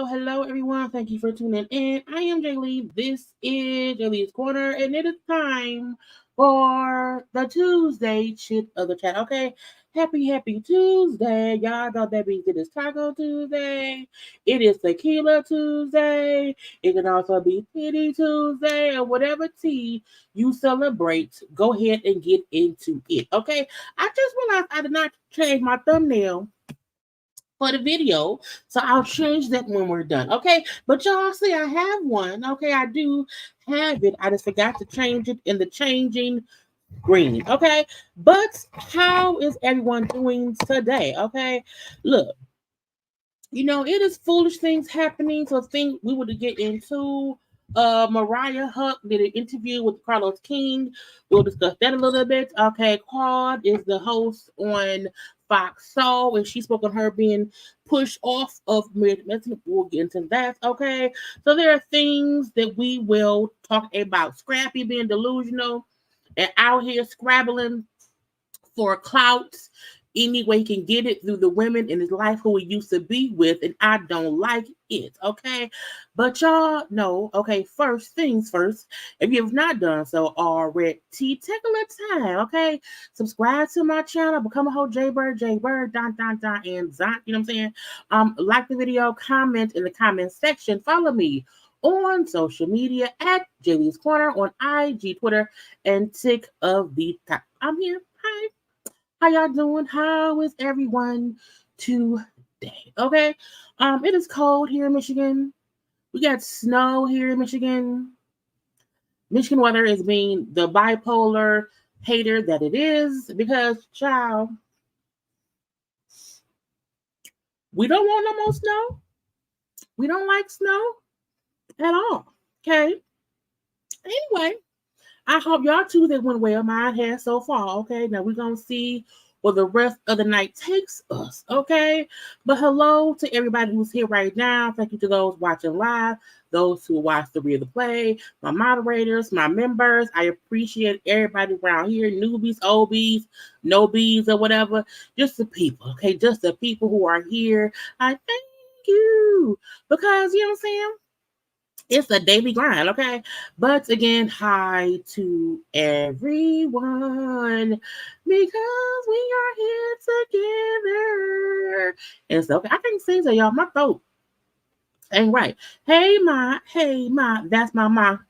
Hello, everyone. Thank you for tuning in. I am Jaylee. This is JayLeesCorner, and it is time for the Tuesday shit of the chat. Okay, happy Tuesday. Y'all know that means it is Taco Tuesday. It is Tequila Tuesday. It can also be Titty Tuesday or whatever tea you celebrate. Go ahead and get into it. Okay, I just realized I did not change my thumbnail for the video, so I'll change that when we're done. Okay, but y'all see I have one. Okay, I do have it. I just forgot to change it in the changing green. Okay, but how is everyone doing today? Okay, look, it is foolish things happening, so think we would get into Mariah Huck did an interview with Carlos King. We'll discuss that a little bit. Okay, Claude is the host on Fox Soul, and she spoke on her being pushed off of Medicine. We'll get into that. Okay, so there are things that we will talk about. Scrappy being delusional and out here scrabbling for clout any way he can get it through the women in his life who he used to be with, and I don't like it, okay? But y'all know, okay, first things first, if you have not done so already, take a little time, okay? Subscribe to my channel, become a whole JayBird, and Zont, you know what I'm saying? Like the video, comment in the comment section, follow me on social media at JayLeesCorner on IG, Twitter, and Tick of the Top. I'm here. Hi. How y'all doing? How is everyone today? Okay. It is cold here in Michigan. We got snow here in Michigan. Michigan weather is being the bipolar hater that it is because, child, we don't want no more snow. We don't like snow at all. Okay. Anyway, I hope y'all Tuesday went well. Mine has so far. Okay. Now we're going to see where the rest of the night takes us. Okay. But hello to everybody who's here right now. Thank you to those watching live, those who watch the replay, my moderators, my members. I appreciate everybody around here, newbies, OBs, no bees, or whatever. Just the people. Okay. Just the people who are here. I thank you because, you know what I'm saying? It's a daily grind, okay? But again, hi to everyone because we are here together. And so, okay, I can't sing to y'all. My throat ain't right. Hey, ma, that's my mama,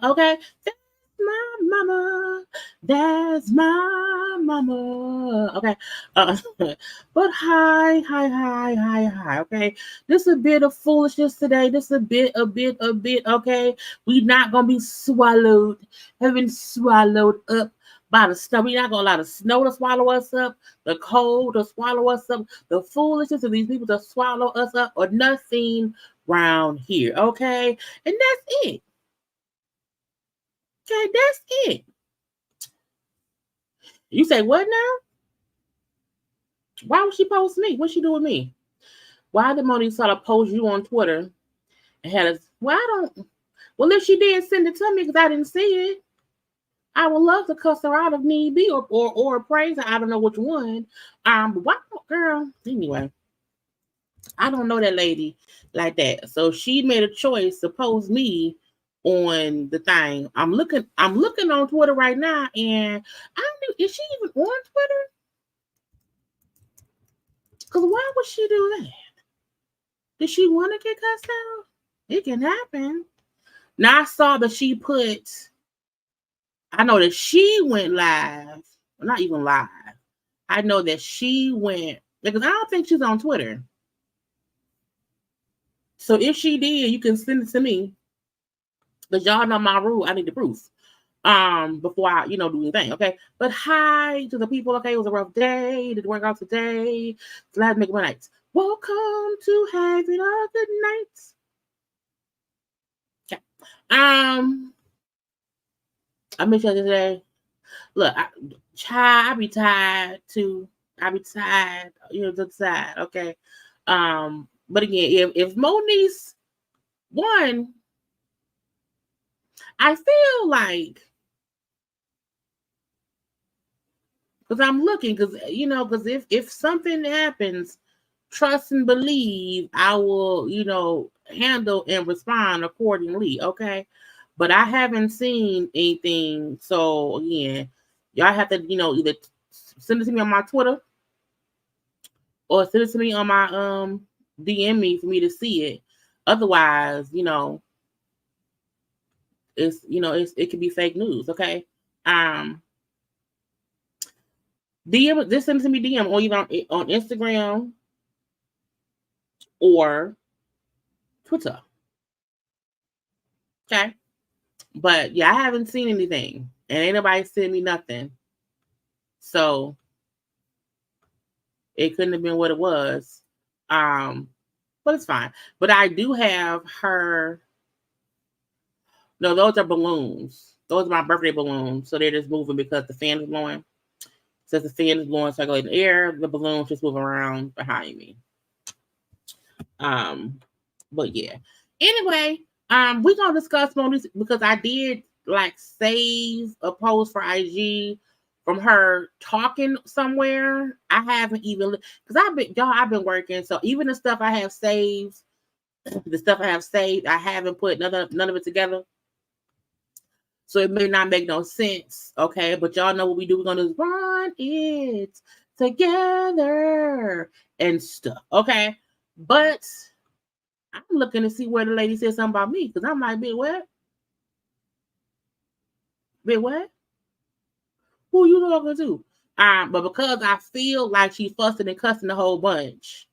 okay? That's my mama, that's my mama. Okay. But hi. Okay. This is a bit of foolishness today. This is a bit. Okay. We not gonna be swallowed, having swallowed up by the snow. We not gonna allow the snow to swallow us up, the cold to swallow us up, the foolishness of these people to swallow us up, or nothing round here. Okay. And that's it. Okay, that's it. You say what now? Why would she post me? What's she do with me? Why did Monique sort of post you on Twitter and had us? Well, I don't. Well, if she did, send it to me because I didn't see it. I would love to cuss her out if need be, or praise her. I don't know which one. But why, girl? Anyway, I don't know that lady like that. So she made a choice to post me on the thing. I'm looking on Twitter right now, and I don't know, is she even on Twitter? Because why would she do that? Did she want to get cussed out? It can happen. Now I saw that she put, I know that she went live. Well, not even live. I know that she went, because I don't think she's on Twitter. So if she did, you can send it to me. Because y'all know my rule. I need the proof. Before I, do anything, okay? But hi to the people, okay? It was a rough day. Did work out today. Glad to make my nights. Welcome to having a good night. Okay. I missed you today. Look, I be tired too. I be tired, to the side, okay? But again, if Moniece won, I feel like, because I'm looking, because if something happens, trust and believe I will, handle and respond accordingly, okay? But I haven't seen anything, so again, y'all have to, either send it to me on my Twitter or send it to me on my DM me for me to see it. Otherwise, it could be fake news, okay? DM, just send it to me DM or either on Instagram or Twitter. Okay. But yeah, I haven't seen anything. And ain't nobody sent me nothing. So it couldn't have been what it was. But it's fine. But I do have her. No, those are balloons. Those are my birthday balloons. So they're just moving because the fan is blowing. So the fan is blowing circulating air, the balloons just move around behind me. But yeah. Anyway, we're gonna discuss Moniece because I did save a post for IG from her talking somewhere. I haven't even because I've been working, so even the stuff I have saved, I haven't put none of it together. So it may not make no sense, okay? But y'all know what we do. We're gonna run it together and stuff, okay? But I'm looking to see where the lady said something about me because I'm like, bitch, what? Bitch, what? Who you talking to? But because I feel like she's fussing and cussing a whole bunch,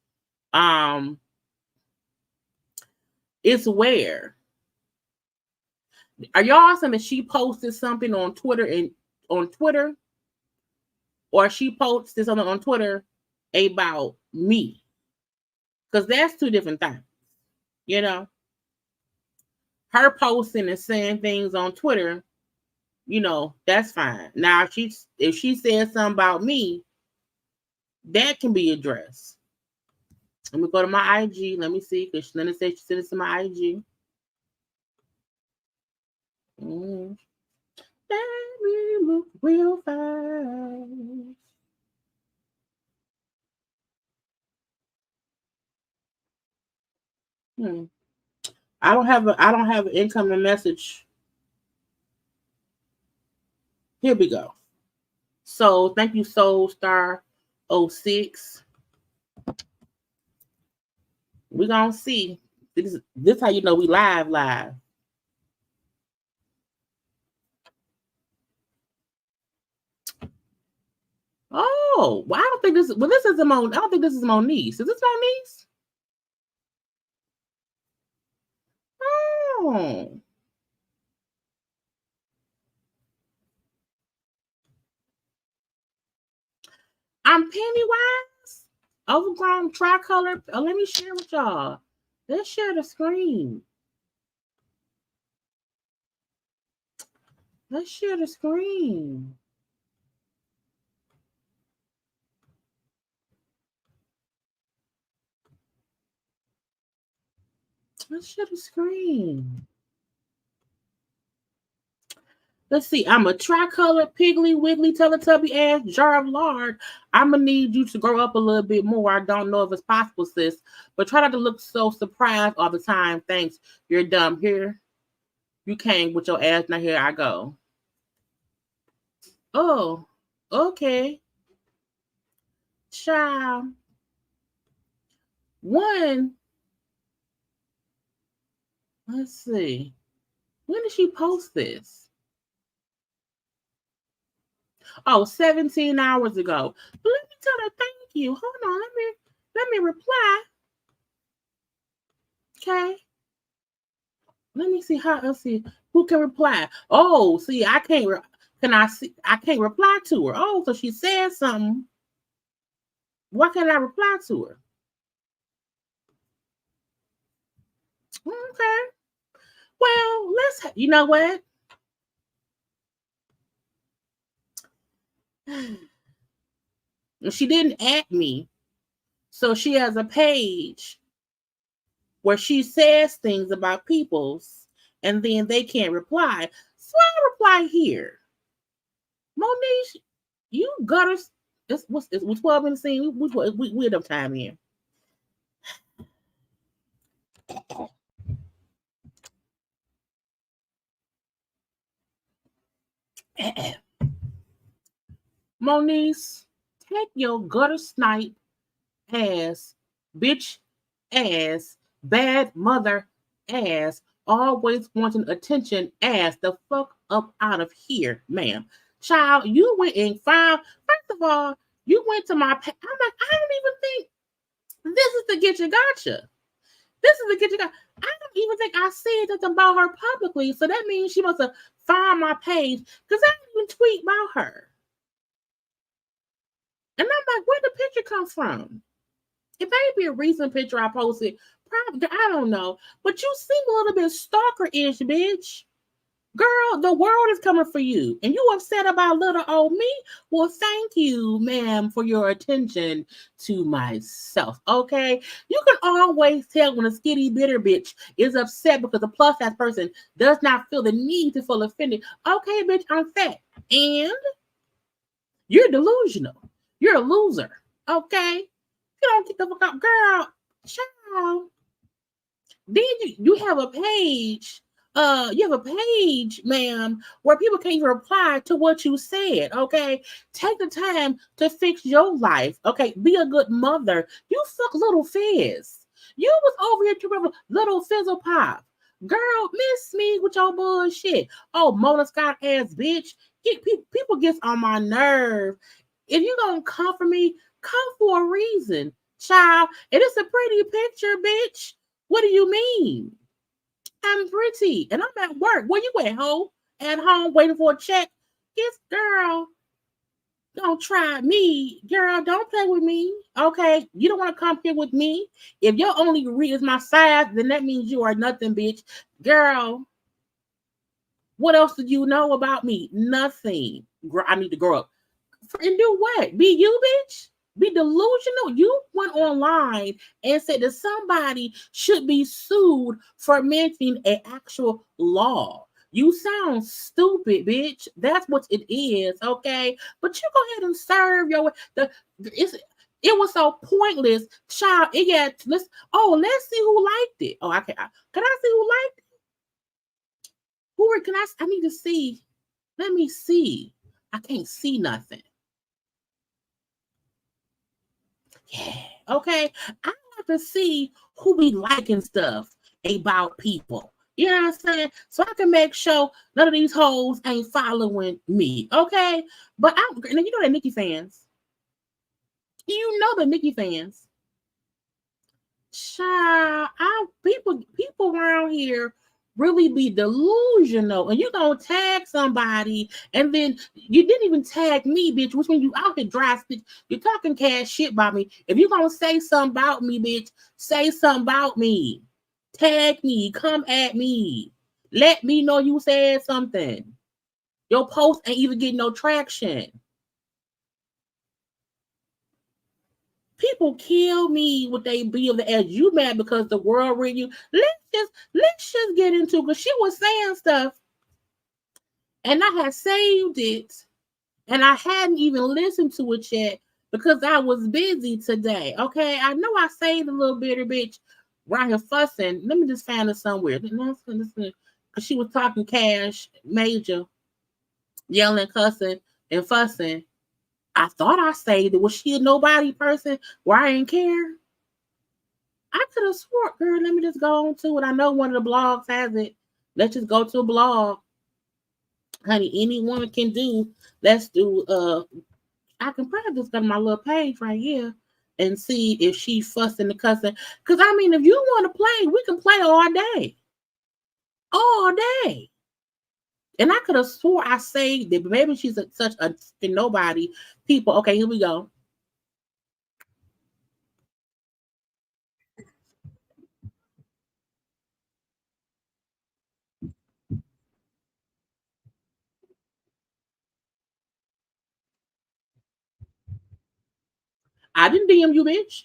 it's where. Are y'all saying that she posted something on Twitter or she posted something on Twitter about me? Because that's two different things, Her posting and saying things on Twitter, that's fine. Now, if she says something about me, that can be addressed. Let me go to my IG. Let me see. Because Linda said she sent it to my IG. Let me look real fast. I don't have an incoming message. Here we go. So thank you, Soul Star 06. We're gonna see. This how you know we live. Oh, well, I don't think this. Well, this is I don't think this is Moniece. Is this Moniece? Oh. I'm Pennywise. Overgrown tricolor. Let me share with y'all. Let's share the screen. Let's share the screen. Let's share the screen. Let's see. I'm a tricolor, piggly, wiggly, Teletubby ass jar of lard. I'm gonna need you to grow up a little bit more. I don't know if it's possible, sis, but try not to look so surprised all the time. Thanks. You're dumb. Here, you came with your ass. Now here I go. Oh, okay. Child. One. Let's see. When did she post this? Oh, 17 hours ago. But let me tell her thank you. Hold on. Let me reply. Okay. Let me see how. Let's see who can reply. Oh, see, I can't. Can I see? I can't reply to her. Oh, so she said something. Why can't I reply to her? Okay. Well, let's. You know what? She didn't add me, so she has a page where she says things about people's, and then they can't reply. So I reply here. Moniece, you gutter. It's 12 in the scene. We had enough time here. Moniece, take your gutter snipe ass, bitch ass, bad mother ass, always wanting attention ass the fuck up out of here, ma'am. Child, you went and found, first of all, you went to my, I'm like, I don't even think this is the Get You Gotcha. This is the Get You Gotcha. I don't even think I said nothing about her publicly, so that means she must have found my page, because I didn't even tweet about her. And I'm like, where'd the picture come from? It may be a recent picture I posted. Probably, I don't know. But you seem a little bit stalker-ish, bitch. Girl, the world is coming for you. And you upset about little old me? Well, thank you, ma'am, for your attention to myself, okay? You can always tell when a skinny, bitter bitch is upset because a plus-size person does not feel the need to feel offended. Okay, bitch, I'm fat. And you're delusional. You're a loser, okay? You don't get the fuck up, girl. Child. Then you have a page. You have a page, ma'am, where people can't even reply to what you said. Okay, take the time to fix your life. Okay, be a good mother. You fuck little Fizz. You was over here to little Fizzle Pop. Girl, miss me with your bullshit. Oh, Mona Scott ass bitch. People gets on my nerve. If you gonna come for me, come for a reason, child. And it's a pretty picture, bitch. What do you mean? I'm pretty, and I'm at work. Where you at, ho? At home, waiting for a check. Yes, girl. Don't try me, girl. Don't play with me. Okay, you don't want to come here with me. If your only read is my size, then that means you are nothing, bitch. Girl, what else do you know about me? Nothing. Girl, I need to grow up. And do what? Be you, bitch? Be delusional? You went online and said that somebody should be sued for mentioning an actual law. You sound stupid, bitch. That's what it is, okay? But you go ahead and serve your it was so pointless, child. Let's see who liked it. Oh, can I see who liked it? I need to see. Let me see. I can't see nothing. Yeah. Okay. I want to see who be liking stuff about people. You know what I'm saying? So I can make sure none of these hoes ain't following me. Okay. But and you know that Nicki fans. You know the Nicki fans. Child, people around here really be delusional, and you gonna tag somebody, and then you didn't even tag me, bitch. Which when you out here dry stitch, you're talking cash shit about me. If you gonna say something about me, bitch, say something about me. Tag me, come at me, let me know you said something. Your post ain't even getting no traction. People kill me with they be of the edge. You mad because the world read you. Let's just get into, because she was saying stuff and I had saved it and I hadn't even listened to it yet because I was busy today. Okay, I know I saved a little bitter bitch around here fussing. Let me just find it somewhere. Because she was talking cash major, yelling, cussing, and fussing. I thought I saved it. Was she a nobody person where I didn't care? I could have swore, girl, let me just go on to it. I know one of the blogs has it. Let's just go to a blog. Honey, any woman can do. Let's do I can probably just go to my little page right here and see if she fussing and cussing. Cause I mean, if you want to play, we can play all day. All day. And I could have swore I saved it, but maybe she's such a nobody. People, okay, here we go. I didn't DM you, bitch.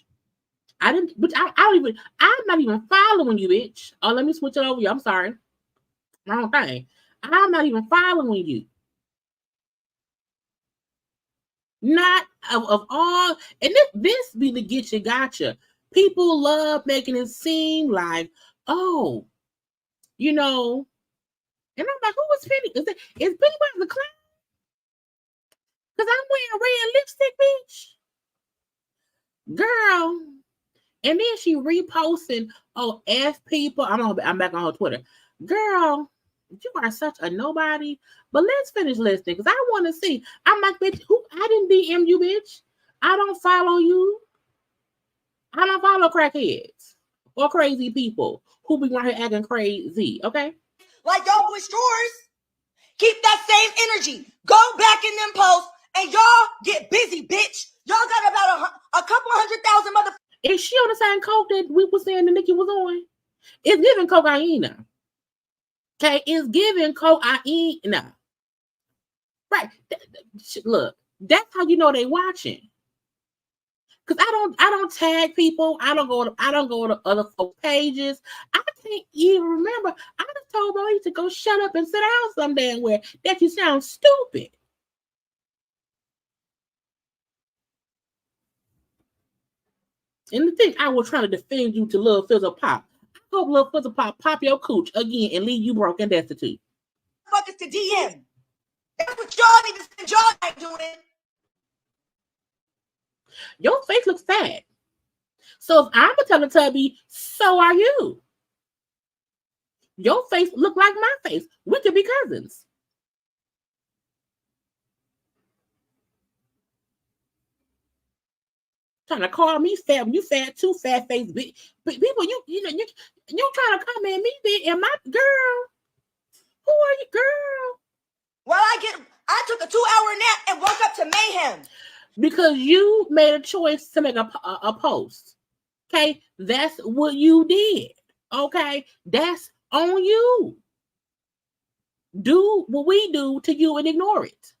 I didn't, but I don't even, I'm not even following you, bitch. Oh, let me switch it over you. I'm sorry. Wrong thing. I'm not even following you. Not of all, and this be the get you gotcha. People love making it seem like, oh, you know, and I'm like, who is Penny? Is Pennywise the clown? Because I'm wearing red lipstick, bitch. Girl. And then she reposting, oh, F people. I'm back on her Twitter. Girl, you are such a nobody. But let's finish listening because I want to see. I'm like, bitch, who I didn't DM you, bitch. I don't follow you. I don't follow crackheads or crazy people who be right here acting crazy. Okay. Like y'all boys drawers. Keep that same energy. Go back in them posts and y'all get busy, bitch. Y'all got about a couple 100,000 motherfuckers. Is she on the same coke that we were saying that Nicki was on? It's giving cocaine. Okay, it's giving cocaine. Right. Look, that's how you know they watching. Cause I don't tag people. I don't go to other folks' pages. I can't even remember. I just told Marie to go shut up and sit down some damn where that you sound stupid. And the thing I was trying to defend you to Lil Fizzle Pop. I hope Lil Fizzle pop your cooch again and leave you broke and destitute. Fuck is to DM. That's what y'all need to spend y'all night doing. Your face looks fat. So if I'm a Teletubby, so are you. Your face look like my face. We could be cousins. Trying to call me fat. You fat too, fat face bitch. But people, you trying to come at me, bitch, and my girl. Who are you, girl? Well, I took a 2-hour nap and woke up to mayhem. Because you made a choice to make a post. Okay, that's what you did. Okay, that's on you. Do what we do to you and ignore it.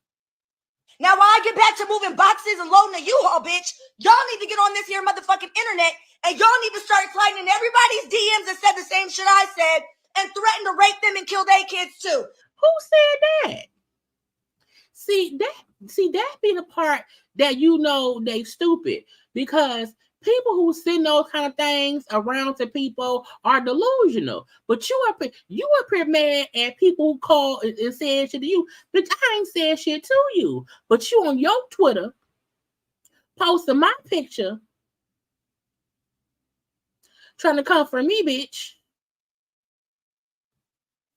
Now, while I get back to moving boxes and loading a U-Haul, bitch, y'all need to get on this here motherfucking internet and y'all need to start sliding in everybody's DMs that said the same shit I said and threaten to rape them and kill their kids too. Who said that? See that be the part that you know they stupid, because people who send those kind of things around to people are delusional. But you up here mad at people who call and said shit to you. But I ain't said shit to you. But you on your Twitter posting my picture trying to come for me, bitch.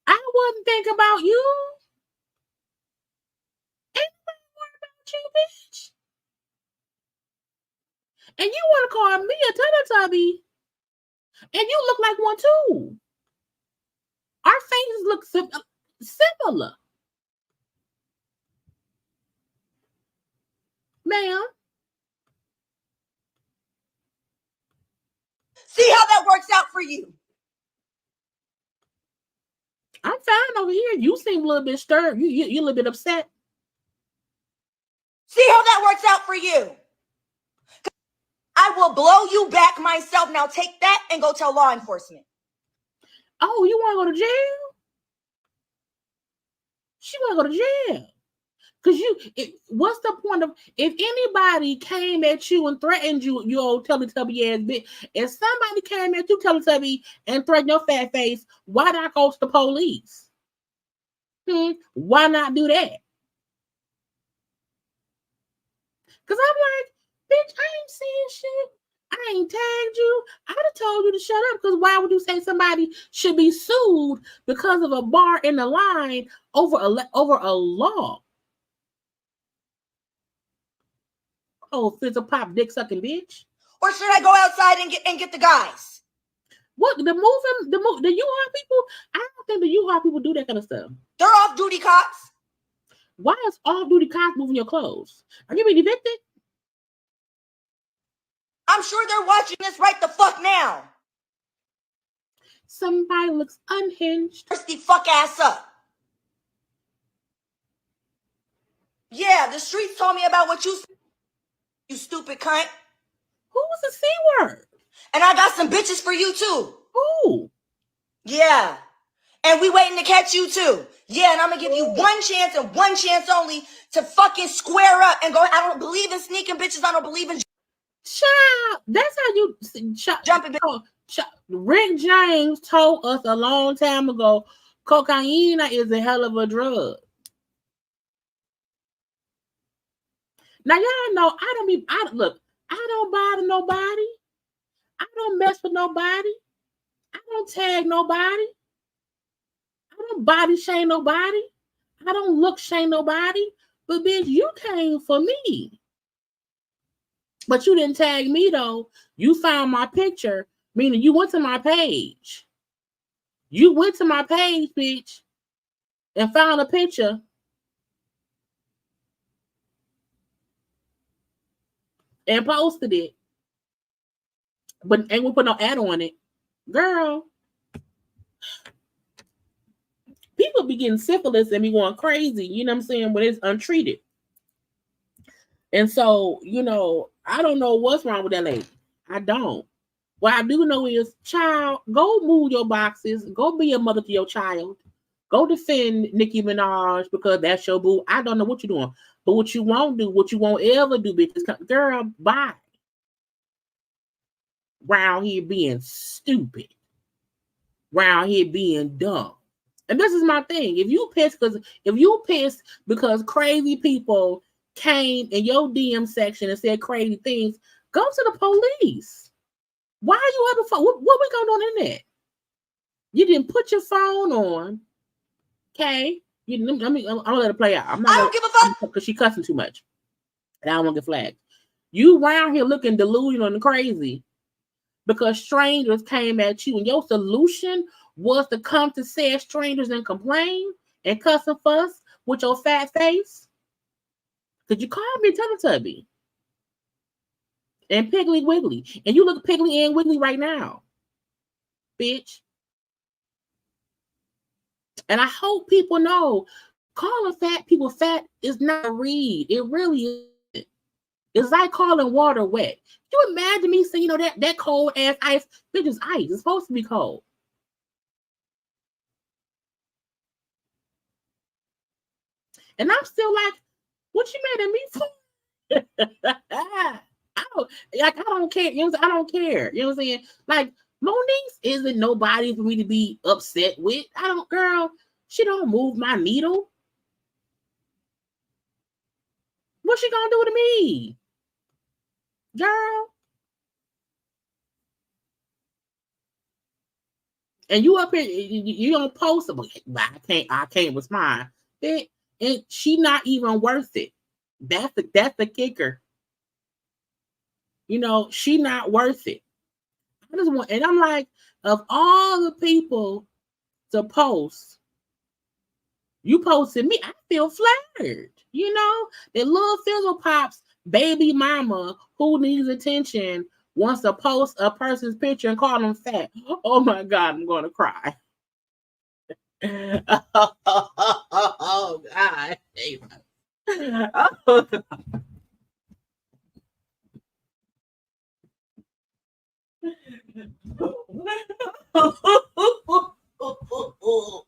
I wouldn't think about you. Ain't nobody worried about you, bitch. And you want to call me a Teletubby, and you look like one too. Our faces look similar. Ma'am. See how that works out for you. I'm fine over here. You seem a little bit stirred. You a little bit upset. See how that works out for you. I will blow you back myself. Now take that and go tell law enforcement. Oh, you want to go to jail? She want to go to jail. Because what's the point of, if anybody came at you and threatened you, you old Teletubby ass bitch, if somebody came at you, Teletubby, and threatened your fat face, why not go to the police? Why not do that? Because I'm like, bitch, I ain't saying shit. I ain't tagged you. I'd have told you to shut up, because why would you say somebody should be sued because of a bar in the line over a law? Oh, fizzle pop dick sucking bitch. Or should I go outside and get the guys? What, the U-Haul people? I don't think the U-Haul people do that kind of stuff. They're off-duty cops. Why is off-duty cops moving your clothes? Are you being evicted? I'm sure they're watching this right the fuck now. Somebody looks unhinged. The fuck ass up. Yeah, the streets told me about what you said, you stupid cunt. Who was the C word? And I got some bitches for you too. Who? Yeah. And we waiting to catch you too. Yeah, and I'm gonna give you one chance and one chance only to fucking square up and go. I don't believe in sneaking bitches. I don't believe in Child. That's how you jumping. Rick James told us a long time ago, cocaine is a hell of a drug. Now y'all know I don't bother nobody. I don't mess with nobody. I don't tag nobody. I don't body shame nobody. I don't look shame nobody. But bitch, you came for me. But you didn't tag me though. You found my picture, meaning you went to my page. You went to my page, bitch, and found a picture. And posted it. But ain't we put no ad on it. Girl. People be getting syphilis and be going crazy, you know what I'm saying, when it's untreated. And so, I don't know what's wrong with that lady. I don't. What I do know is, child, go move your boxes. Go be a mother to your child. Go defend Nicki Minaj because that's your boo. I don't know what you're doing. But what you won't do, what you won't ever do, bitch, is girl, bye. Round here being stupid. Round here being dumb. And this is my thing. If you pissed because crazy people came in your DM section and said crazy things, go to the police. Why are you having fun? What we going on in there? You didn't put your phone on. Okay. I'm gonna let it play out. I don't give a fuck because she cussing too much. And I don't want to get flagged. You around here looking delusional and crazy because strangers came at you, and your solution was to come to said strangers and complain and cuss and fuss with your fat face. Because you called me Teletubby and Piggly Wiggly, and you look Piggly and Wiggly right now, bitch. And I hope people know calling fat people fat is not a read. It really isn't. It's like calling water wet. You imagine me saying, that cold ass ice, bitch, is ice. It's supposed to be cold. And I'm still like, what you mad at me for? I don't care. I don't care. You know what I'm saying? Like, Monique isn't nobody for me to be upset with. Girl, she don't move my needle. What's she gonna do to me? Girl. And you up here, you don't post it. I can't respond. And she not even worth it. That's the kicker. she not worth it. I just want, and I'm like, of all the people to post, you posted me. I feel flattered. The little Fizzle Pops baby mama who needs attention wants to post a person's picture and call them fat. Oh my God, I'm going to cry. Oh God. Oh.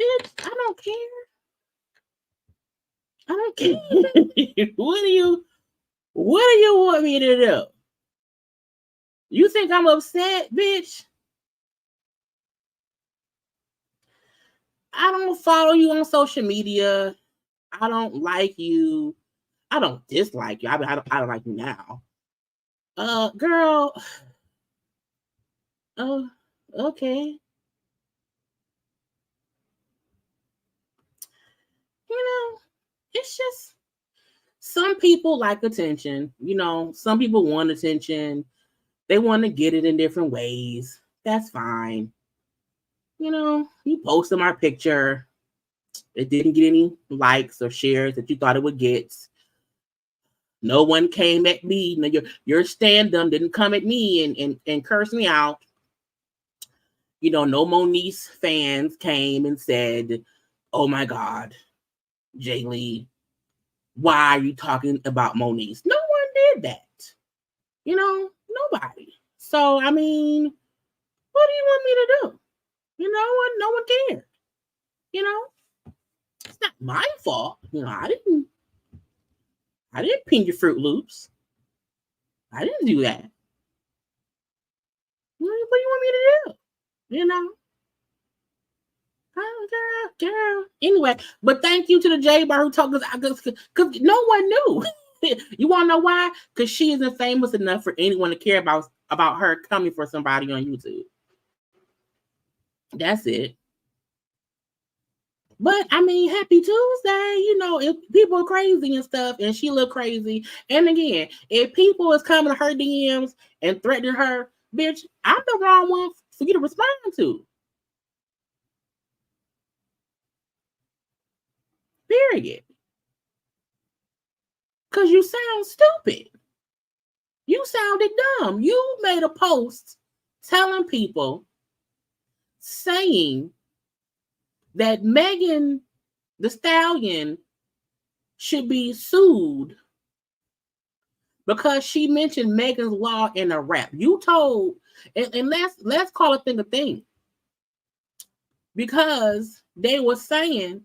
Bitch, I don't care. I don't care. What do you want me to do? You think I'm upset, bitch? I don't follow you on social media. I don't like you. I don't dislike you. I don't like you now. Girl. Oh, okay. It's just some people like attention. Some people want attention. They want to get it in different ways. That's fine. You posted my picture. It didn't get any likes or shares that you thought it would get. No one came at me. Your stand-up didn't come at me and curse me out. No Moniece fans came and said, "Oh my God, Jaylee, why are you talking about Moniece?" No one did that. Nobody. So, I mean, what do you want me to do? No one cared. It's not my fault. I didn't pin your Fruit Loops. I didn't do that. What do you want me to do? Oh, girl. Anyway, but thank you to the JayBird who told us, because no one knew. You want to know why? Because she isn't famous enough for anyone to care about her coming for somebody on YouTube. That's it. But I mean, happy Tuesday. If people are crazy and stuff, and she look crazy. And again, if people is coming to her DMs and threatening her, bitch, I'm the wrong one for you to respond to. Period. Because you sound stupid. You sounded dumb. You made a post telling people, saying that Megan Thee Stallion should be sued because she mentioned Megan's Law in a rap. You told, and let's call a thing a thing. Because they were saying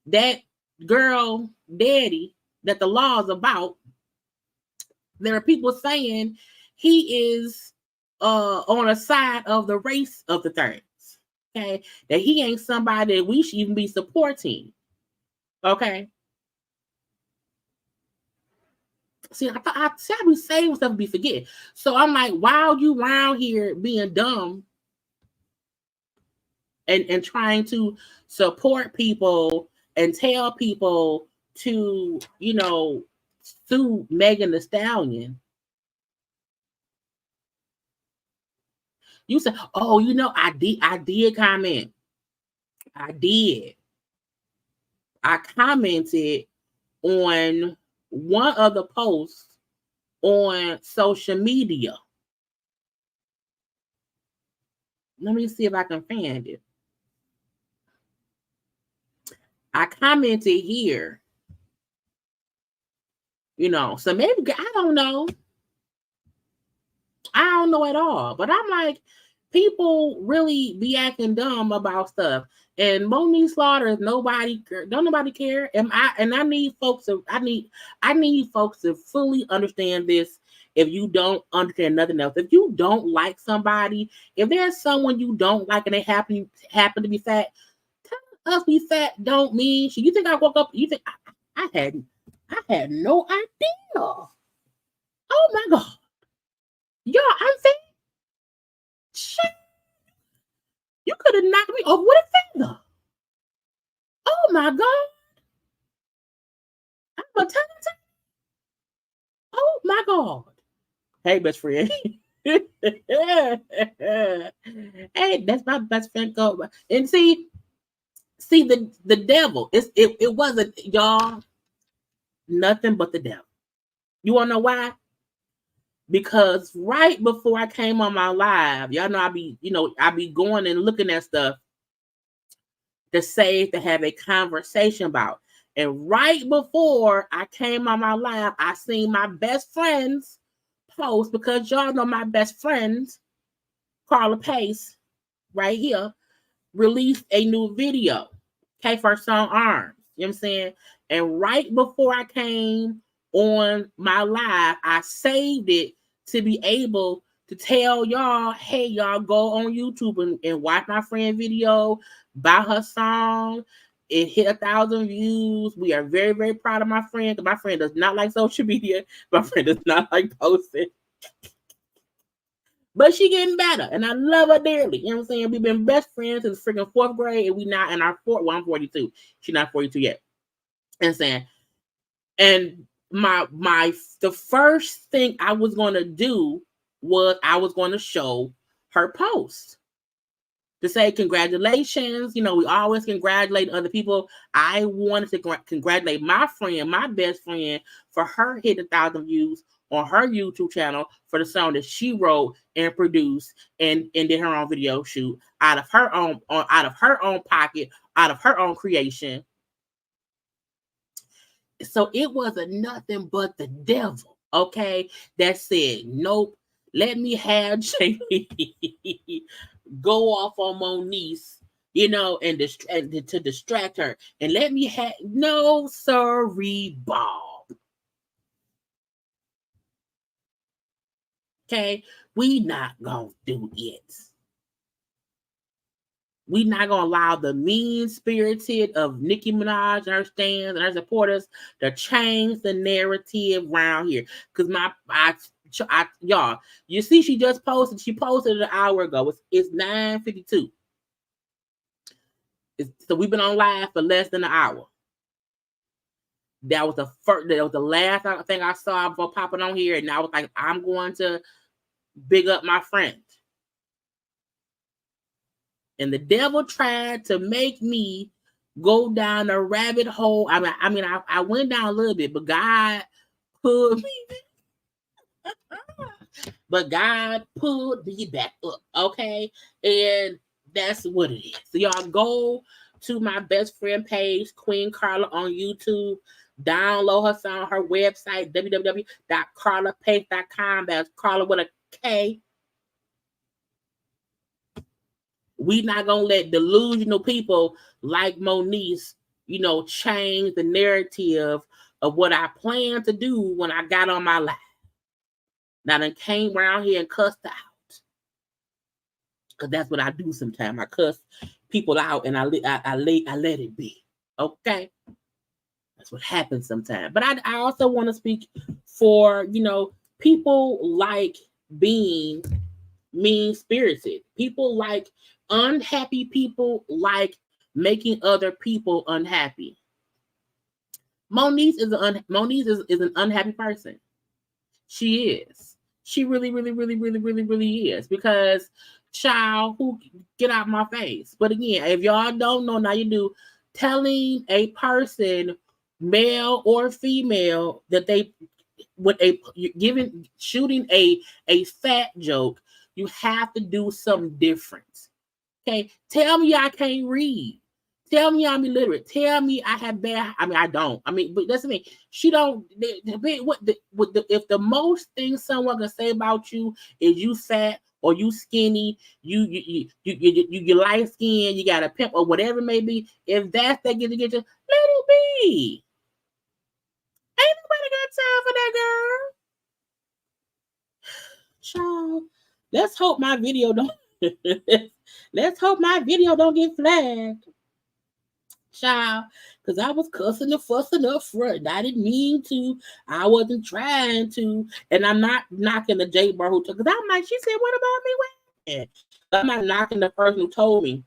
that girl daddy that the law is about, there are people saying he is on a side of the race of the thirds. Okay, that he ain't somebody that we should even be supporting. Okay. See, I be saying stuff, be forget. So I'm like, while you around here being dumb and trying to support people and tell people to, sue Megan Thee Stallion, you said, "Oh, I did comment. I did. I commented on one of the posts on social media. Let me see if I can find it. I commented here. So maybe, I don't know. I don't know at all. But I'm like, people really be acting dumb about stuff. And Monique Slaughter, don't nobody care. I need folks to fully understand this. If you don't understand nothing else, if you don't like somebody, if there's someone you don't like and they happen to be fat, tell us be fat don't mean shit. You think I woke up? You think I had no idea? Oh my God, y'all, I'm fat. Shit. You could have knocked me over with a finger. Oh my God. Oh my God. Hey, best friend. Hey, that's my best friend. Go and see the devil. It wasn't y'all nothing but the devil. You wanna know why? Because right before I came on my live, y'all know I be going and looking at stuff to save to have a conversation about. And right before I came on my live, I seen my best friends post, because y'all know my best friends, Karla Pace, right here, released a new video. Okay, for her song Arms. You know what I'm saying? And right before I came on my live, I saved it to be able to tell y'all, hey, y'all go on YouTube and watch my friend video, buy her song. It hit 1,000 views. We are very, very proud of my friend, because my friend does not like social media. My friend does not like posting. But she getting better, and I love her dearly. You know what I'm saying? We've been best friends since freaking 4th grade, and we now in our fourth. Well, I'm 42. She's not 42 yet. And saying, and the first thing I was gonna do was I was gonna show her post to say congratulations. You know, we always congratulate other people. I wanted to congratulate my friend, my best friend, for her hitting 1,000 views on her YouTube channel for the song that she wrote and produced and did her own video shoot out of her own pocket, out of her own creation. So it wasn't nothing but the devil, okay, that said, nope, let me have Jaylee go off on Moniece, you know, and to distract her. And let me have, no, sorry, Bob. Okay, we not gonna do it. We not gonna allow the mean-spirited of Nicki Minaj and her stands and her supporters to change the narrative around here. Cause y'all, you see, she just posted. She posted an hour ago. It's 9:52. So we've been on live for less than an hour. That was the first. That was the last thing I saw before popping on here, and I was like, I'm going to big up my friend. And the devil tried to make me go down a rabbit hole. I went down a little bit, but God pulled me. But God pulled me back up, okay? And that's what it is. So y'all go to my best friend page, Queen Karla, on YouTube. Download her song, her website, www.karlapace.com. That's Karla with a K. We not gonna let delusional people like Moniece, you know, change the narrative of what I planned to do when I got on my life. Now I came around here and cussed out, because that's what I do sometimes. I cuss people out and I let it be. Okay, that's what happens sometimes. But I also want to speak for, you know, people like being mean-spirited. People like unhappy people, like making other people unhappy. Moniece is an unhappy person. She is. She really, really, really, really, really, really is. Because, child, who get out my face. But again, if y'all don't know, now you do. Telling a person, male or female, that they shooting a fat joke, you have to do something different. Okay, tell me I can't read. Tell me I'm illiterate. Tell me I have bad. I don't. But that's me. She don't. If the most thing someone can say about you is you fat or you skinny, you light skin, you got a pimp or whatever it may be. If that's that get you, let it be. Ain't nobody got time for that, girl. Child, let's hope my video don't. Let's hope my video don't get flagged. Child, because I was cussing and fussing up front. I didn't mean to. I wasn't trying to. And I'm not knocking the JayBird who took, because I'm like, she said, what about me? I'm not knocking the person who told me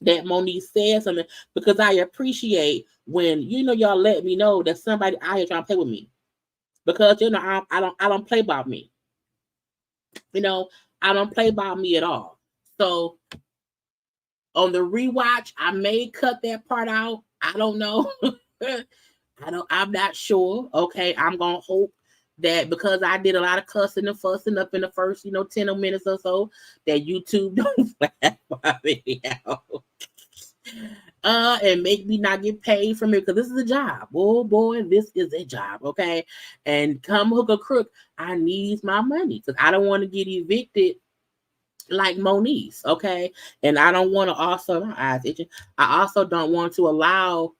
that Monique said something, because I appreciate when, y'all let me know that somebody out here trying to play with me, because I don't play by me. I don't play by me at all. So on the rewatch, I may cut that part out. I don't know. I'm not sure. Okay, I'm gonna hope that, because I did a lot of cussing and fussing up in the first, 10 minutes or so, that YouTube don't flag my video. And make me not get paid from it, because this is a job. Oh boy, this is a job, okay? And come hook or crook, I need my money, because I don't want to get evicted like Moniece, okay? And I don't want to also, my eyes itching, I also don't want to allow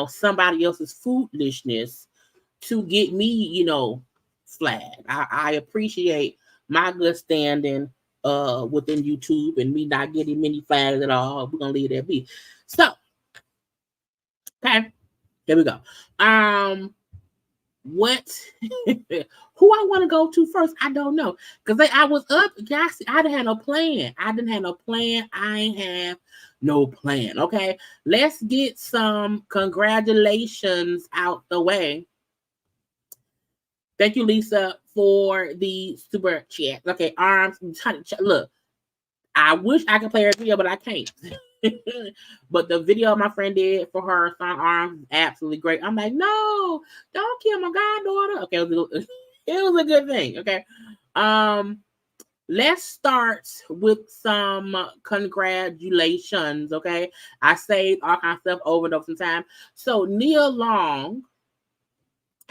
somebody else's foolishness to get me, flagged. I appreciate my good standing within YouTube, and me not getting many flags at all. We're gonna leave that be. So, okay, here we go. What who I want to go to first? I don't know, because I was up. Guys, I didn't have no plan. I ain't have no plan. Okay, let's get some congratulations out the way. Thank you, Lisa, for the super chat. Okay, arms. Look, I wish I could play her video, but I can't. But the video my friend did for her son arms is absolutely great. I'm like, no, don't kill my goddaughter. Okay, it was a good thing. Okay. Let's start with some congratulations. Okay. I saved all kinds of stuff over some time. So Nia Long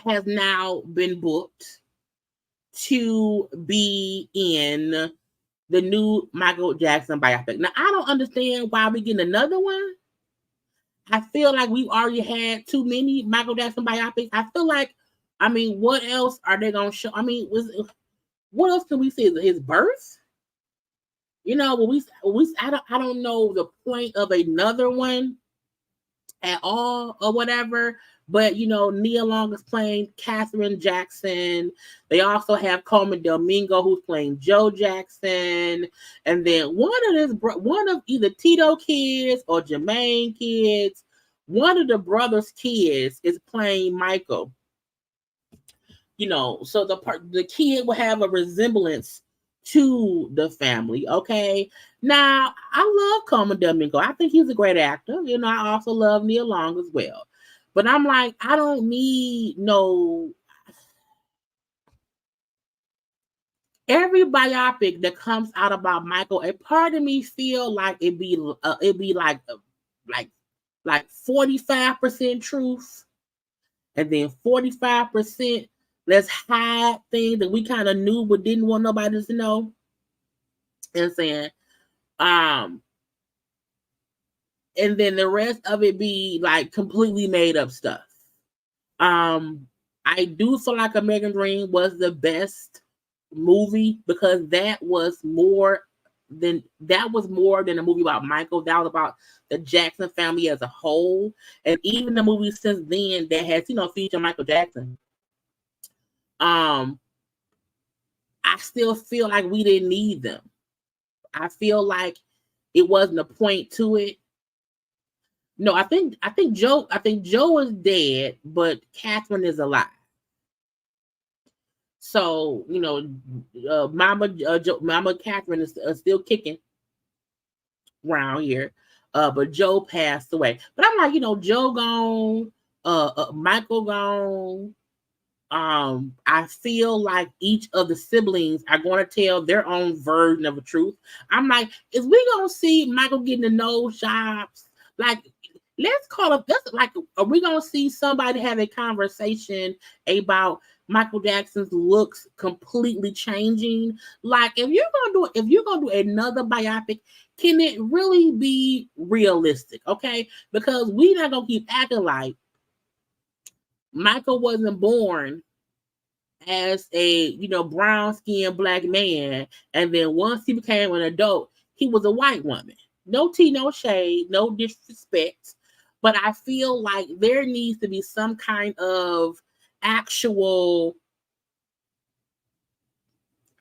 has now been booked to be in the new Michael Jackson biopic. Now, I don't understand why we getting another one. I feel like we've already had too many Michael Jackson biopics. I feel like, what else are they going to show? What else can we see? His birth? I don't know the point of another one at all or whatever. But, Nia Long is playing Catherine Jackson. They also have Coleman Domingo, who's playing Joe Jackson. And then one of either Tito kids or Jermaine kids, one of the brothers' kids is playing Michael. So the kid will have a resemblance to the family. Okay. Now, I love Coleman Domingo. I think he's a great actor. I also love Nia Long as well. But I'm like, I don't need every biopic that comes out about Michael. A part of me feel like it'd be like 45% truth, and then 45% let's hide things that we kind of knew but didn't want nobody to know. And saying, and then the rest of it be like completely made up stuff. I do feel like American Dream was the best movie, because that was more than a movie about Michael. That was about the Jackson family as a whole. And even the movies since then that has, featured Michael Jackson, I still feel like we didn't need them. I feel like it wasn't a point to it. No, I think Joe is dead, but Catherine is alive. So, Mama Catherine is still kicking around here. But Joe passed away. But I'm like, Joe gone, Michael gone. I feel like each of the siblings are going to tell their own version of the truth. I'm like, is we gonna see Michael getting the nose jobs? Like, let's call it. Are we gonna see somebody have a conversation about Michael Jackson's looks completely changing? Like, if you're gonna do another biopic, can it really be realistic? Okay, because we're not gonna keep acting like Michael wasn't born as a brown skinned black man, and then once he became an adult, he was a white woman. No tea, no shade, no disrespect. But I feel like there needs to be some kind of actual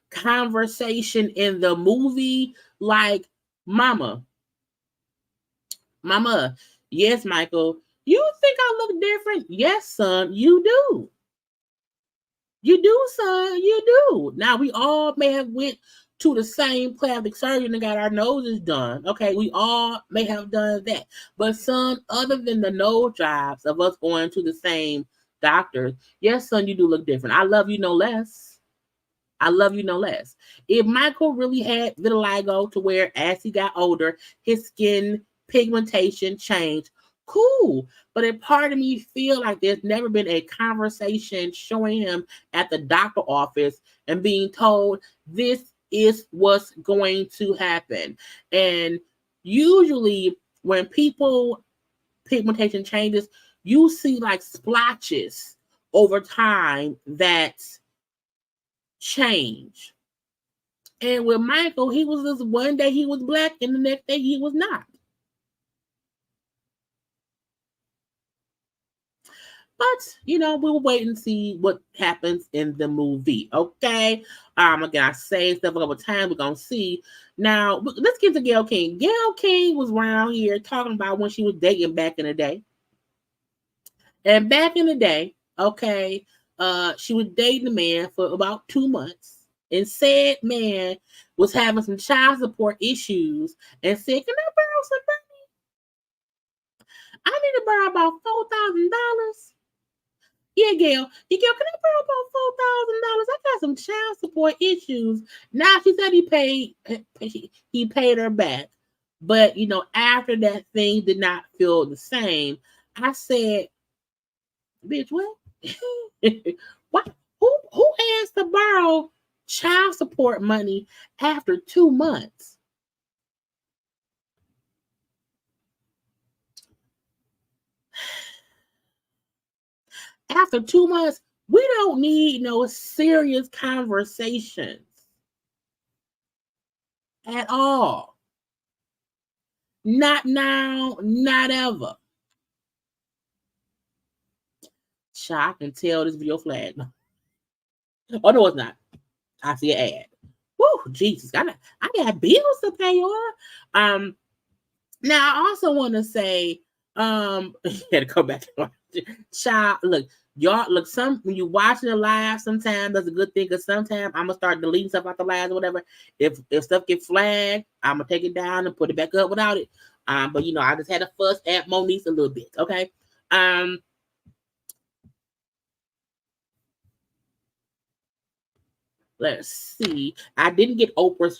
conversation in the movie, like, Mama, Mama, yes, Michael. You think I look different? Yes, son, you do. You do, son. You do. Now, we all may have went to the same plastic surgeon and got our noses done. Okay, we all may have done that. But, son, other than the nose jobs of us going to the same doctors, yes, son, you do look different. I love you no less. I love you no less. If Michael really had vitiligo to where as he got older, his skin pigmentation changed, cool. But a part of me feel like there's never been a conversation showing him at the doctor office and being told this is what's going to happen. And usually when people pigmentation changes, you see like splotches over time that change. And with Michael, he was just one day he was black and the next day he was not. But we will wait and see what happens in the movie. Okay. Again, I say stuff a couple times. We're gonna see. Now, let's get to Gayle King. Gayle King was around here talking about when she was dating back in the day. And back in the day, okay, she was dating a man for about 2 months. And said man was having some child support issues and said, "Can I borrow some money? I need to borrow about $4,000. Yeah, Gail, can I borrow about $4,000? I got some child support issues." Now she said he paid her back, but after that thing did not feel the same. I said, "Bitch, what? What? Who asked to borrow child support money after 2 months?" After 2 months, we don't need no serious conversations at all. Not now, not ever. Child, I can tell this video flag. Oh, no, it's not. I see an ad. Woo, Jesus. I got bills to pay, y'all. Now, I also want to say, had to go back to child. Look, y'all, when you watching the live, sometimes that's a good thing because sometimes I'm gonna start deleting stuff out the live or whatever. If stuff get flagged, I'm gonna take it down and put it back up without it. But I just had to fuss at Monique a little bit, okay? Let's see. I didn't get Oprah's.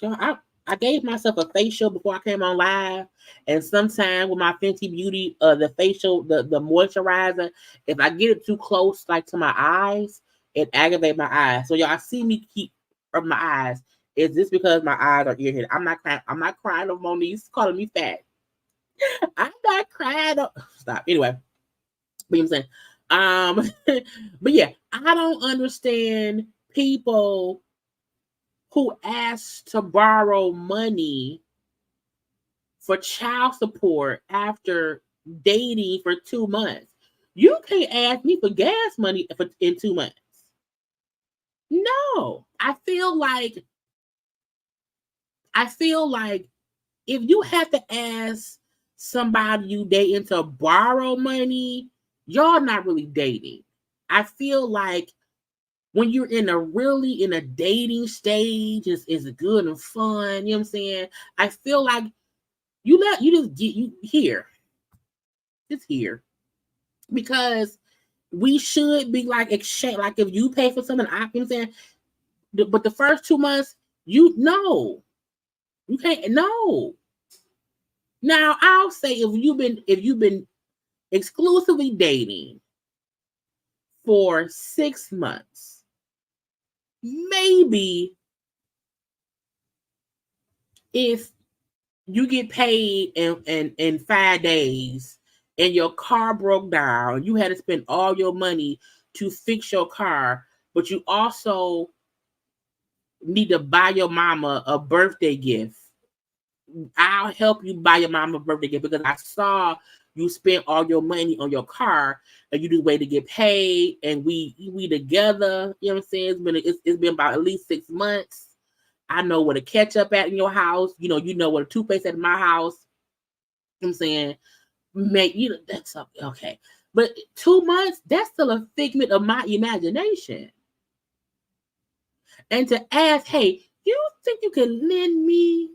I gave myself a facial before I came on live, and sometimes with my Fenty Beauty, the facial, the moisturizer, if I get it too close, like to my eyes, it aggravates my eyes. So y'all see me keep rubbing my eyes. Is this because my eyes are irritated? I'm not crying. I'm not crying over Monique's calling me fat. I'm not crying. Stop. Anyway, but you know what I'm saying. But yeah, I don't understand people who asked to borrow money for child support after dating for 2 months. You can't ask me for gas money in 2 months. No, I feel like if you have to ask somebody you dating to borrow money, y'all not really dating. I feel like when you're in a dating stage, it's good and fun. You know what I'm saying? I feel like you just get here. Just here. Because we should be like exchange. Like if you pay for something, you know what I'm saying? But the first 2 months, you can't. No. Now I'll say if you've been exclusively dating for 6 months, maybe if you get paid in 5 days and your car broke down, you had to spend all your money to fix your car, but you also need to buy your mama a birthday gift. I'll help you buy your mama a birthday gift because I saw you spent all your money on your car and you just wait to get paid and we together. You know what I'm saying? It's been about at least 6 months. I know where to catch up at in your house. You know where the toothpaste at in my house. You know what I'm saying? that's okay. But 2 months, that's still a figment of my imagination. And to ask, hey, you think you can lend me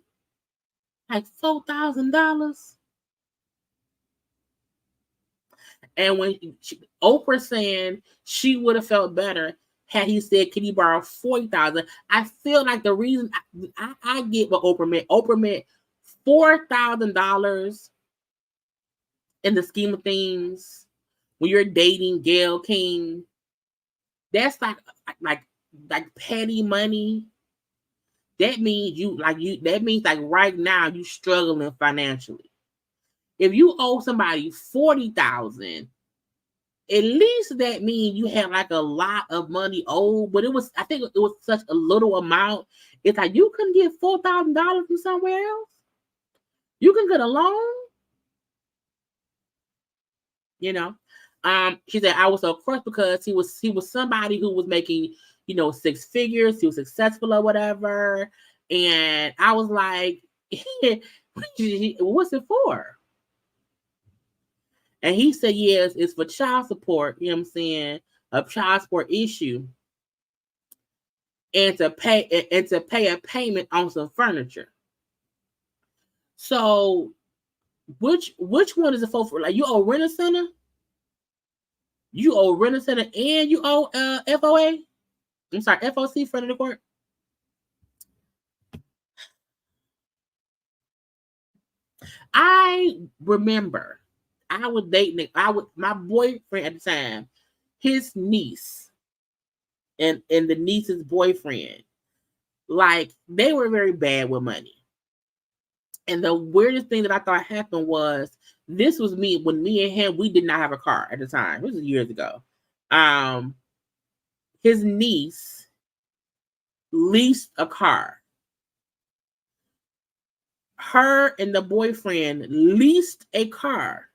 like $4,000? And when Oprah saying she would have felt better had he said, "Can you borrow 40,000?" I feel like the reason I get what Oprah meant $4,000 in the scheme of things when you're dating Gayle King. That's like petty money. That means that means like right now you struggling financially. If you owe somebody 40,000, at least that means you have like a lot of money owed. But I think it was such a little amount. It's like you couldn't get $4,000 from somewhere else. You can get a loan. She said I was so crushed because he was somebody who was making 6 figures. He was successful or whatever, and I was like, what's it for? And he said, yes, it's for child support, you know what I'm saying, a child support issue. And to pay a payment on some furniture. So which one is it for? Like you owe rent a center? You owe rent a center and you owe FOA? I'm sorry, FOC, front of the court. I remember I was dating my boyfriend at the time, his niece, and the niece's boyfriend. Like they were very bad with money. And the weirdest thing that I thought happened was this was when me and him, we did not have a car at the time. This was years ago. His niece leased a car. Her and the boyfriend leased a car,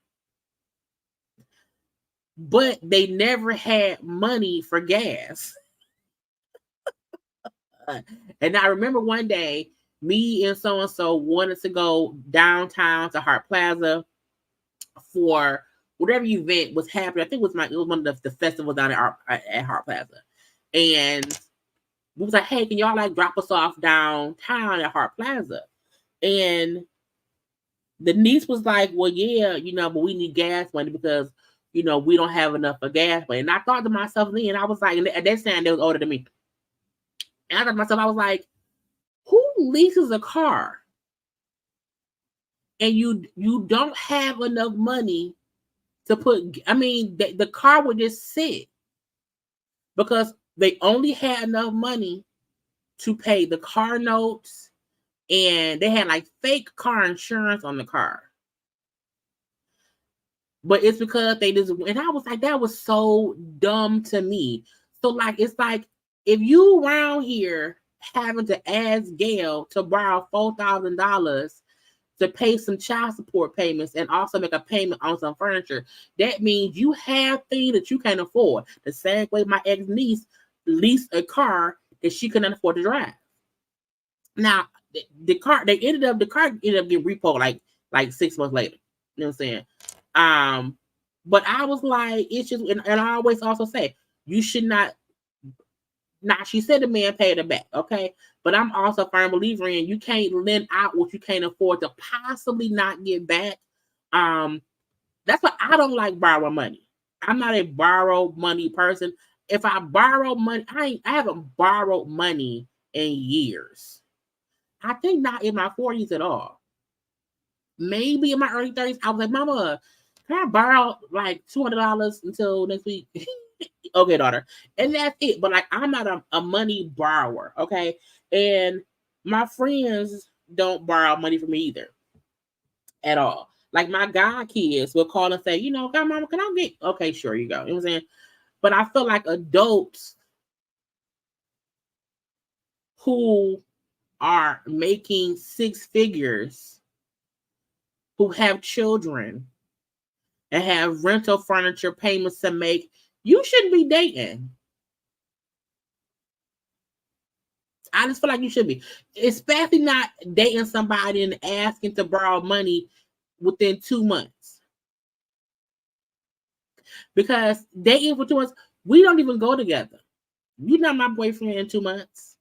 but they never had money for gas. And I remember one day, me and so-and-so wanted to go downtown to Hart Plaza for whatever event was happening. I think it was one of the festivals down at Hart Plaza. And we was like, hey, can y'all like drop us off downtown at Hart Plaza? And the niece was like, well, yeah, but we need gas money because, we don't have enough for gas money. And I thought to myself then, I was like, and at that time, they was older than me. And I thought to myself, I was like, who leases a car and you don't have enough money to put, the car would just sit because they only had enough money to pay the car notes, and they had like fake car insurance on the car. But it's because and I was like, that was so dumb to me. So like, it's like, if you around here having to ask Gayle to borrow $4,000 to pay some child support payments and also make a payment on some furniture, that means you have things that you can't afford. The same way my ex-niece leased a car that she couldn't afford to drive. Now, the car ended up getting repoed like 6 months later. You know what I'm saying? But I was like, it's just, and I always also say, you should not. Now, she said the man paid her back, okay? But I'm also a firm believer in you can't lend out what you can't afford to possibly not get back. That's why I don't like borrowing money. I'm not a borrow money person. If I borrow money, I haven't borrowed money in years. I think not in my 40s at all. Maybe in my early 30s, I was like, Mama, can I borrow like $200 until next week? Okay, daughter. And that's it. But like, I'm not a money borrower, okay? And my friends don't borrow money from me either at all. Like my god kids will call and say, God, Mama, can I get, okay, sure, you go. You know what I'm saying? But I feel like adults who are making 6 figures, who have children and have rental furniture payments to make, you shouldn't be dating. I just feel like you should be. Especially not dating somebody and asking to borrow money within 2 months. because dating for 2 months, we don't even go together. You're not my boyfriend in 2 months.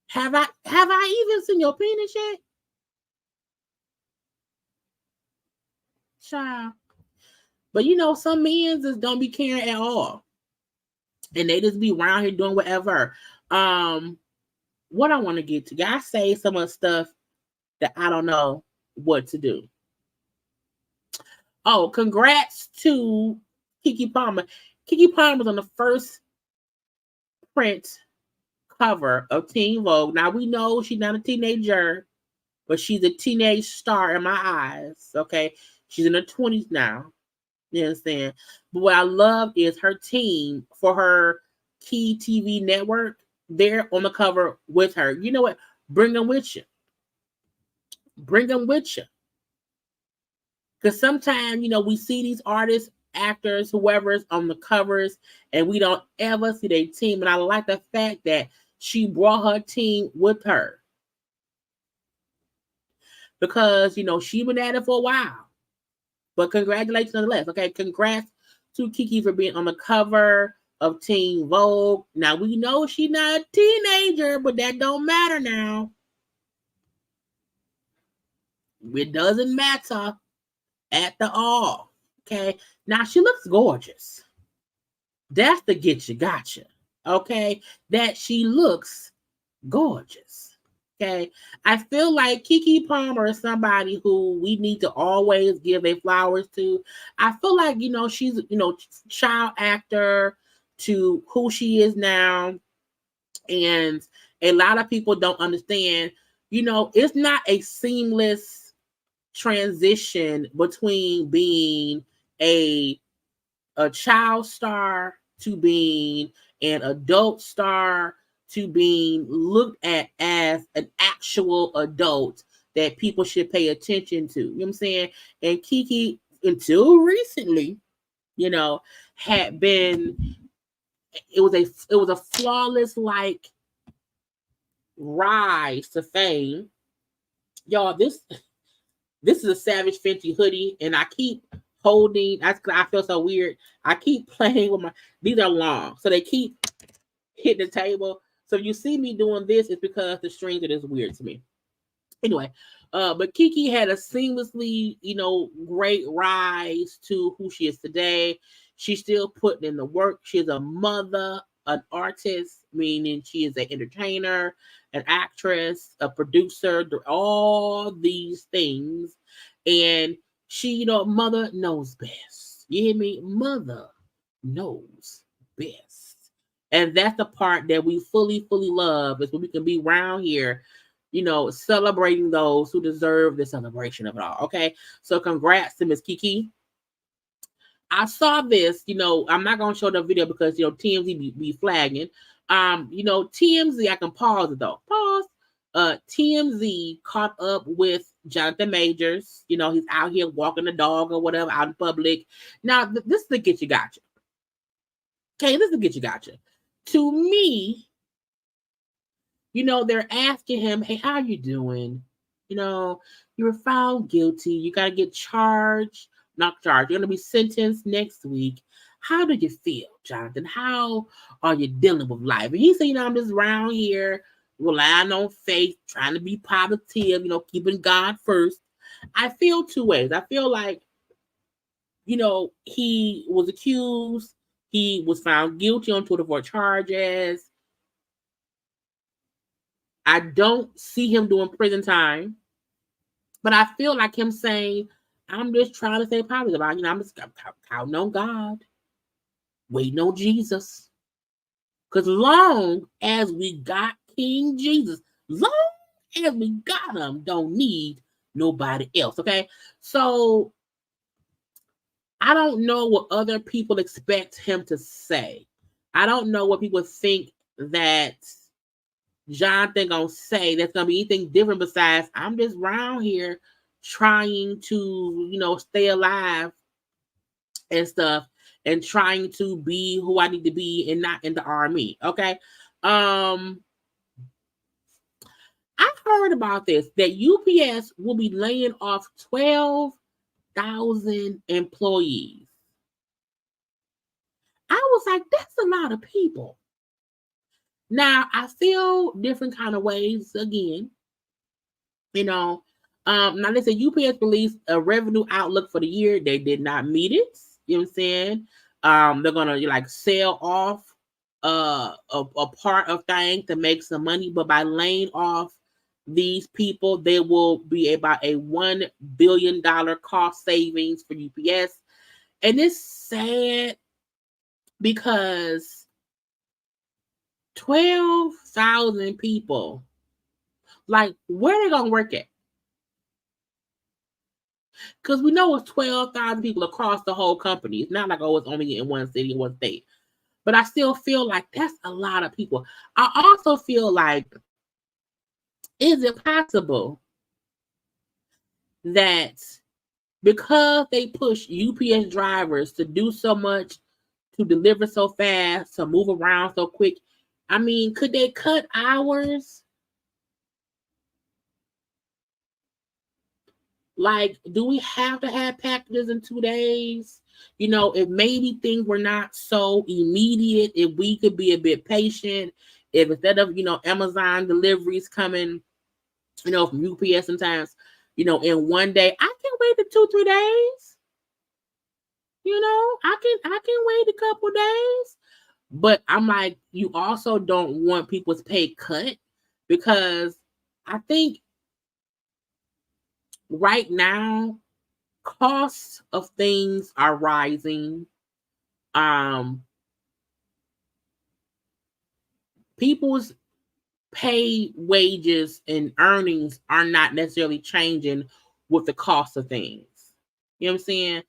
Have I even seen your penis yet? Child. But some men just don't be caring at all. And they just be around here doing whatever. What I want to get to, I say some of the stuff that I don't know what to do. Oh, congrats to Keke Palmer. Keke Palmer was on the first print cover of Teen Vogue. Now we know she's not a teenager, but she's a teenage star in my eyes. Okay, she's in her 20s now. You understand? But what I love is her team for her Key TV network. They're on the cover with her. You know what? Bring them with you. Bring them with you. Because sometimes, we see these artists, actors, whoever's on the covers, and we don't ever see their team. And I like the fact that she brought her team with her. Because, she's been at it for a while. But congratulations nonetheless. Okay, congrats to Keke for being on the cover of Teen Vogue. Now, we know she's not a teenager, but that don't matter now. It doesn't matter at the all. Okay, now she looks gorgeous. That's the get you gotcha. Okay, that she looks gorgeous. Okay, I feel like Keke Palmer is somebody who we need to always give their flowers to. I feel like she's child actor to who she is now, and a lot of people don't understand. It's not a seamless transition between being a child star to being an adult star to being looked at as an actual adult that people should pay attention to. You know what I'm saying? And Keke, until recently, had been it was a flawless rise to fame. Y'all, this is a Savage Fenty hoodie, and I keep holding. I feel so weird. I keep playing with these are long, so they keep hitting the table. So if you see me doing this, it's because the strings are just weird to me. Anyway, but Keke had a seamlessly, great rise to who she is today. She's still putting in the work. She's a mother, an artist, meaning she is an entertainer, an actress, a producer, all these things. And she, mother knows best. You hear me? Mother knows best. And that's the part that we fully love, is when we can be around here, celebrating those who deserve the celebration of it all. Okay. So congrats to Miss Keke. I saw this, I'm not going to show the video because, TMZ be flagging. TMZ, I can pause it though. Pause. TMZ caught up with Jonathan Majors. He's out here walking the dog or whatever out in public. Now, this is the get you gotcha. Okay, this is the get you gotcha. To me, they're asking him, hey, how you doing? You were found guilty. You got to get charged. Not charged. You're going to be sentenced next week. How do you feel, Jonathan? How are you dealing with life? And he said, I'm just around here relying on faith, trying to be positive, keeping God first. I feel two ways. I feel like, he was accused. He was found guilty on 24 charges. I don't see him doing prison time. But I feel like him saying, I'm just trying to stay positive. I'm just counting on God, waiting on Jesus. Because long as we got King Jesus, long as we got him, don't need nobody else. Okay? So I don't know what other people expect him to say. I don't know what people think that Jonathan gonna say that's gonna be anything different besides I'm just around here trying to, stay alive and stuff and trying to be who I need to be and not in the army. Okay. I heard about this, that UPS will be laying off 12,000 employees. was like, that's a lot of people. Now, I feel different kind of ways again. Now they said UPS released a revenue outlook for the year. They did not meet it. You know what I'm saying? They're gonna like sell off a part of things to make some money, but by laying off these people, they will be about a $1 billion cost savings for UPS. And it's sad because 12,000 people, like, where they gonna work at? Because we know it's 12,000 people across the whole company. It's not like, oh, it's only in one city, one state. But I still feel like that's a lot of people. I also feel like, is it possible that because they push UPS drivers to do so much, to deliver so fast, to move around so quick, I mean, could they cut hours? Like, do we have to have packages in 2 days? If maybe things were not so immediate, if we could be a bit patient, if instead of, Amazon deliveries coming, from UPS sometimes, in one day, I can wait the 2-3 days. I can wait a couple days. But I'm like, you also don't want people's pay cut, because I think right now costs of things are rising. People's pay, wages, and earnings are not necessarily changing with the cost of things. You know what I'm saying?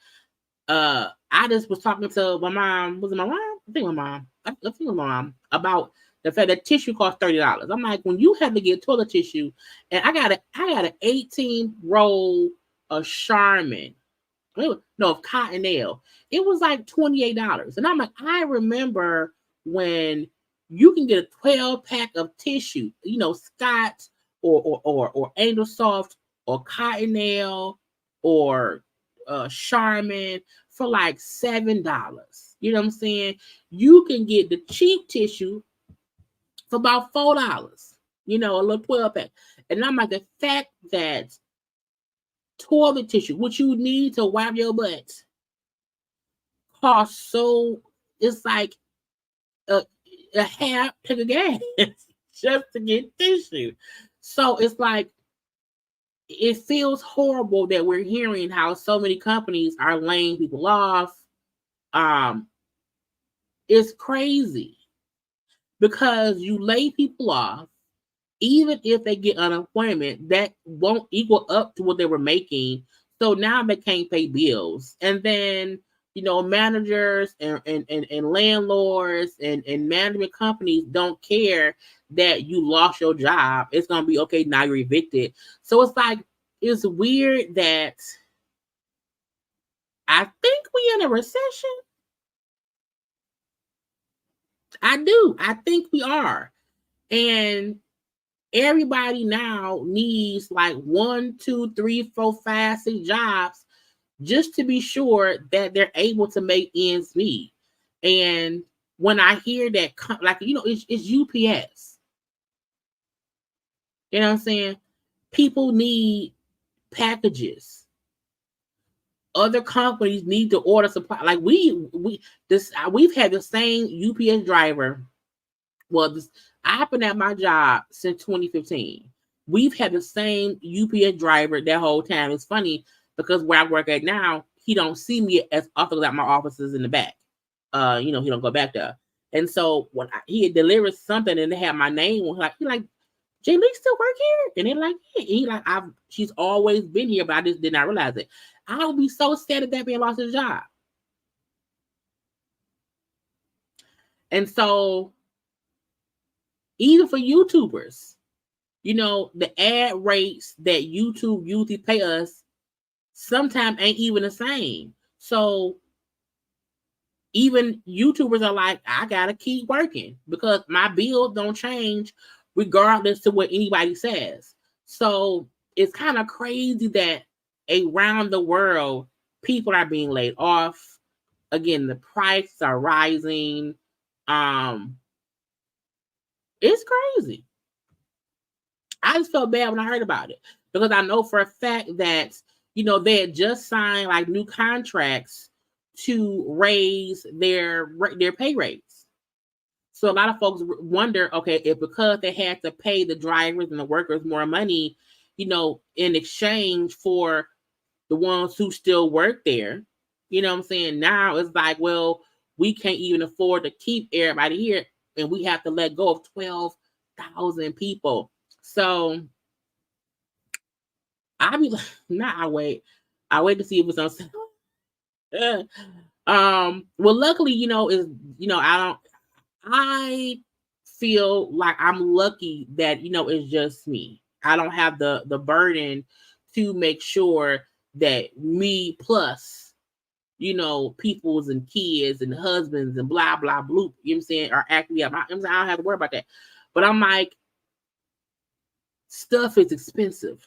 I just was talking to my mom. Was it my mom? I think my mom. I think my mom about the fact that tissue costs $30. I'm like, when you have to get toilet tissue, and I got an 18 roll of Charmin. Of Cottonelle. It was like $28. And I'm like, I remember when you can get a 12-pack of tissue, Scott or Angel Soft or Cottonelle or Charmin for like $7. You know what I'm saying? You can get the cheap tissue for about $4. A little 12-pack. And I'm like, the fact that toilet tissue, which you need to wipe your butt, costs so, it's like a half tank of gas just to get tissue. So it's like, it feels horrible that we're hearing how so many companies are laying people off. It's crazy because you lay people off, even if they get unemployment, that won't equal up to what they were making. So now they can't pay bills. And then, managers and landlords and management companies don't care that you lost your job. It's going to be, okay, now you're evicted. So it's like, it's weird that I think we're in a recession. I do. I think we are. And everybody now needs like 1, 2, 3, 4, 5, 6 jobs just to be sure that they're able to make ends meet. And when I hear that, like, it's UPS. You know what I'm saying? People need packages. Other companies need to order supply. Like we've had the same UPS driver. Well, I've been at my job since 2015. We've had the same UPS driver that whole time. It's funny because where I work at now, he don't see me as often as my office is in the back. He don't go back there. And so when he had delivered something and they had my name, he like, JayLee still work here? And they're like, yeah. And he like, she's always been here, but I just did not realize it. I would be so sad if that man lost his job. And so even for YouTubers, the ad rates that YouTube usually pay us sometimes ain't even the same. So even YouTubers are like, I gotta keep working because my bills don't change regardless to what anybody says. So it's kind of crazy that around the world, people are being laid off. Again, the prices are rising. It's crazy. I just felt bad when I heard about it because I know for a fact that they had just signed like new contracts to raise their pay rates. So a lot of folks wonder, okay, if because they had to pay the drivers and the workers more money, in exchange for the ones who still work there, you know what I'm saying? Now it's like, well, we can't even afford to keep everybody here, and we have to let go of 12,000 people. So I be like, I wait to see if it's on sale. Well, luckily, I feel like I'm lucky that it's just me. I don't have the burden to make sure that me plus peoples and kids and husbands and blah blah blue, you know what I'm saying, are actually up. I don't have to worry about that. But I'm like, stuff is expensive,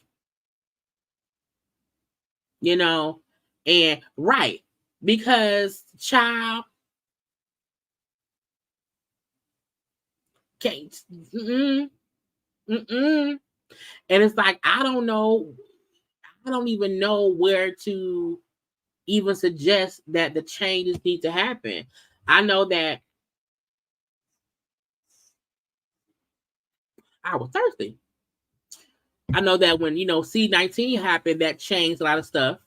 and right, because child can't. And it's like, I don't know. I don't even know where to even suggest that the changes need to happen. I know that I was thirsty. I know that when, C-19 happened, that changed a lot of stuff.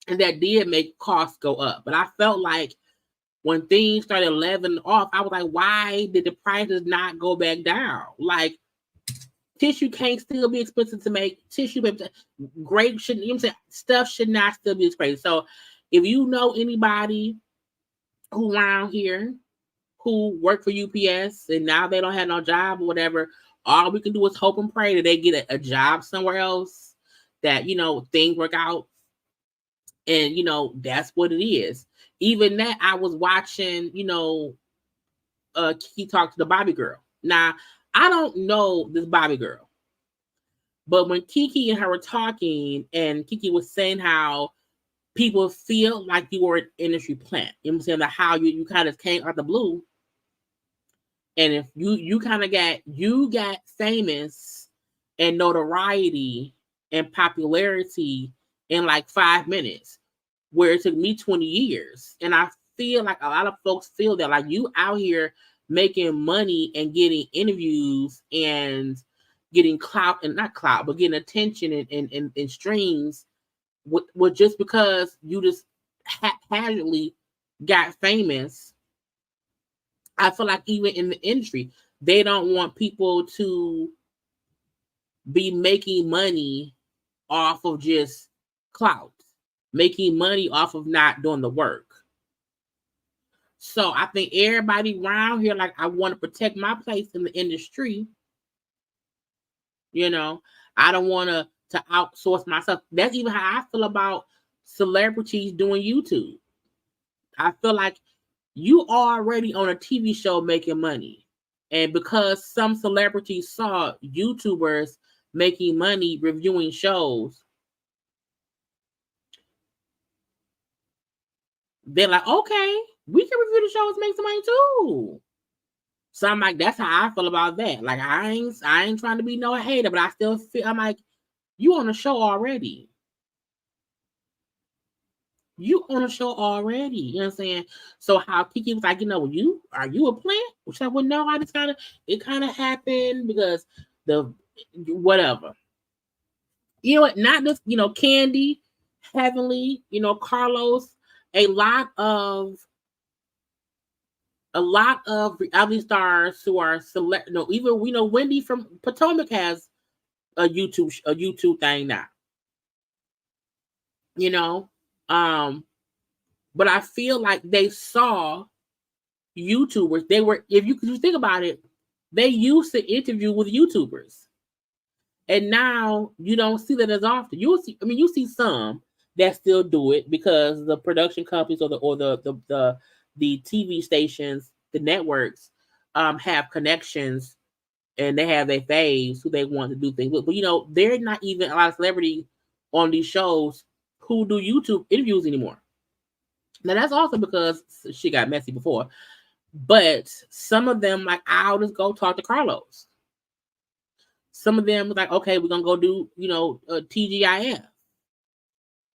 And that did make costs go up. But I felt like when things started leveling off, I was like, why did the prices not go back down? Like, tissue can't still be expensive to make. Tissue paper, grape shouldn't, stuff should not still be expensive. So if you know anybody who around here who work for UPS and now they don't have no job or whatever, all we can do is hope and pray that they get a job somewhere else, that, things work out. And, that's what it is. Even that, I was watching, Kiki talk to the Bobby girl. Now, I don't know this Bobby girl, but when Kiki and her were talking, and Kiki was saying how people feel like you were an industry plant, you know what I'm saying, that how you kind of came out the blue, and if you kind of got famous and notoriety and popularity in like 5 minutes, where it took me 20 years. And I feel like a lot of folks feel that, like, you out here making money and getting interviews and getting clout, and not clout, but getting attention and streams with just because you just haphazardly got famous. I feel like even in the industry, they don't want people to be making money off of just clout, making money off of not doing the work. So I think everybody around here, like, I want to protect my place in the industry. I don't want to outsource myself. That's even how I feel about celebrities doing YouTube. I feel like you already on a TV show making money. And because some celebrities saw YouTubers making money reviewing shows, they're like, okay, we can review the shows, make some money too. So I'm like, that's how I feel about that. Like, I ain't trying to be no hater, but I still feel, I'm like, you on a show already. You on a show already. You know what I'm saying? So how Kiki was like, are you a plant? Which I wouldn't know. It kind of happened because the whatever. Not just, Candy, Heavenly, Carlos, a lot of reality stars who are select. Even we know Wendy from Potomac has a YouTube thing now. But I feel like they saw YouTubers. They were, if you think about it, they used to interview with YouTubers, and now you don't see that as often. You see some that still do it because the production companies or the TV stations, the networks, have connections, and they have their faves who they want to do things with. But they're not even a lot of celebrities on these shows who do YouTube interviews anymore. Now that's also because she got messy before. But some of them, like, I'll just go talk to Carlos. Some of them was like, okay, we're gonna go do, TGIF.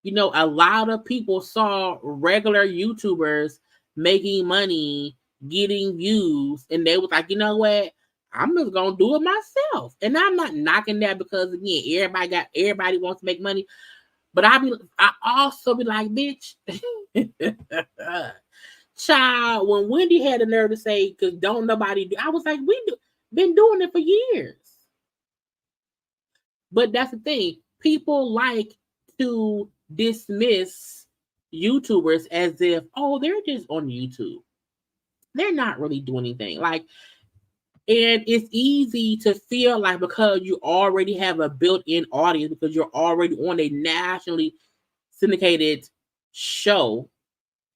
A lot of people saw regular YouTubers making money, getting views, and they was like, you know what? I'm just gonna do it myself. And I'm not knocking that because again, everybody wants to make money. But I also be like, bitch, child, when Wendy had the nerve to say, because don't nobody do, I was like, been doing it for years. But that's the thing. People like to dismiss YouTubers as if, oh, they're just on YouTube. They're not really doing anything. Like, and it's easy to feel like because you already have a built-in audience, because you're already on a nationally syndicated show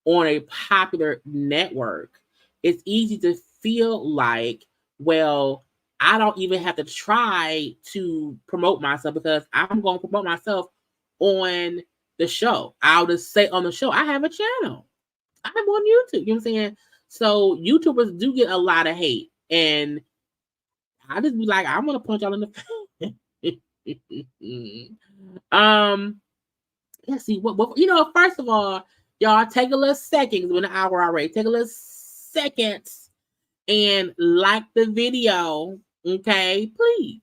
on a popular network, it's easy to feel like, well, I don't even have to try to promote myself because I'm going to promote myself on the show. I'll just say on the show, I have a channel. I'm on YouTube. You know what I'm saying? So YouTubers do get a lot of hate. And I just be like, I'm going to punch y'all in the face. Let's see. What, first of all, y'all take a little second. We're in an hour already. Take a little seconds and like the video. Okay, please.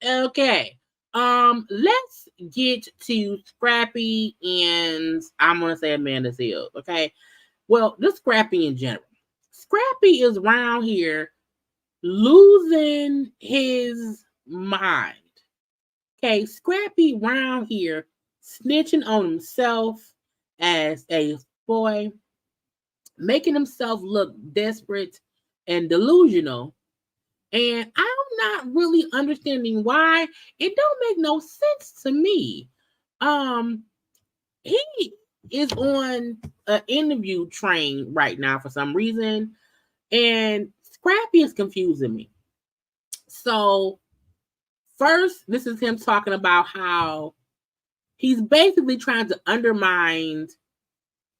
Okay. Let's get to Scrappy and I'm gonna say Amanda Seals. Okay. Well, this Scrappy in general. Scrappy is around here losing his mind. Okay, Scrappy around here snitching on himself as a boy, making himself look desperate and delusional. And I'm not really understanding why. It don't make no sense to me. He is on an interview train right now for some reason, and Scrappy is confusing me. So, first, this is him talking about how he's basically trying to undermine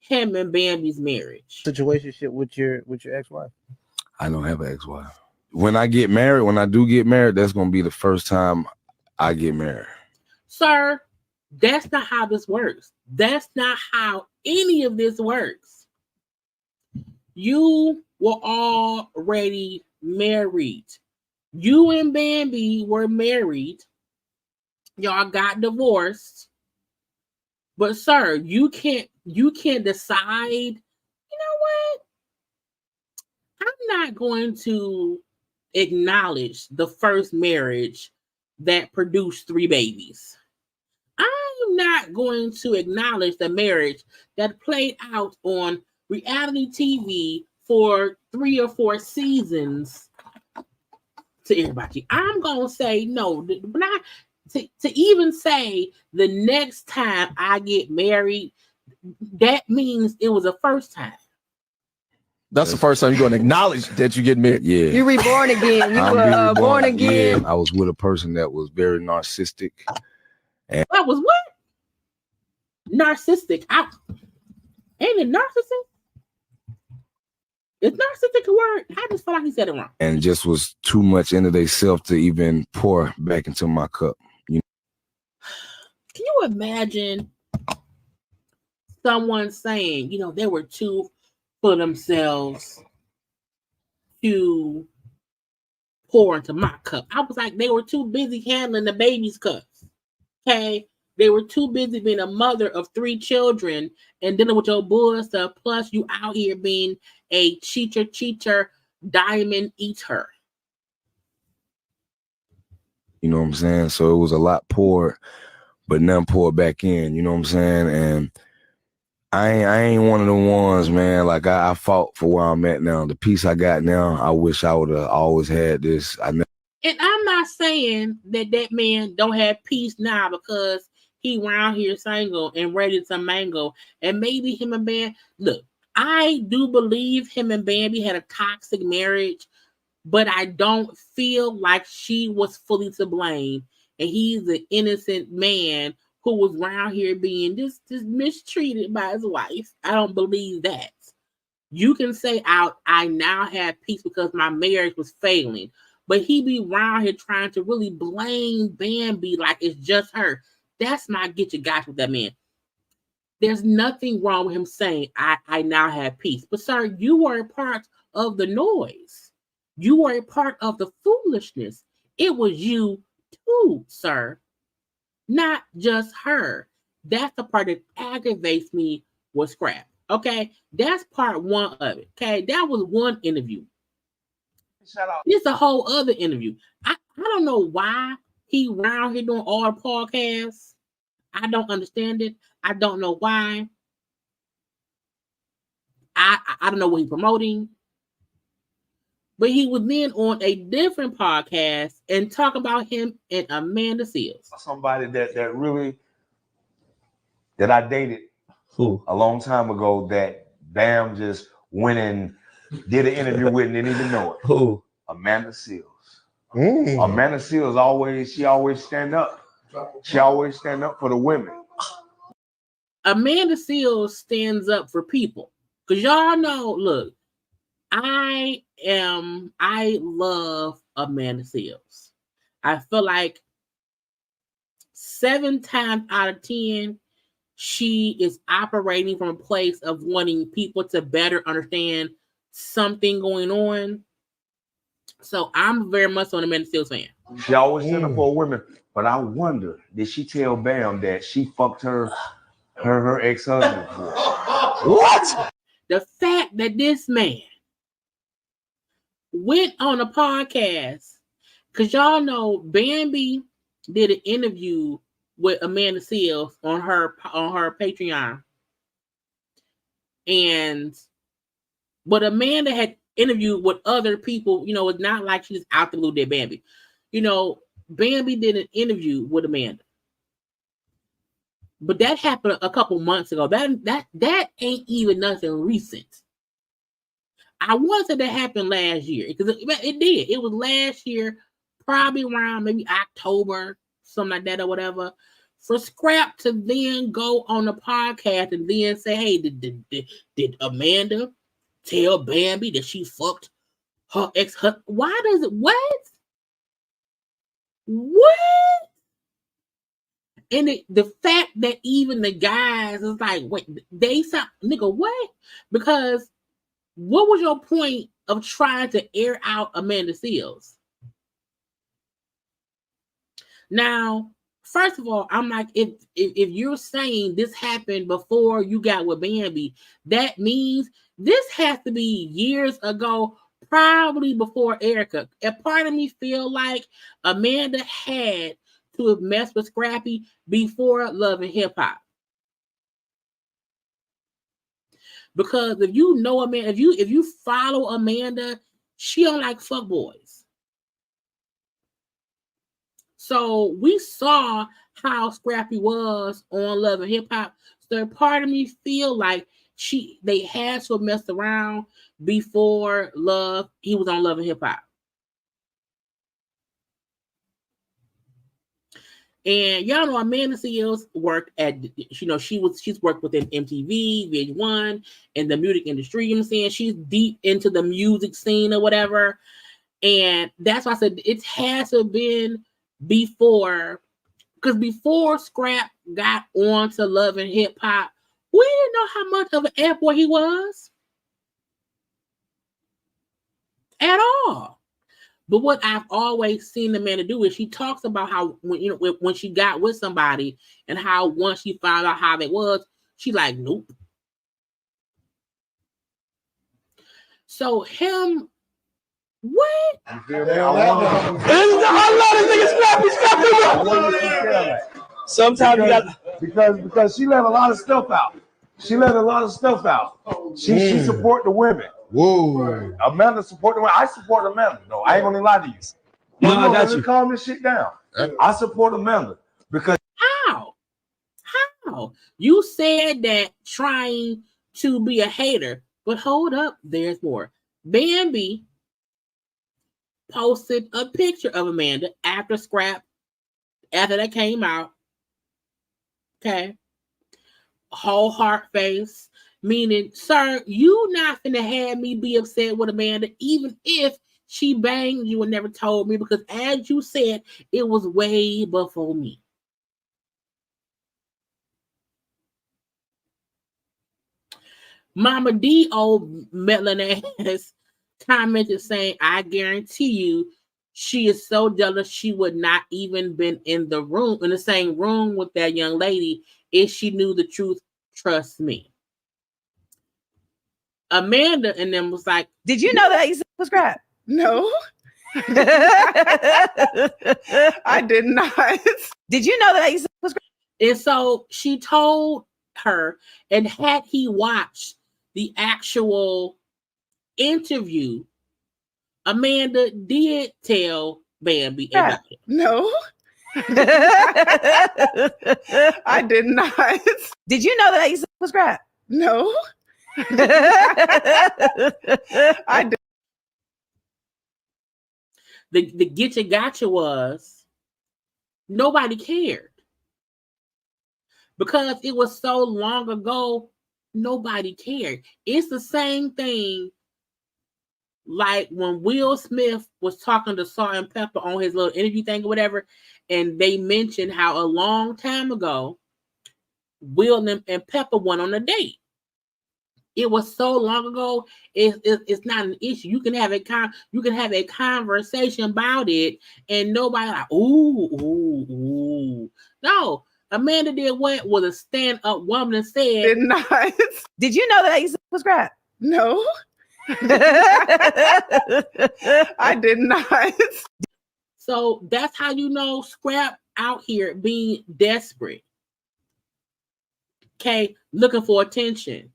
him and Bambi's marriage. Situationship with your ex-wife? I don't have an ex-wife. When I do get married, that's gonna be the first time I get married. Sir, that's not how this works. That's not how any of this works. You were already married. You and Bambi were married. Y'all got divorced. But sir, you can't decide, you know what? I'm not going to acknowledge the first marriage that produced 3 babies. I'm not going to acknowledge the marriage that played out on reality TV for 3 or 4 seasons to everybody. I'm going to say no. To even say the next time I get married, that means it was the first time. That's the first time you're going to acknowledge that you get married. Yeah. You reborn again. You were born again. Yeah, I was with a person that was very narcissistic. And that was what? Narcissistic. Ain't it narcissist? It's narcissistic word. I just feel like he said it wrong. And just was too much into themselves to even pour back into my cup. Can you imagine someone saying, they were too for themselves to pour into my cup? I was like, they were too busy handling the baby's cups. Okay? They were too busy being a mother of 3 children and dealing with your bull stuff. Plus, you out here being a cheater, diamond eater. You know what I'm saying? So it was a lot poured, but none poured back in. You know what I'm saying? And I ain't one of the ones, man. Like I fought for where I'm at now. The peace I got now, I wish I would have always had this. And I'm not saying that man don't have peace now because he around here single and ready to mango. And maybe him and Bambi, look, I do believe him and Bambi had a toxic marriage, but I don't feel like she was fully to blame. And he's an innocent man who was around here being just mistreated by his wife. I don't believe that. You can say I now have peace because my marriage was failing. But he be around here trying to really blame Bambi like it's just her. That's my get you guys with that man. There's nothing wrong with him saying, I now have peace. But sir, you were a part of the noise. You were a part of the foolishness. It was you too, sir. Not just her. That's the part that aggravates me with Scrap. Okay? That's part 1 of it. Okay? That was one interview. Shout out. It's a whole other interview. I don't know why he around here doing all the podcasts. I don't understand it. I don't know why. I don't know what he's promoting. But he was then on a different podcast and talk about him and Amanda Seales. Somebody that I dated a long time ago that Bam just went and did an interview with and didn't even know it. Who? Amanda Seales. Amanda Seales always stand up. She always stand up for the women. Amanda Seales stands up for people. Because y'all know, look, I love Amanda Seales. I feel like 7 times out of 10, she is operating from a place of wanting people to better understand something going on. So I'm very much on Amanda Seales fan. She always stand up for women. But I wonder, did she tell Bam that she fucked her ex-husband? What? The fact that this man went on a podcast, because y'all know Bambi did an interview with Amanda Seales on her Patreon. But Amanda had interviewed with other people, it's not like she's out the blue there, Bambi. Bambi did an interview with Amanda. But that happened a couple months ago. That ain't even nothing recent. I want to say that happened last year because it did. It was last year, probably around maybe October, something like that or whatever. For Scrap to then go on the podcast and then say, "Hey, did Amanda tell Bambi that she fucked her ex-husband?" Why does it? What? And the fact that even the guys is like, wait, they sound, nigga, what? Because what was your point of trying to air out Amanda Seales? Now, first of all, I'm like, if you're saying this happened before you got with Bambi, that means this has to be years ago, probably before Erica. A part of me feel like Amanda had to have messed with Scrappy before Love and Hip Hop. Because if you know Amanda, if you follow Amanda, she don't like fuckboys. So we saw how Scrappy was on Love and Hip Hop. So part of me feel like they had to have messed around before he was on Love and Hip Hop. And y'all know Amanda Seals worked at, she's worked within MTV, VH1, and the music industry. You know what I'm saying? She's deep into the music scene or whatever. And that's why I said it has to have been before, because before Scrap got on to Love and Hip Hop, we didn't know how much of an F-boy he was at all. But what I've always seen Amanda do is she talks about how when she got with somebody and how once she found out how it was, she like, nope. So him, what? I love this nigga Scrappy. Sometimes you got because she let a lot of stuff out. She support the women. Whoa. Amanda support the women. I support Amanda. No, I ain't gonna lie to you. No, I got you. Calm this shit down. I support Amanda because How? You said that trying to be a hater, but hold up, there's more. Bambi posted a picture of Amanda after that came out. Okay. Whole heart face, meaning, sir, you not finna have me be upset with Amanda, even if she banged you and never told me, because as you said, it was way before me. Mama D, old meddling ass, commented saying, I guarantee you, she is so jealous she would not even been in the same room with that young lady if she knew the truth. Trust me. Amanda and them was like, did you know that you was Scrap? No. I did not. Did you know that you was Scrap? And so she told her, and had he watched the actual interview, Amanda did tell Bambi about it. No. I did not. Did you know that you was Scrap? No. I did. The getcha gotcha was nobody cared. Because it was so long ago, nobody cared. It's the same thing like when Will Smith was talking to Salt and Pepper on his little interview thing or whatever, and they mentioned how a long time ago, Will and Pepper went on a date. It was so long ago, it's not an issue. You can have a conversation about it, and nobody like, ooh. No, Amanda did what? Was a stand-up woman and said, Did not. Did you know that you was Scrap? No. I did not. So that's how you know Scrap out here being desperate. Okay, looking for attention.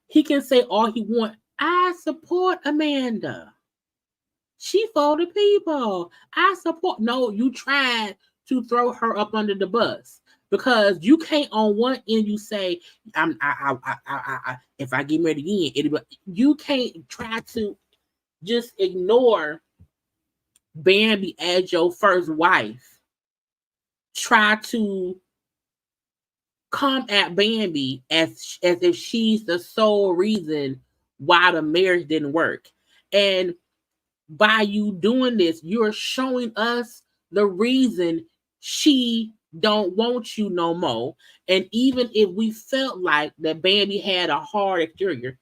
He can say all he wants. I support Amanda. She for the people. I support. No, you tried to throw her up under the bus because you can't on one end you say, if I get married again, you can't try to just ignore Bambi as your first wife. Try to come at Bambi as if she's the sole reason why the marriage didn't work. And by you doing this, you're showing us the reason she don't want you no more. And even if we felt like that Bambi had a hard exterior,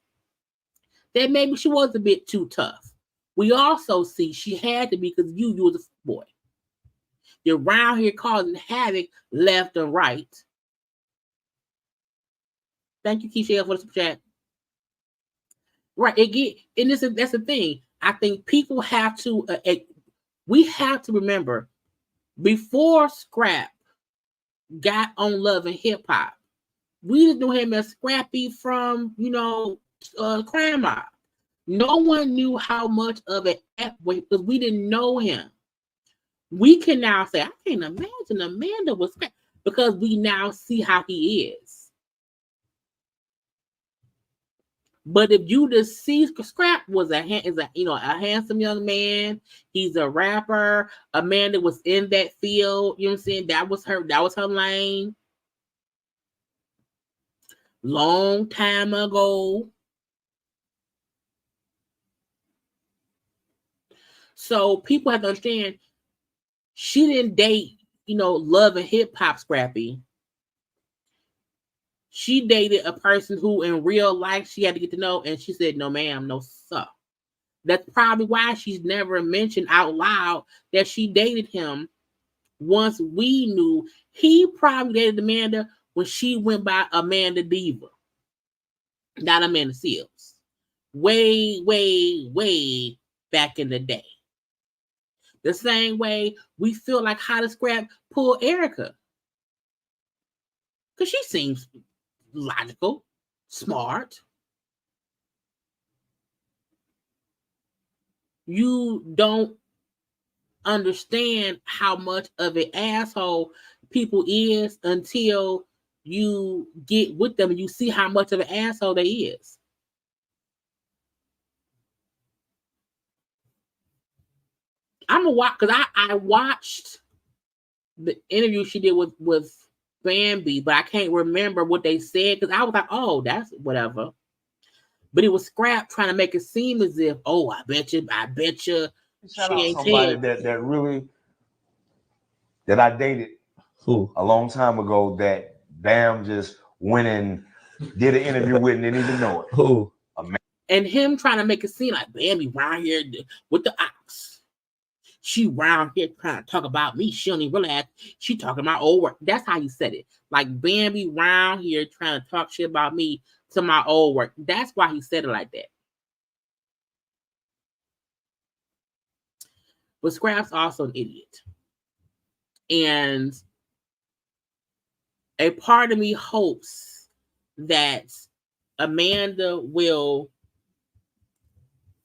that maybe she was a bit too tough. We also see she had to be because you was a boy. You're around here causing havoc left and right. Thank you, Keisha, for the super chat. Right, that's the thing. I think people have to, we have to remember, before Scrap got on Love and Hip Hop, we didn't know him as Scrappy from, Crime Mob. No one knew how much of an F-boy because we didn't know him. We can now say, I can't imagine Amanda was Scrappy because we now see how he is. But if you just see, Scrap was a handsome young man. He's a rapper. Amanda was in that field. You know what I'm saying? That was her lane. Long time ago. So people have to understand, she didn't date, love and hip hop Scrappy. She dated a person who in real life she had to get to know, and she said, no ma'am, no sir. That's probably why she's never mentioned out loud that she dated him. Once we knew, he probably dated Amanda when she went by Amanda Diva, not Amanda Seals. Way, way, way back in the day. The same way we feel like how to Scrap pull Erica. Because she seems logical, smart. You don't understand how much of an asshole people is until you get with them and you see how much of an asshole they is. I'm gonna watch because I watched the interview she did with Bambi, but I can't remember what they said because I was like, oh, that's whatever. But it was Scrap trying to make it seem as if, oh, I bet you Shout out somebody that really that I dated a long time ago that Bam just went and did an interview with and didn't even know it. Who? And him trying to make it seem like Bambi round here with the ox. She round here trying to talk about me. She don't even realize she talking about old work. That's how he said it. Like Bambi round here trying to talk shit about me to my old work. That's why he said it like that. But Scrap's also an idiot. And a part of me hopes that Amanda will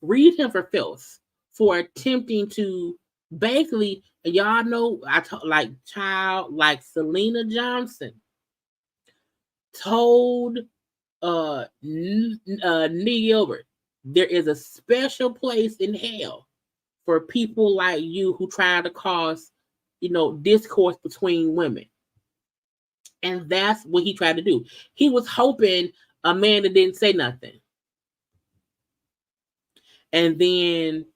read him for filth for attempting to basically, y'all know, like Selena Johnson told Nicki Gilbert, there is a special place in hell for people like you who try to cause, discourse between women. And that's what he tried to do. He was hoping Amanda didn't say nothing. And then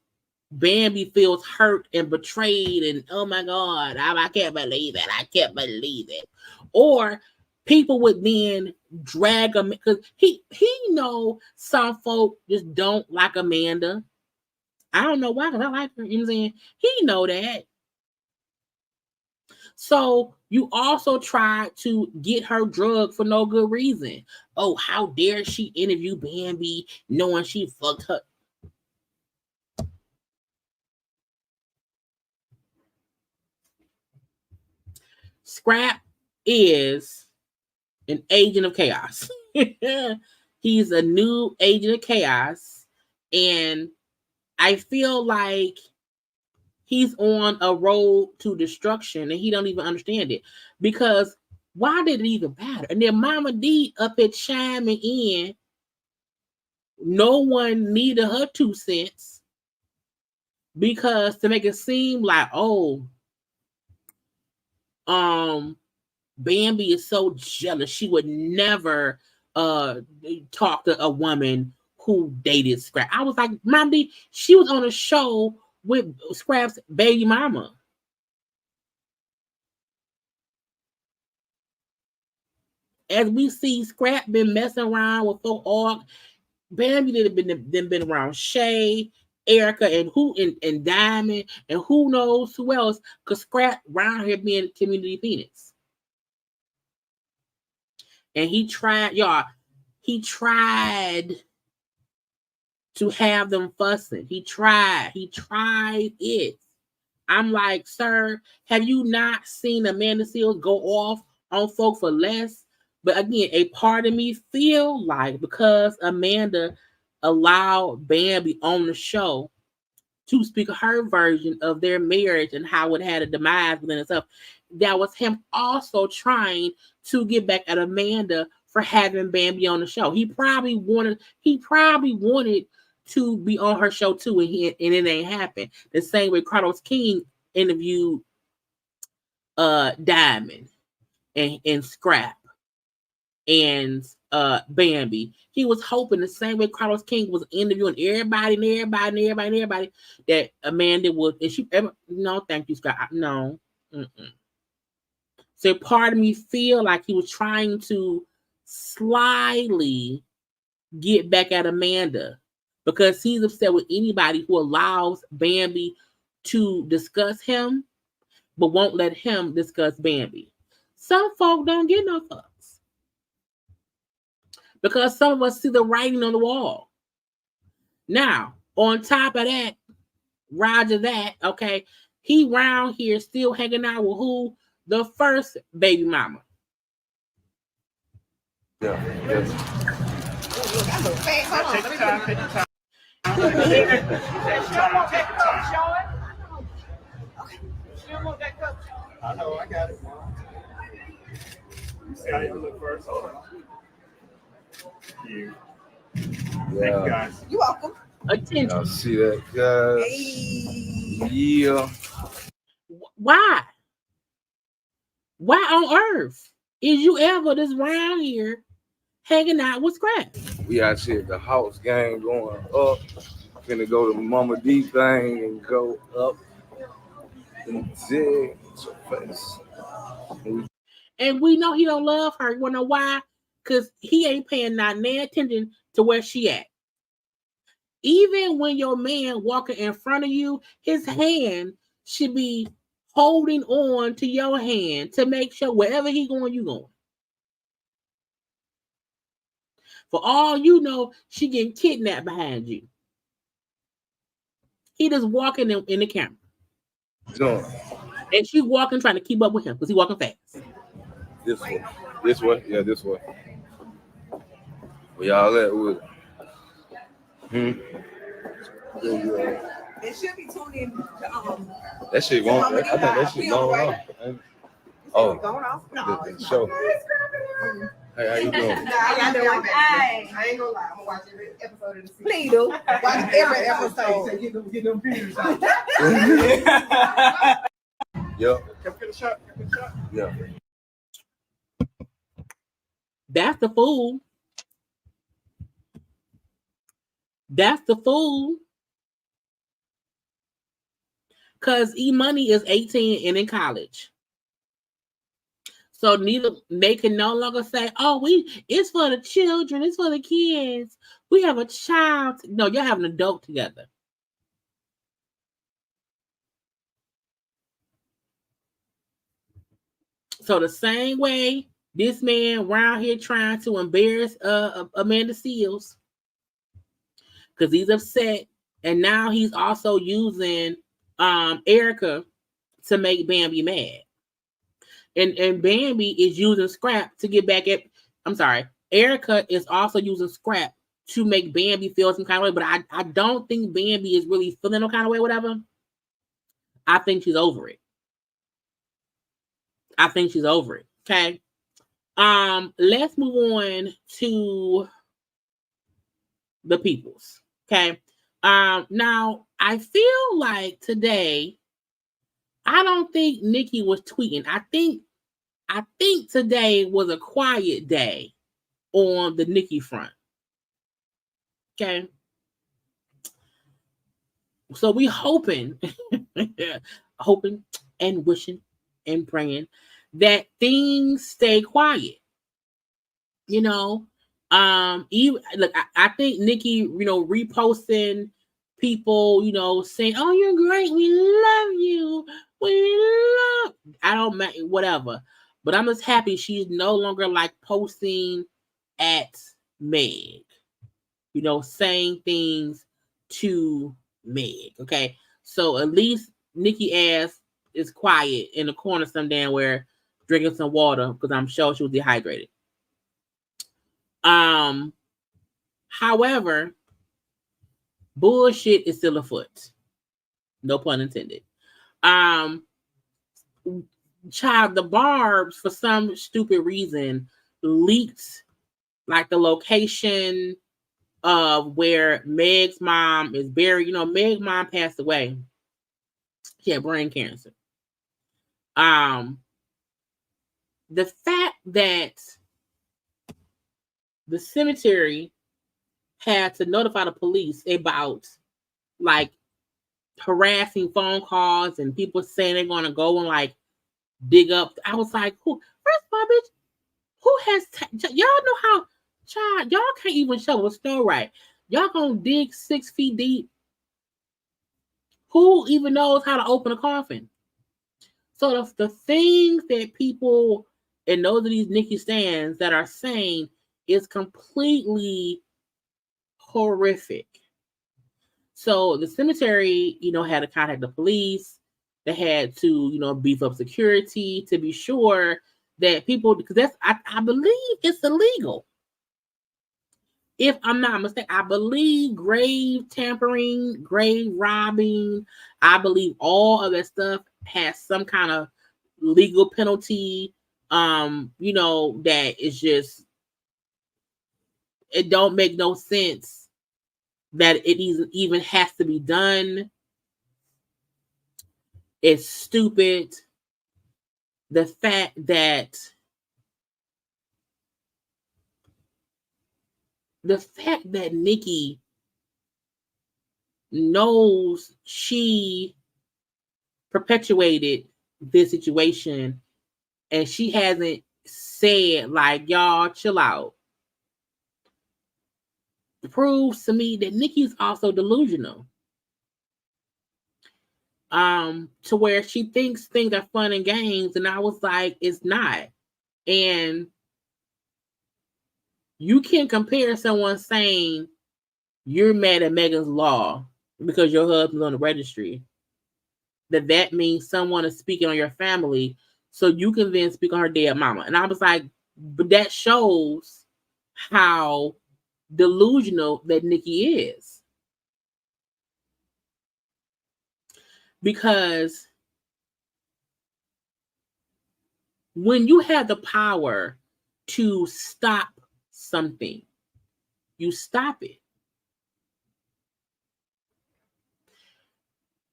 Bambi feels hurt and betrayed and, oh my God, I can't believe it. I can't believe it. Or people would then drag him because he know some folk just don't like Amanda. I don't know why, because I like her. You know what I'm saying? He know that. So you also tried to get her drugged for no good reason. Oh, how dare she interview Bambi knowing she fucked her. Scrap is an agent of chaos. He's a new agent of chaos. And I feel like he's on a road to destruction and he don't even understand it. Because why did it even matter? And then Mama D up here chiming in. No one needed her 2 cents. Because to make it seem like, oh, Bambi is so jealous. She would never talk to a woman who dated Scrap. I was like, Mom D, she was on a show with Scrap's baby mama. As we see, Scrap been messing around with folk all. Bambi did been around Shay, Erica, and Diamond, and who knows who else, because Scrap around here being community Phoenix. And he tried to have them fussing. He tried it. I'm like, sir, have you not seen Amanda Seals go off on folk for less? But again, a part of me feel like because Amanda allowed Bambi on the show to speak her version of their marriage and how it had a demise within itself, that was him also trying to get back at Amanda for having Bambi on the show. He probably wanted to be on her show too, and it ain't happened. The same way Carlos King interviewed Diamond and Scrap and Bambi. He was hoping the same way Carlos King was interviewing everybody that Amanda would, and she no, thank you, Scott. No. So part of me feel like he was trying to slyly get back at Amanda because he's upset with anybody who allows Bambi to discuss him, but won't let him discuss Bambi. Some folk don't get no fucks because some of us see the writing on the wall. Now, on top of that, Roger that, okay, he round here still hanging out with who? The first baby mama. Yeah. I know, I got it. See how you look first. You. Thank you, guys. You're welcome. Attention. Y'all see that, guys? Hey. Yeah. Why? Why on earth is you ever this round here hanging out with Scrap? We out here at the house gang going up. Finna go to Mama D thing and go up and zig your face. And we know he don't love her. You wanna know why? Because he ain't paying not no attention to where she at. Even when your man walking in front of you, his hand should be holding on to your hand to make sure wherever he going, you going. For all you know, she getting kidnapped behind you. He just walking in the camera. Doing And she walking trying to keep up with him because he walking fast. this way. This way? Yeah, this way. Where y'all at with it? It should be tuned in to That shit won't. I think that shit going off. Oh, going off? No, the show. Hey, how you doing? I ain't gonna lie. I'm gonna watch every episode of the season. Please do. Watch every episode. Get them views out. Yep. Come get a shot. Yeah. That's the fool. That's the fool. Because E-Money is 18 and in college. So neither they can no longer say, oh, it's for the children, it's for the kids. We have a child. No, you have an adult together. So the same way this man around here trying to embarrass Amanda Seals because he's upset, and now he's also using Erica to make Bambi mad. And Bambi is using Scrap to get back at. I'm sorry, Erica is also using Scrap to make Bambi feel some kind of way, but I don't think Bambi is really feeling no kind of way, whatever. I think she's over it. Okay. Let's move on to the peoples. Okay. Now I feel like today, I don't think Nicki was tweeting. I think today was a quiet day on the Nicki front. Okay. So we hoping and wishing and praying that things stay quiet. You know, even look, I think Nicki, reposting people, saying, "Oh, you're great. We love you. I don't matter, whatever." But I'm just happy she's no longer like posting at Meg, saying things to Meg. Okay, so at least Nicki ass is quiet in the corner some damn where drinking some water because I'm sure she was dehydrated. However, bullshit is still afoot. No pun intended. Child, the Barbs, for some stupid reason, leaked like the location of where Meg's mom is buried. You know, Meg's mom passed away. She had brain cancer. The fact that the cemetery had to notify the police about like harassing phone calls and people saying they're gonna go and like dig up. I was like, who? First of all, bitch, who has y'all know how? Child, y'all can't even shovel snow right. Y'all gonna dig 6 feet deep. Who even knows how to open a coffin? So the things that people and those of these Nicki stands that are saying is completely horrific. So the cemetery, you know, had to contact the police. They had to, you know, beef up security to be sure that people, because that's, I believe it's illegal. If I'm not mistaken, I believe grave tampering, grave robbing, I believe all of that stuff has some kind of legal penalty. You know, that is just, it don't make no sense that it even has to be done. It's stupid. The fact that Nicki knows she perpetuated this situation and she hasn't said like, y'all chill out, proves to me that Nicki's also delusional. To where she thinks things are fun and games, and I was like, it's not. And you can compare someone saying you're mad at Megan's Law because your husband's on the registry, that means someone is speaking on your family, so you can then speak on her dead mama. And I was like, but that shows how delusional that Nicki is. Because when you have the power to stop something, you stop it.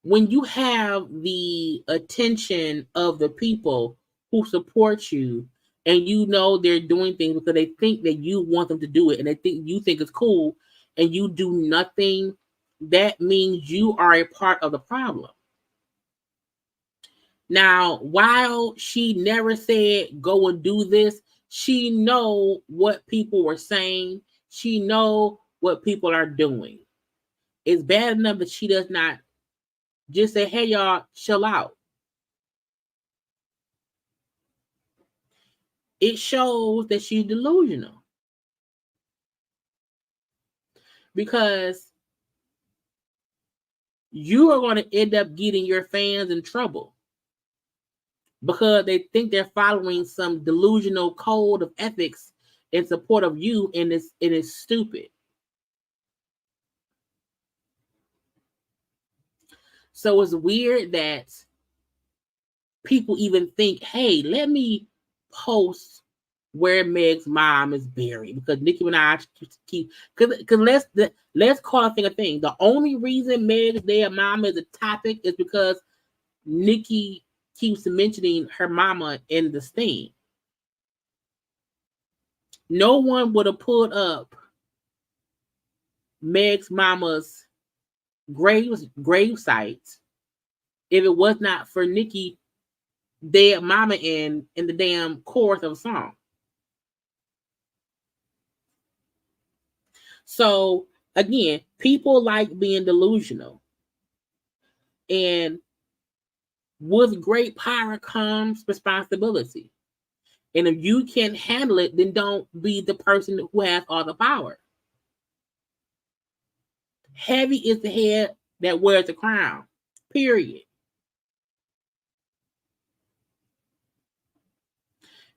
When you have the attention of the people who support you and you know they're doing things because they think that you want them to do it and they think you think it's cool and you do nothing, that means you are a part of the problem. Now, while she never said go and do this, she know what people were saying. She know what people are doing. It's bad enough that she does not just say, hey, y'all, chill out. It shows that she's delusional. Because you are going to end up getting your fans in trouble. Because they think they're following some delusional code of ethics in support of you, and it's stupid. So it's weird that people even think, hey, let me post where Meg's mom is buried, because Nicki Minaj keep, because let's call a thing a thing. The only reason Meg's dead mom is a topic is because Nicki keeps mentioning her mama in the thing. No one would have pulled up Meg's mama's grave site if it was not for Nicki dead mama in the damn chorus of a song. So again, people like being delusional, and with great power comes responsibility. And if you can't handle it, then don't be the person who has all the power. Heavy is the head that wears the crown. Period.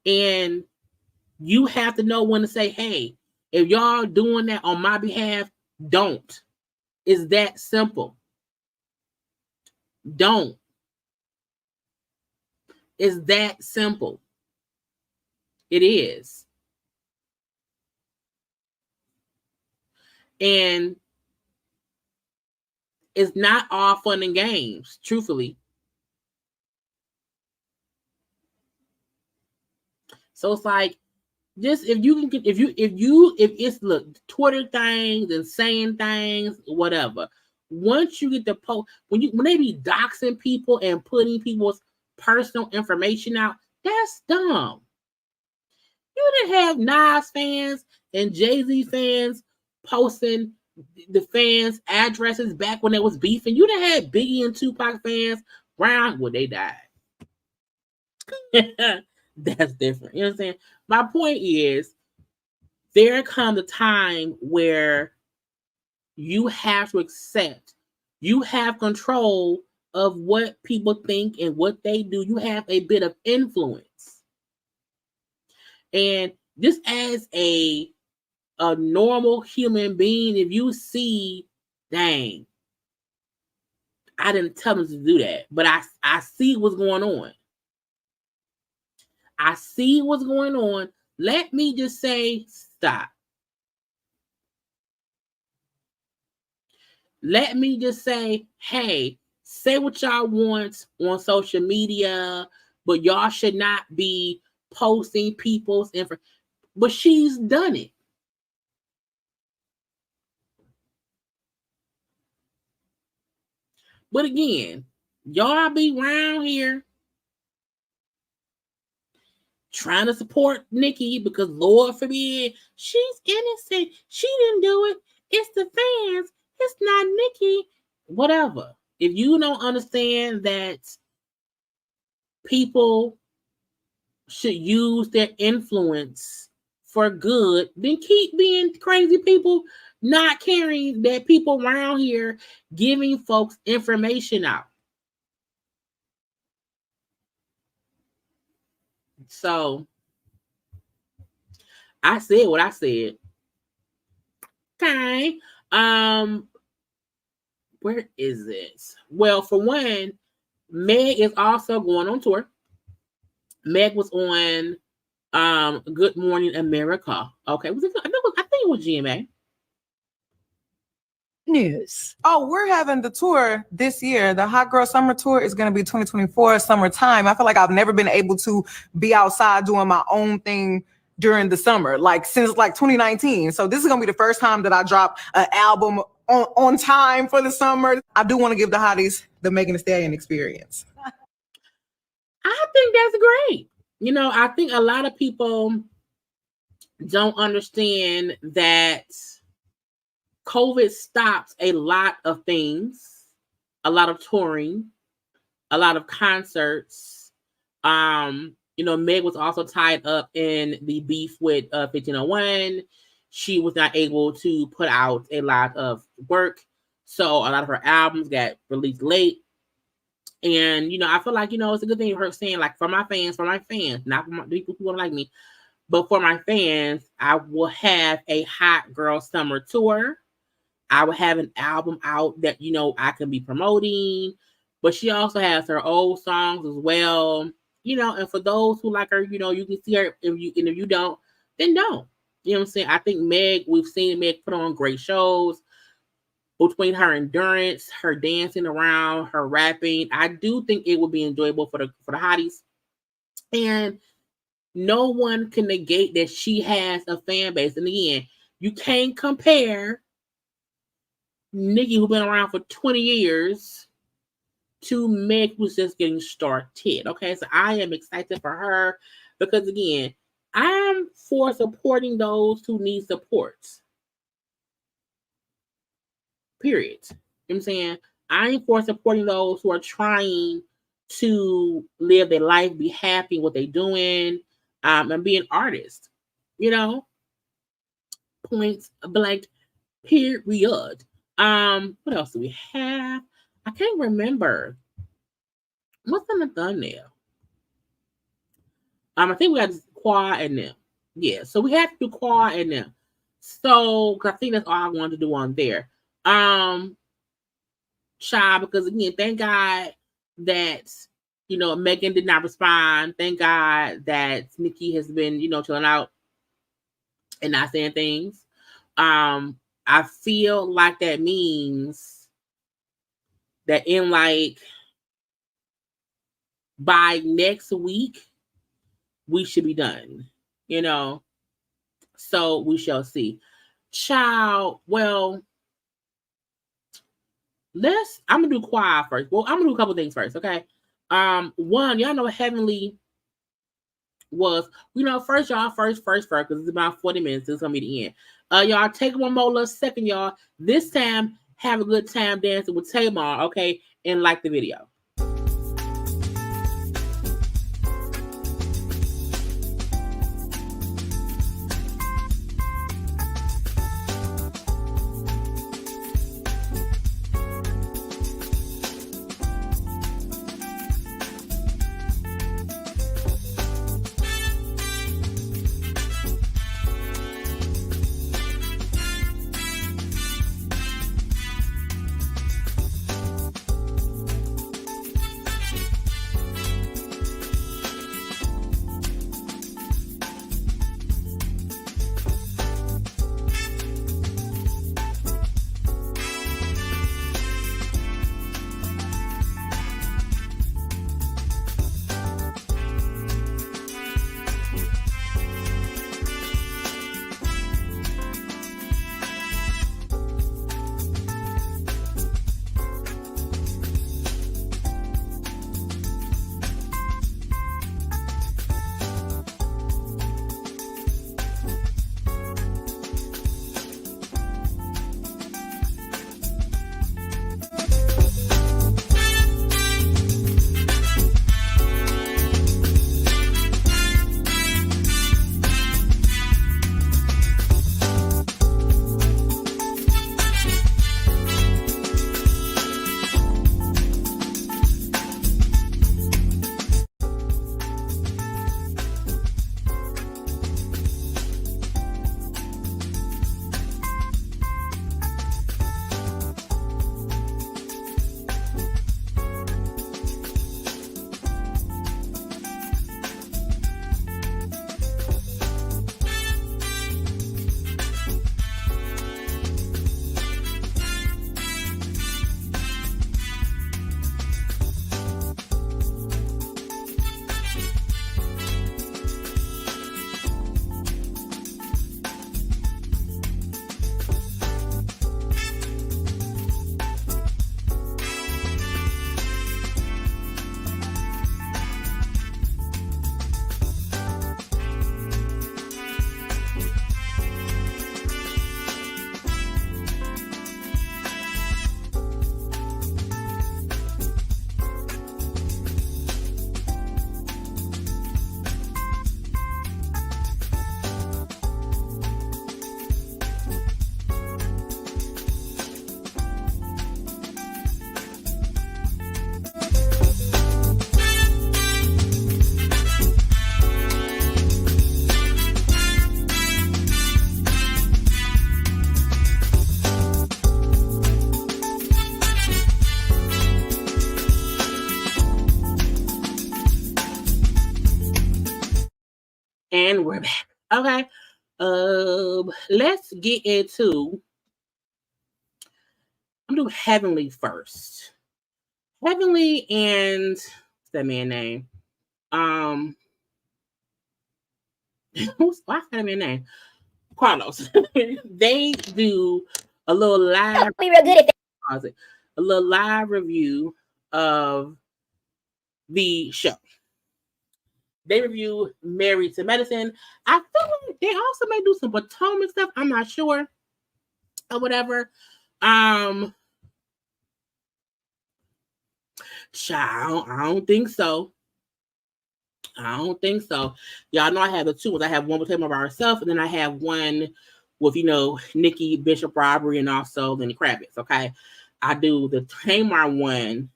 And you have to know when to say, hey, if y'all doing that on my behalf, don't. It's that simple. Don't. It's that simple. It is. And it's not all fun and games, truthfully. So it's like, just if you can get, if it's look, Twitter things and saying things, whatever. Once you get the post, when they be doxing people and putting people's personal information out, that's dumb. You didn't have Nas fans and Jay-Z fans posting the fans' addresses back when they was beefing. You didn't have Biggie and Tupac fans around when they died. That's different. You know what I'm saying? My point is, there comes a time where you have to accept, you have control of what people think and what they do. You have a bit of influence. And just as a normal human being, if you see, dang, I didn't tell them to do that, but I see what's going on. I see what's going on. Let me just say, stop. Let me just say, hey, say what y'all want on social media, but y'all should not be posting people's information. But she's done it. But again, y'all be around here trying to support Nicki because, Lord forbid, she's innocent. She didn't do it. It's the fans. It's not Nicki. Whatever. If you don't understand that people should use their influence for good, then keep being crazy people, not caring that people around here giving folks information out. So I said what I said. Okay. Where is it? Well, for one, Meg is also going on tour. Meg was on Good Morning America. Okay. I think it was GMA. News. Oh, we're having the tour this year. The Hot Girl Summer Tour is going to be 2024 summertime. I feel like I've never been able to be outside doing my own thing during the summer, like since like 2019. So this is going to be the first time that I drop an album on time for the summer. I do want to give the hotties the Megan Thee Stallion experience. I think that's great. You know, I think a lot of people don't understand that COVID stops a lot of things, a lot of touring, a lot of concerts. You know, Meg was also tied up in the beef with 1501. She was not able to put out a lot of work. So a lot of her albums got released late. And, you know, I feel like, you know, it's a good thing her saying, like, for my fans, not for my people who don't like me, but for my fans, I will have a Hot Girl Summer Tour. I will have an album out that, you know, I can be promoting. But she also has her old songs as well. You know, and for those who like her, you know, you can see her. If you don't, then don't. You know what I'm saying? I think Meg, we've seen Meg put on great shows. Between her endurance, her dancing around, her rapping, I do think it would be enjoyable for the hotties. And no one can negate that she has a fan base. And again, you can't compare Nicki, who's been around for 20 years, to Meg, who's just getting started. Okay, so I am excited for her because, again, I'm for supporting those who need support. Period. You know what I'm saying? I'm for supporting those who are trying to live their life, be happy with what they're doing, and be an artist. You know? Points blank, period. What else do we have? I can't remember. What's on the thumbnail? I think we got Quad and them. Yeah, so we have to do Quad and them. So, cause I think that's all I wanted to do on there. Child, because again, thank God that, you know, Megan did not respond. Thank God that Nicki has been, you know, chilling out and not saying things. I I feel like that means that in like by next week, we should be done, you know? So we shall see. Child, well, I'm gonna do choir first. Well, I'm gonna do a couple things first, okay? One, y'all know Heavenly was, first, because it's about 40 minutes. It's gonna be the end. Y'all take one more little second, y'all. This time, have a good time dancing with Tamar, okay? And like the video. And we're back. Okay. Let's get into. I'm gonna do Heavenly first. Heavenly and what's that man name? What's that man name? Carlos. They do a little live. Be real good at that. A little live review of the show. They review Married to Medicine. I feel like they also may do some Potomac stuff. I'm not sure. Or whatever. I don't think so. I don't think so. Y'all know I have the two ones. I have one with Tamar by herself, and then I have one with, Nicki, Bishop Robbery, and also Lenny Kravitz. Okay. I do the Tamar one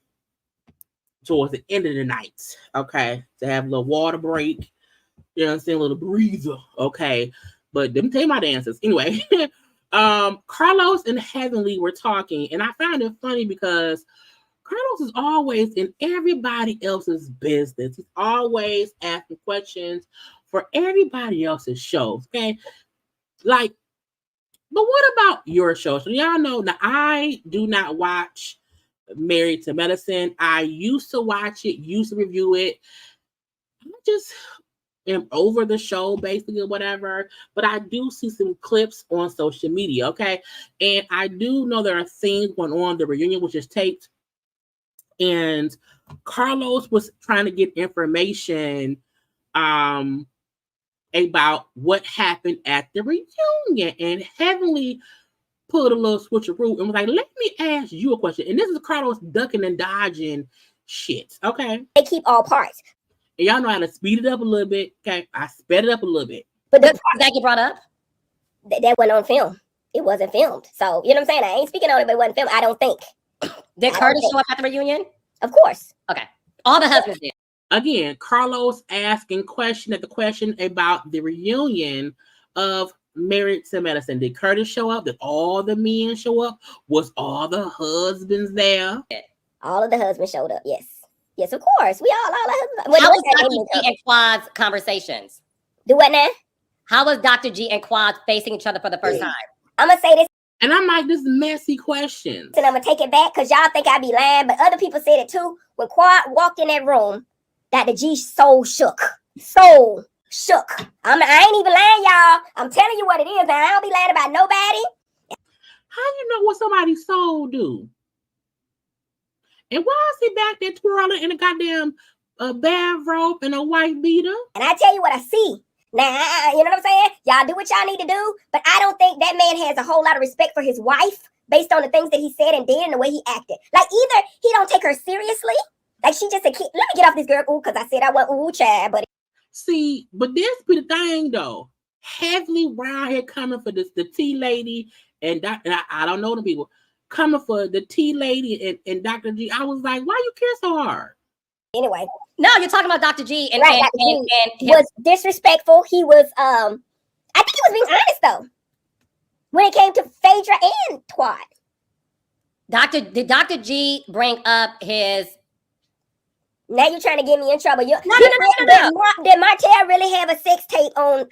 towards the end of the night, okay, to have a little water break, you know what I'm saying, a little breather, okay, but them Tamar dances. Anyway, Carlos and Heavenly were talking, and I found it funny because Carlos is always in everybody else's business. He's always asking questions for everybody else's shows, okay? Like, But what about your show? So y'all know that I do not watch Married to Medicine. I used to watch it, used to review it. I just am over the show, basically, or whatever. But I do see some clips on social media, okay? And I do know there are things going on. The reunion, which is taped, and Carlos was trying to get information about what happened at the reunion, and Heavenly put a little switcheroo and was like, let me ask you a question. And this is Carlos ducking and dodging shit, okay? They keep all parts. And y'all know how to speed it up a little bit, okay? I sped it up a little bit. But the parts that get brought up, that went on film. It wasn't filmed. So, you know what I'm saying? I ain't speaking on it, but it wasn't filmed, I don't think. Did Curtis show up at the reunion? Of course. Okay. All the husbands did. Again, Carlos asking question about the reunion of Married to Medicine. Did Curtis show up? Did all the men show up? Was all the husbands there? All of the husbands showed up, yes. Yes, of course. We all the husbands. How was Dr. G and Quad's conversations? Do what now? How was Dr. G and Quad facing each other for the first time? I'm going to say this. And I'm like, this messy questions. And I'm going to take it back because y'all think I be lying, but other people said it too. When Quad walked in that room, Dr. G so shook. So shook. I ain't even lying, y'all. I'm telling you what it is, and I don't be lying about nobody. How you know what somebody's soul do? And why is he back there twirling in a goddamn bath robe and a white beater? And I tell you what I see. Now, you know what I'm saying? Y'all do what y'all need to do, but I don't think that man has a whole lot of respect for his wife based on the things that he said and did and the way he acted. Like, either he don't take her seriously, like she just a kid. Let me get off this girl, ooh, because I said I want ooh, child, but see, but this be the thing though. Heavily round here coming for the tea lady and I don't know the people coming for the tea lady and Dr. G. I was like, why you care so hard? Anyway. No, you're talking about Dr. G and, right, and was disrespectful. He was I think he was being honest though. When it came to Phaedra and Quad. Did Dr. G bring up his? Now you're trying to get me in trouble. No. Did Martell really have a sex tape on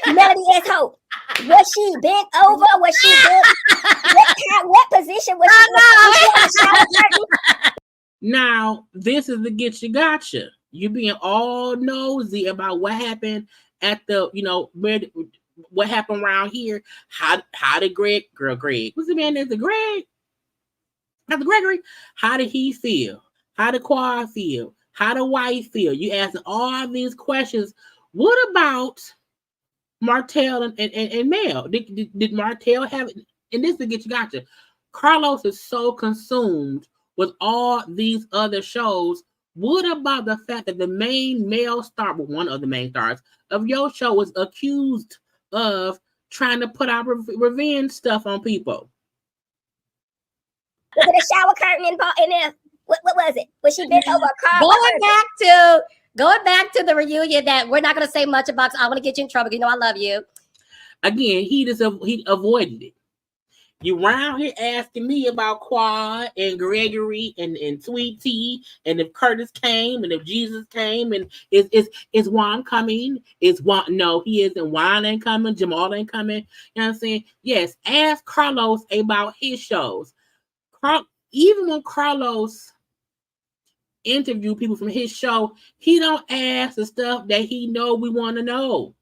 Melody S. Hope? Was she bent over? Was she bent? What position was she? Now, this is the get you gotcha. You being all nosy about what happened at the, what happened around here. How did Greg, what's the man named Greg? Dr. Gregory, how did he feel? How did Quad feel? How did White feel? You asking all these questions. What about Martell and Mel? Did Martell have it? And this is the get you gotcha. Carlos is so consumed with all these other shows. What about the fact that the main male star, one of the main stars of your show, was accused of trying to put out revenge stuff on people? Was it a shower curtain in there? What was it? Was she bent over a car? Going back to the reunion that we're not going to say much about. I want to get you in trouble. You know I love you. Again, he avoided it. You around here asking me about Quad and Gregory and Sweet Tea and if Curtis came and if Jesus came and is Juan coming? No, he isn't. Juan ain't coming. Jamal ain't coming. You know what I'm saying? Yes, ask Carlos about his shows. Even when Carlos interview people from his show, he don't ask the stuff that he know we want to know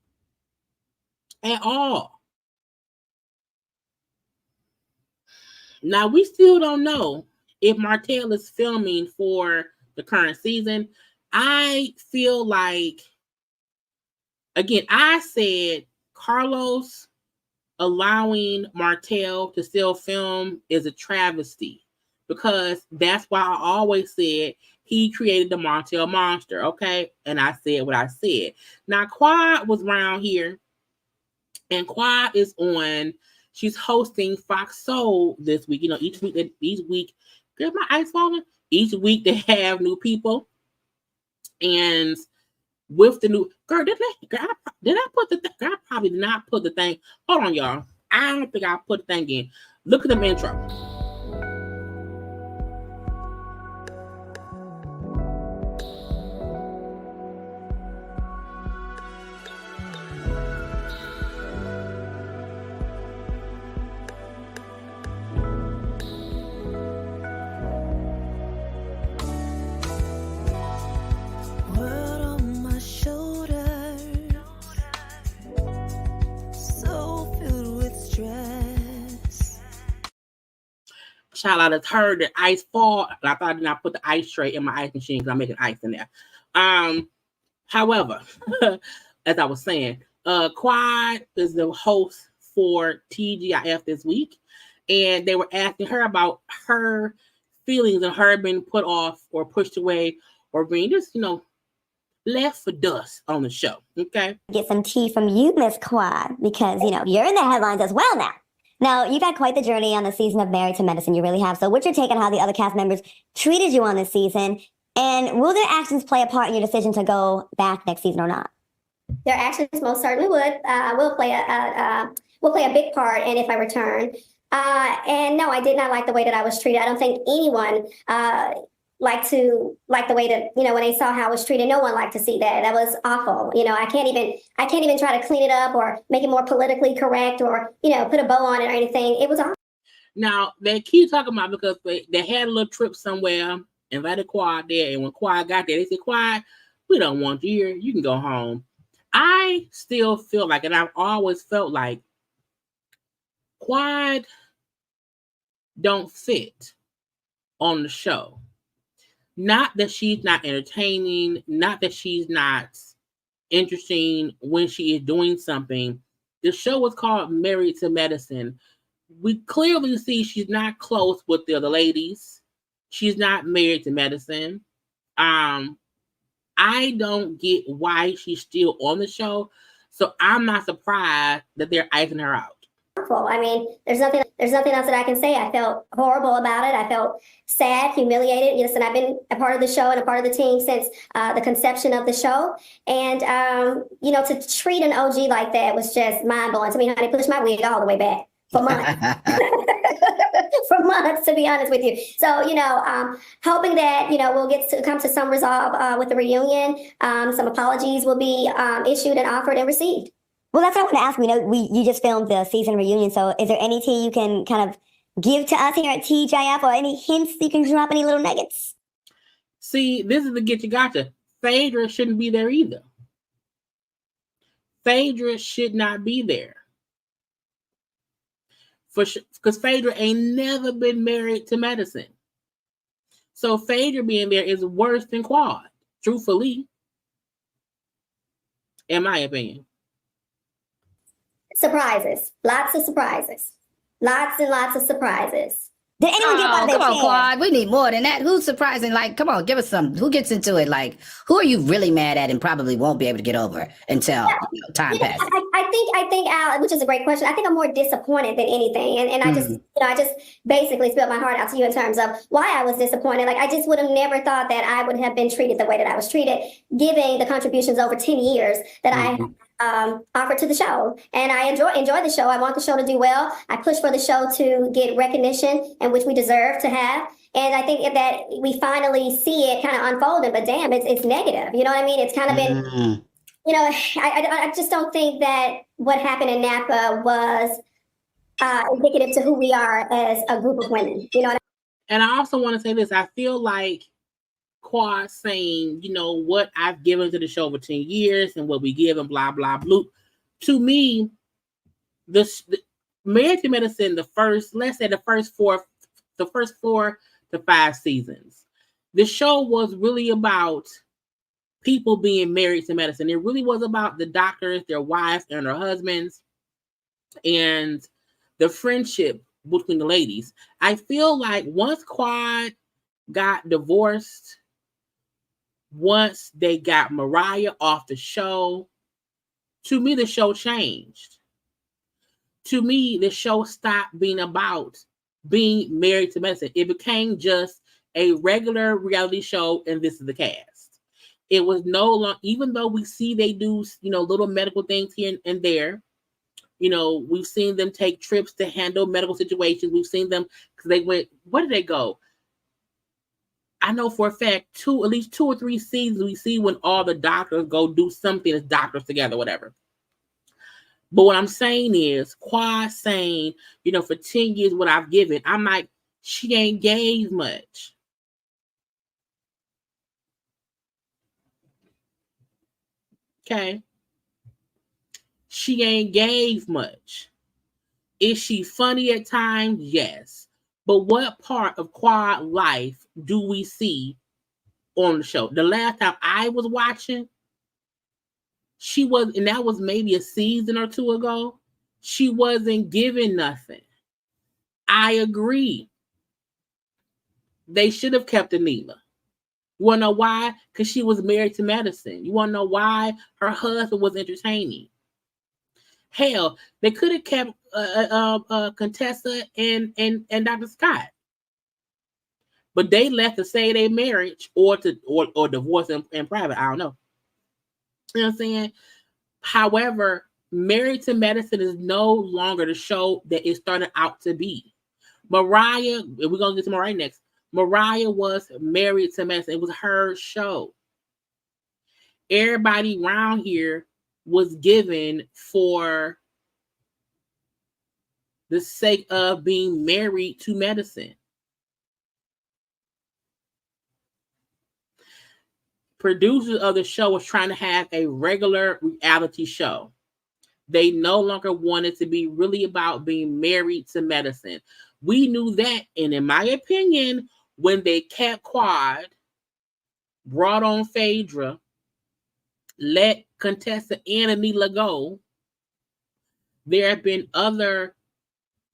at all. Now, we still don't know if Martell is filming for the current season. I feel like, again, I said Carlos allowing Martell to still film is a travesty because that's why I always said he created the Martell monster, okay? And I said what I said. Now, Quad was around here, and Quad is on... She's hosting Fox Soul this week. Each week, girl, my eyes falling. Each week they have new people, and with the new girl, did I put the thing? I probably did not put the thing. Hold on, y'all. I don't think I put the thing in. Look at the intro. child, I just heard the ice fall. And I thought I did not put the ice tray in my ice machine because I'm making ice in there. However, as I was saying, Quad is the host for TGIF this week, and they were asking her about her feelings and her being put off or pushed away or being just, left for dust on the show. Okay. Get some tea from you, Miss Quad, because, you're in the headlines as well now. Now, you've had quite the journey on the season of Married to Medicine. You really have. So what's your take on how the other cast members treated you on this season? And will their actions play a part in your decision to go back next season or not? Their actions most certainly would. Will play a big part in if I return. And no, I did not like the way that I was treated. I don't think anyone liked the way that, when they saw how I was treated. No one liked to see that. That was awful. I can't even try to clean it up or make it more politically correct or, put a bow on it or anything. It was awful. Now, they keep talking about because they had a little trip somewhere, invited Quad there, and when Quad got there, they said, Quad, we don't want you here. You can go home. I still feel like, and I've always felt like, Quad don't fit on the show. Not that she's not entertaining, not that she's not interesting when she is doing something. The show was called Married to Medicine. We clearly see she's not close with the other ladies. She's not married to medicine. I don't get why she's still on the show. So I'm not surprised that they're icing her out. I mean, there's nothing else that I can say. I felt horrible about it. I felt sad, humiliated. Listen, I've been a part of the show and a part of the team since the conception of the show. And, to treat an OG like that was just mind-blowing to me. Honey, pushed my wig all the way back for months. For months, to be honest with you. So, hoping that, we'll get to come to some resolve with the reunion. Some apologies will be issued and offered and received. Well, that's what I want to ask. We know you just filmed the season reunion, so is there any tea you can kind of give to us here at TGIF or any hints you can drop, any little nuggets? See, this is the get you gotcha. Phaedra shouldn't be there either. Phaedra should not be there. Because Phaedra ain't never been married to medicine. So Phaedra being there is worse than Quad, truthfully, in my opinion. Surprises. Lots of surprises. Lots and lots of surprises. Did anyone get out of their come on, chair? Quad. We need more than that. Who's surprising? Like, come on, give us some. Who gets into it? Like, who are you really mad at and probably won't be able to get over until time passes? I think, Al, which is a great question. I think I'm more disappointed than anything. And I just basically spilled my heart out to you in terms of why I was disappointed. Like, I just would have never thought that I would have been treated the way that I was treated, given the contributions over 10 years that I offered to the show. And I enjoy the show. I want the show to do well. I push for the show to get recognition, and which we deserve to have. And I think that we finally see it kind of unfolding, but damn, it's negative. You know what I mean? It's kind of been, I just don't think that what happened in Napa was indicative to who we are as a group of women. You know what I mean? And I also want to say this. I feel like Quad saying, what I've given to the show for 10 years and what we give and blah, blah, blah. To me, the Married to Medicine, the first 4 to 5 seasons, the show was really about people being married to medicine. It really was about the doctors, their wives, and their husbands, and the friendship between the ladies. I feel like once Quad got divorced, once they got Mariah off the show, to me, the show changed. To me, the show stopped being about being married to medicine. It became just a regular reality show, and this is the cast. It was no longer, even though we see they do, little medical things here and there. We've seen them take trips to handle medical situations. We've seen them, because they went, where did they go? I know for a fact, at least 2 or 3 seasons, we see when all the doctors go do something as doctors together, whatever. But what I'm saying is, Quad saying, for 10 years what I've given, I'm like, she ain't gave much. Okay. She ain't gave much. Is she funny at times? Yes. But what part of quad life do we see on the show? The last time I was watching, she was, and that was maybe a season or two ago, she wasn't giving nothing. I agree. They should have kept Anila. You want to know why? Because she was married to medicine. You want to know why? Her husband was entertaining. Hell, they could have kept Contessa and Dr. Scott, but they left to say their marriage or divorce in private. I don't know. You know what I'm saying? However, Married to Medicine is no longer the show that it started out to be. Mariah, we're gonna get to Mariah next. Mariah was Married to Medicine. It was her show. Everybody around here was given for the sake of being married to medicine. Producers of the show was trying to have a regular reality show. They no longer wanted to be really about being married to medicine. We knew that, and in my opinion, when they kept Quad, brought on Phaedra, let Contessa and Anila go, there have been other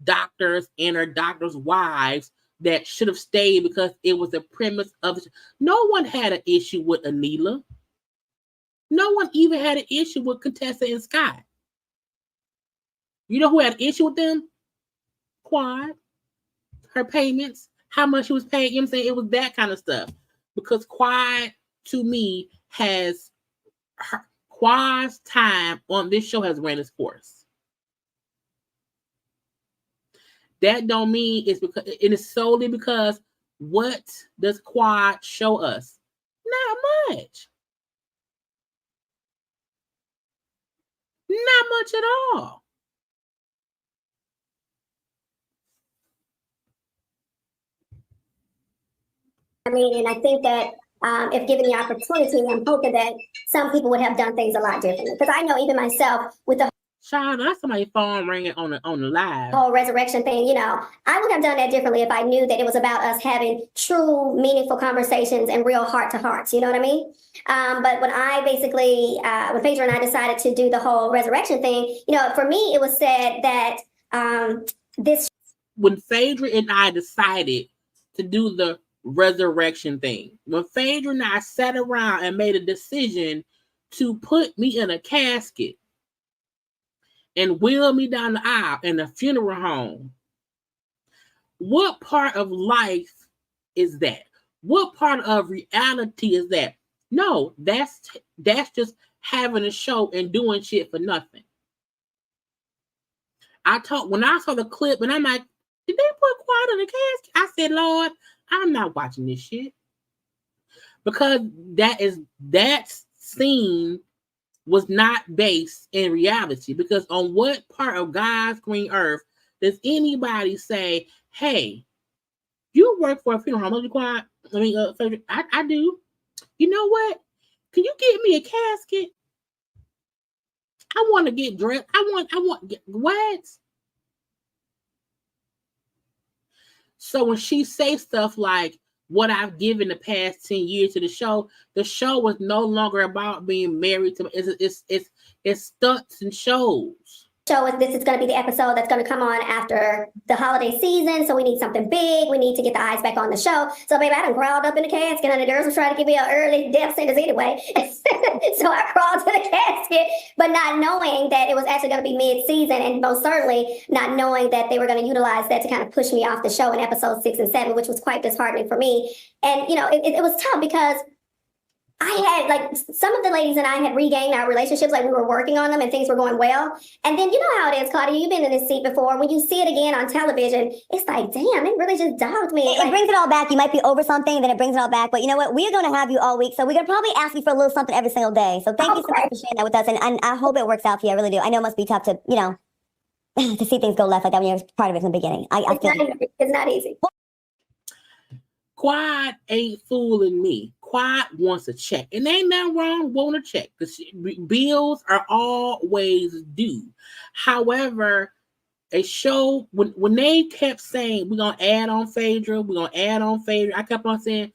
doctors and their doctors' wives that should have stayed because it was the premise of it. No one had an issue with Anila. No one even had an issue with Contessa and Scott. You know who had an issue with them? Quad. Her payments, how much she was paid. You know what I'm saying? It was that kind of stuff. Because Quad, to me, has Quad's time on this show has ran its course. That don't mean it's because it is solely because what does Quad show us? Not much. Not much at all. I mean, and I think that if given the opportunity, I'm hoping that some people would have done things a lot differently. Because I know even myself with the Child, that's somebody's phone ringing on the live. whole resurrection thing, you know, I would have done that differently if I knew that it was about us having true, meaningful conversations and real heart-to-hearts. You know what I mean? But when I basically, when Phaedra and I decided to do the whole resurrection thing, you know, for me, it was said that this. When Phaedra and I decided to do the resurrection thing, when Phaedra and I sat around and made a decision to put me in a casket and wheel me down the aisle in a funeral home, what part of life is that? What part of reality is that? No, that's just having a show and doing shit for nothing. When I saw the clip and I'm like, did they put Quad in the casket? I said, Lord, I'm not watching this shit. Because that scene was not based in reality. Because on what part of God's green earth does anybody say, hey, you work for a funeral home, don't you, Quad? I mean, I do. You know what? Can you get me a casket? I want to get dressed. What? So when she says stuff like what I've given the past 10 years to the show was no longer about being married to it's stunts and shows. This is going to be the episode that's going to come on after the holiday season, so we need something big. We need to get the eyes back on the show. So, baby, I done crawled up in the casket, and the girls were trying to give me an early death sentence anyway. So I crawled to the casket, but not knowing that it was actually going to be mid-season, and most certainly not knowing that they were going to utilize that to kind of push me off the show in episodes 6 and 7, which was quite disheartening for me. And, you know, it was tough because I had, like, some of the ladies and I had regained our relationships, like we were working on them and things were going well. And then you know how it is, Claudia, you've been in this seat before. When you see it again on television, it's like, damn, it really just dogged me. It brings it all back. You might be over something, then it brings it all back. But you know what? We're going to have you all week. So we're going to probably ask you for a little something every single day. So thank you so much for sharing that with us. And I hope it works out for you. I really do. I know it must be tough to, you know, to see things go left like that when you're part of it from the beginning. It's not easy. Quad ain't fooling me. Quad wants a check. And ain't nothing wrong wanting a check because bills are always due. However, a show when they kept saying we're gonna add on Phaedra, I kept on saying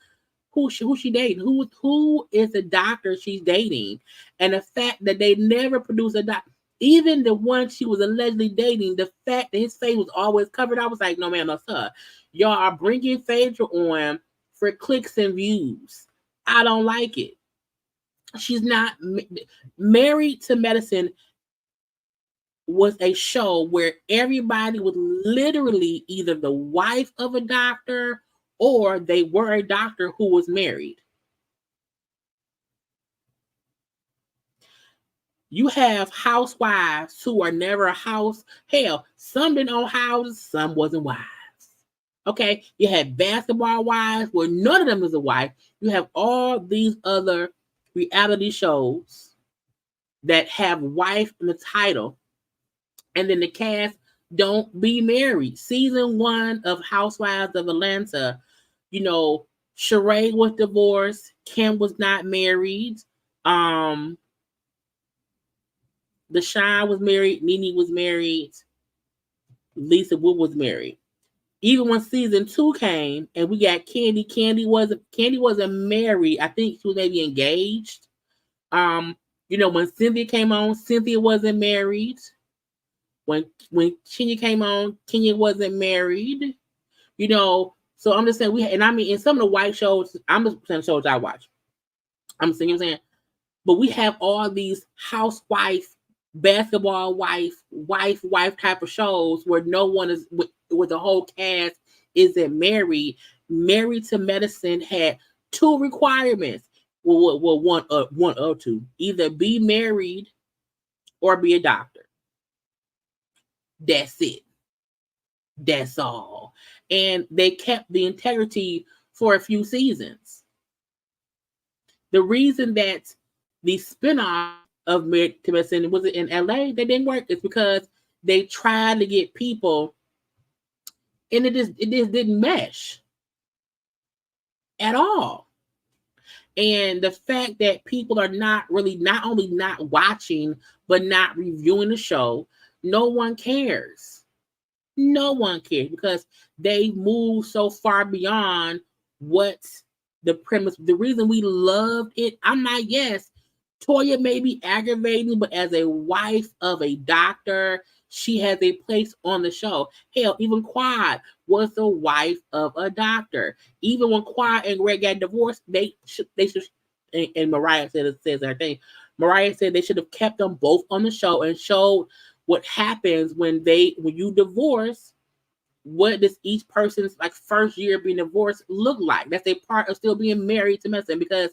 who she dating, who is the doctor she's dating, and the fact that they never produced a doc. Even the one she was allegedly dating, the fact that his face was always covered, I was like, no man, no sir. Y'all are bringing Phaedra on for clicks and views. I don't like it. She's not Married to Medicine. Was a show where everybody was literally either the wife of a doctor or they were a doctor who was married. You have housewives who are never a house. Hell, some didn't own houses, some wasn't wives. Okay, you had basketball wives where none of them was a wife. You have all these other reality shows that have wife in the title. And then the cast don't be married. Season 1 of Housewives of Atlanta, Sheree was divorced. Kim was not married. The Shine was married. Nene was married. Lisa Wood was married. Even when season 2 came and we got Candy, Candy wasn't married. I think she was maybe engaged. When Cynthia came on, Cynthia wasn't married. When Kenya came on, Kenya wasn't married, So I'm just saying in some of the white shows, I'm just saying shows I watch. I'm saying, but we have all these housewife, basketball wife type of shows where no one is with the whole cast isn't married. Married to Medicine had 2 requirements. Well, one or two. Either be married or be a doctor. That's it. That's all. And they kept the integrity for a few seasons. The reason that the spinoff of Married to Medicine was in LA, they didn't work. It's because they tried to get people, and it just didn't mesh at all. And the fact that people are not only not watching, but not reviewing the show, no one cares. No one cares because they move so far beyond what the premise. The reason we loved it, Toya may be aggravating, but as a wife of a doctor, she has a place on the show. Hell, even Quad was the wife of a doctor. Even when Quad and Greg got divorced, they should. And Mariah says her thing. Mariah said they should have kept them both on the show and showed what happens when you divorce. What does each person's first year being divorced look like? That's a part of still being married to Medicine because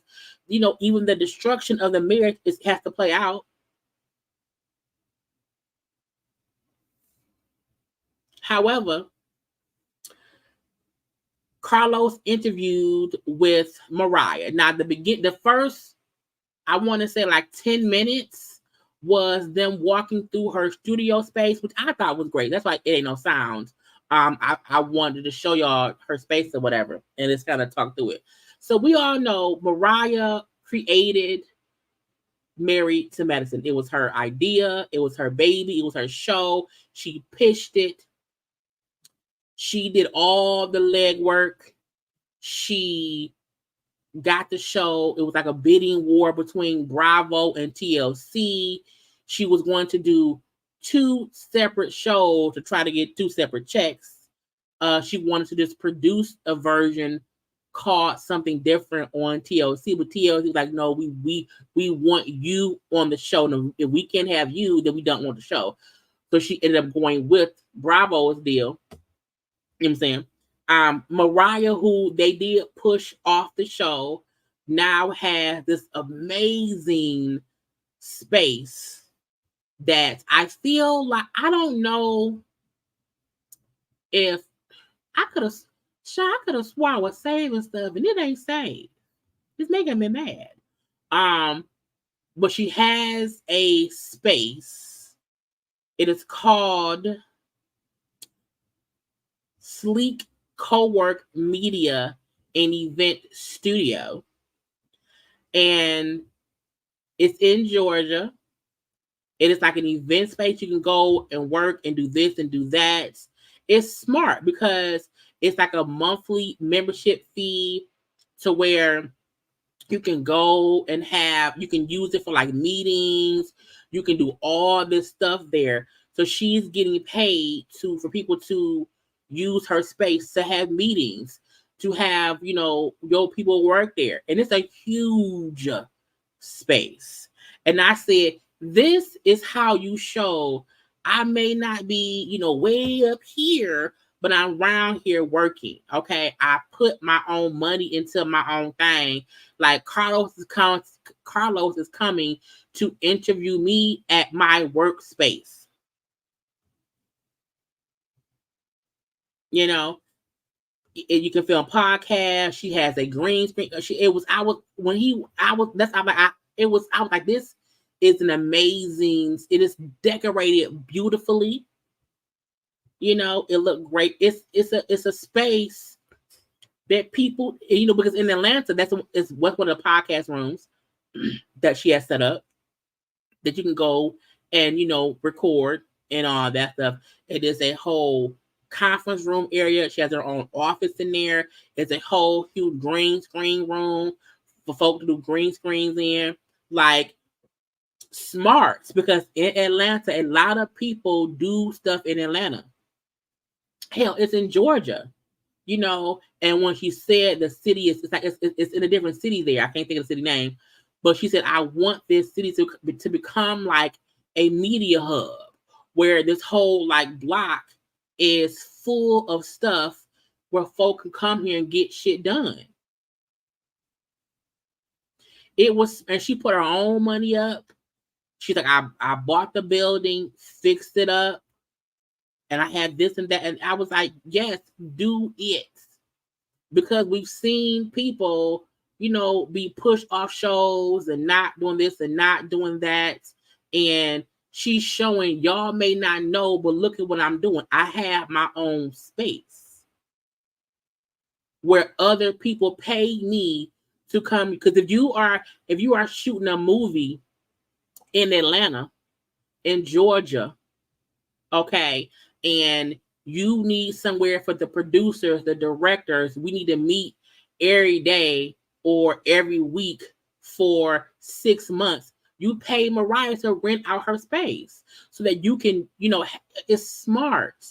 even the destruction of the marriage has to play out. However, Carlos interviewed with Mariah. Now, the first, I want to say 10 minutes was them walking through her studio space, which I thought was great. That's why it ain't no sound. I wanted to show y'all her space or whatever, and it's kind of talk through it. So we all know Mariah created Married to Medicine. It was her idea. It was her baby. It was her show. She pitched it. She did all the legwork. She got the show. It was like a bidding war between Bravo and TLC. She was going to do 2 separate shows to try to get 2 separate checks. She wanted to just produce a version called something different on TLC, but TLC was like, no, we want you on the show. And if we can't have you, then we don't want the show. So she ended up going with Bravo's deal. You know what I'm saying? Mariah, who they did push off the show, now has this amazing space that I feel like, I don't know if I could have sworn I was saving stuff and it ain't saved. It's making me mad. But she has a space. It is called Sleek Co-work Media and Event Studio. And it's in Georgia. It is like an event space. You can go and work and do this and do that. It's smart because it's like a monthly membership fee to where you can go and you can use it for like meetings. You can do all this stuff there. So she's getting paid for people to use her space to have meetings, to have, your people work there. And it's a huge space. And I said, this is how you show I may not be, way up here, but I'm around here working. Okay. I put my own money into my own thing. Like Carlos is coming to interview me at my workspace. You can film podcasts. She has a green screen. I was like, this is an amazing, it is decorated beautifully. It looked great. It's a space that people, because in Atlanta, it's one of the podcast rooms that she has set up that you can go and, record and all that stuff. It is a whole conference room area. She has her own office in there. It's a whole huge green screen room for folk to do green screens in. Like, smart, because in Atlanta, a lot of people do stuff in Atlanta. Hell, it's in Georgia, and when she said the city it's in a different city there. I can't think of the city name, but she said, I want this city to become like a media hub where this whole like block is full of stuff where folk can come here and get shit done. And she put her own money up. She's like, I bought the building, fixed it up, and I had this and that. And I was like, yes, do it. Because we've seen people, be pushed off shows and not doing this and not doing that. And she's showing, y'all may not know, but look at what I'm doing. I have my own space where other people pay me to come. Because if you are shooting a movie in Atlanta, in Georgia, okay, and you need somewhere for the producers, the directors, we need to meet every day or every week for 6 months. You pay Mariah to rent out her space so that you can, it's smart.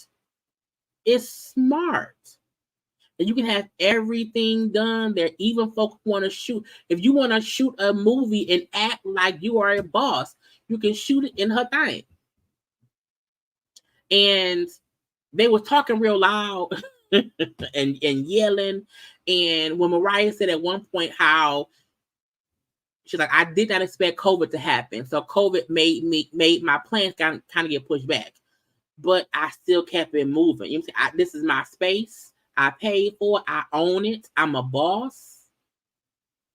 It's smart. And you can have everything done there. Even folks want to shoot. If you want to shoot a movie and act like you are a boss, you can shoot it in her thing. And they were talking real loud and yelling. And when Mariah said at one point how she's like, I did not expect COVID to happen. So COVID made my plans kind of get pushed back. But I still kept it moving. This is my space. I paid for it. I own it. I'm a boss.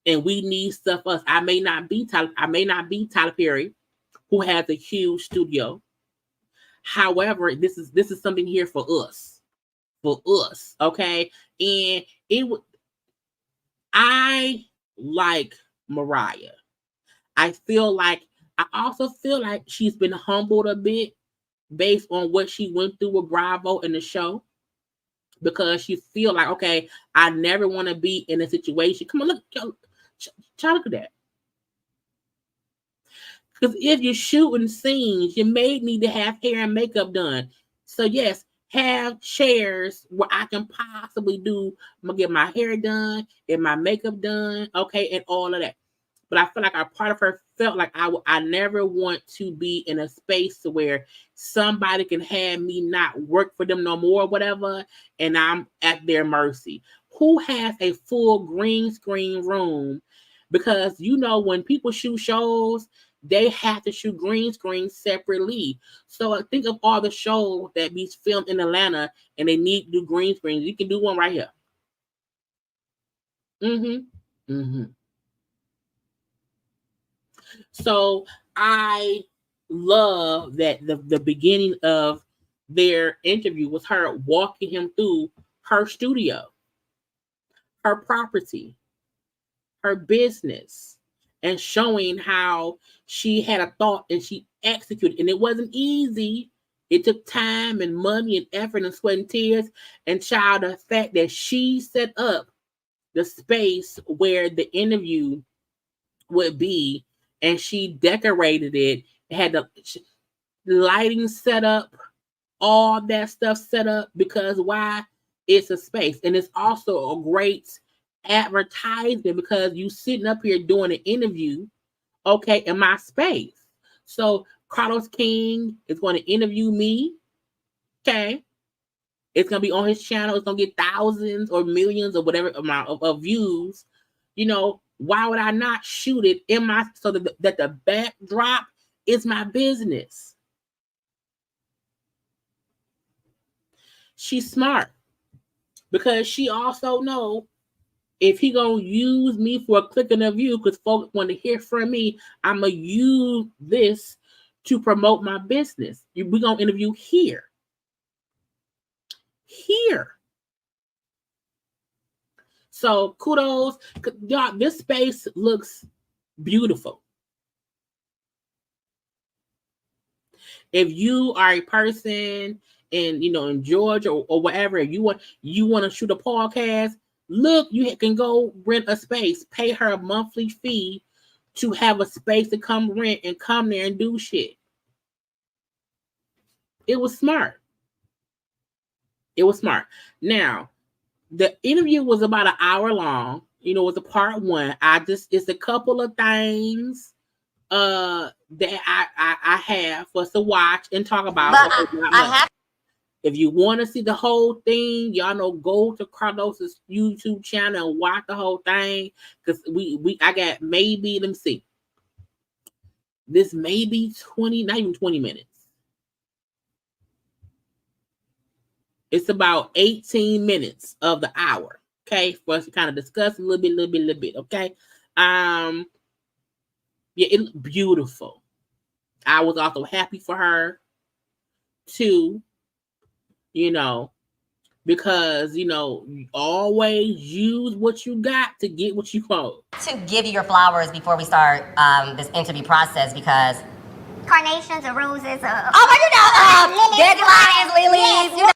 And we need stuff us. I may not be Tyler Perry, who has a huge studio. However, this is something here for us. Okay? And I like Mariah. I also feel like she's been humbled a bit based on what she went through with Bravo in the show, because she feel like, okay, I never want to be in a situation. Come on, look at that. Because if you're shooting scenes, you may need to have hair and makeup done. So yes, have chairs where I can possibly I'm gonna get my hair done and my makeup done, okay, and all of that. But I feel like a part of her felt like I never want to be in a space where somebody can have me not work for them no more or whatever, and I'm at their mercy. Who has a full green screen room? Because when people shoot shows, they have to shoot green screen separately. So think of all the shows that be filmed in Atlanta and they need to do green screens. You can do one right here. So I love that the beginning of their interview was her walking him through her studio, her property, her business, and showing how she had a thought and she executed. And it wasn't easy. It took time and money and effort and sweat and tears. And child, the fact that she set up the space where the interview would be, and she decorated it, had the lighting set up, all that stuff set up, because why? It's a space. And it's also a great advertisement because you sitting up here doing an interview, okay, in my space. So Carlos King is going to interview me, okay? It's going to be on his channel. It's going to get thousands or millions or whatever amount of views. You know, why would I not shoot it in my, so that the backdrop is my business? She's smart because she also know if he gonna use me for a click and a view, because folks want to hear from me, I'm gonna use this to promote my business. We're gonna interview here. So kudos, y'all. This space looks beautiful. If you are a person in Georgia or wherever, you want to shoot a podcast, look, you can go rent a space, pay her a monthly fee to have a space to come rent and come there and do shit. It was smart. Now, the interview was about an hour long. It was a part one. It's a couple of things that I have for us to watch and talk about. But if you want to see the whole thing, y'all know, go to Carlos's YouTube channel and watch the whole thing. Because I got maybe, let me see. This may be 20, not even 20 minutes. It's about 18 minutes of the hour, okay, for us to kind of discuss a little bit, okay? Yeah, it looked beautiful. I was also happy for her, too, because, you always use what you got to get what you want. To give you your flowers before we start this interview process, because Carnations or roses or... dandelions, lilies, Yes.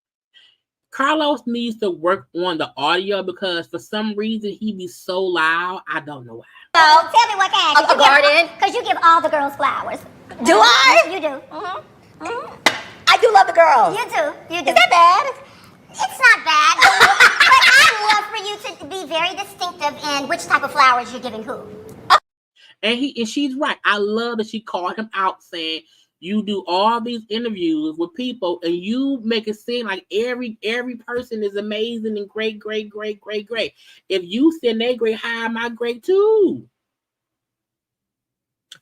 Carlos needs to work on the audio because for some reason he be so loud. I don't know why. So tell me what kind. Of the garden. Because you give all the girls flowers. Do I? You do. Mm-hmm. I do love the girls. You do. Is that bad? It's not bad. But I love for you to be very distinctive in which type of flowers you're giving who. And she's right. I love that she called him out saying, you do all these interviews with people and you make it seem like every person is amazing and great. If you send their grade high, my grade too.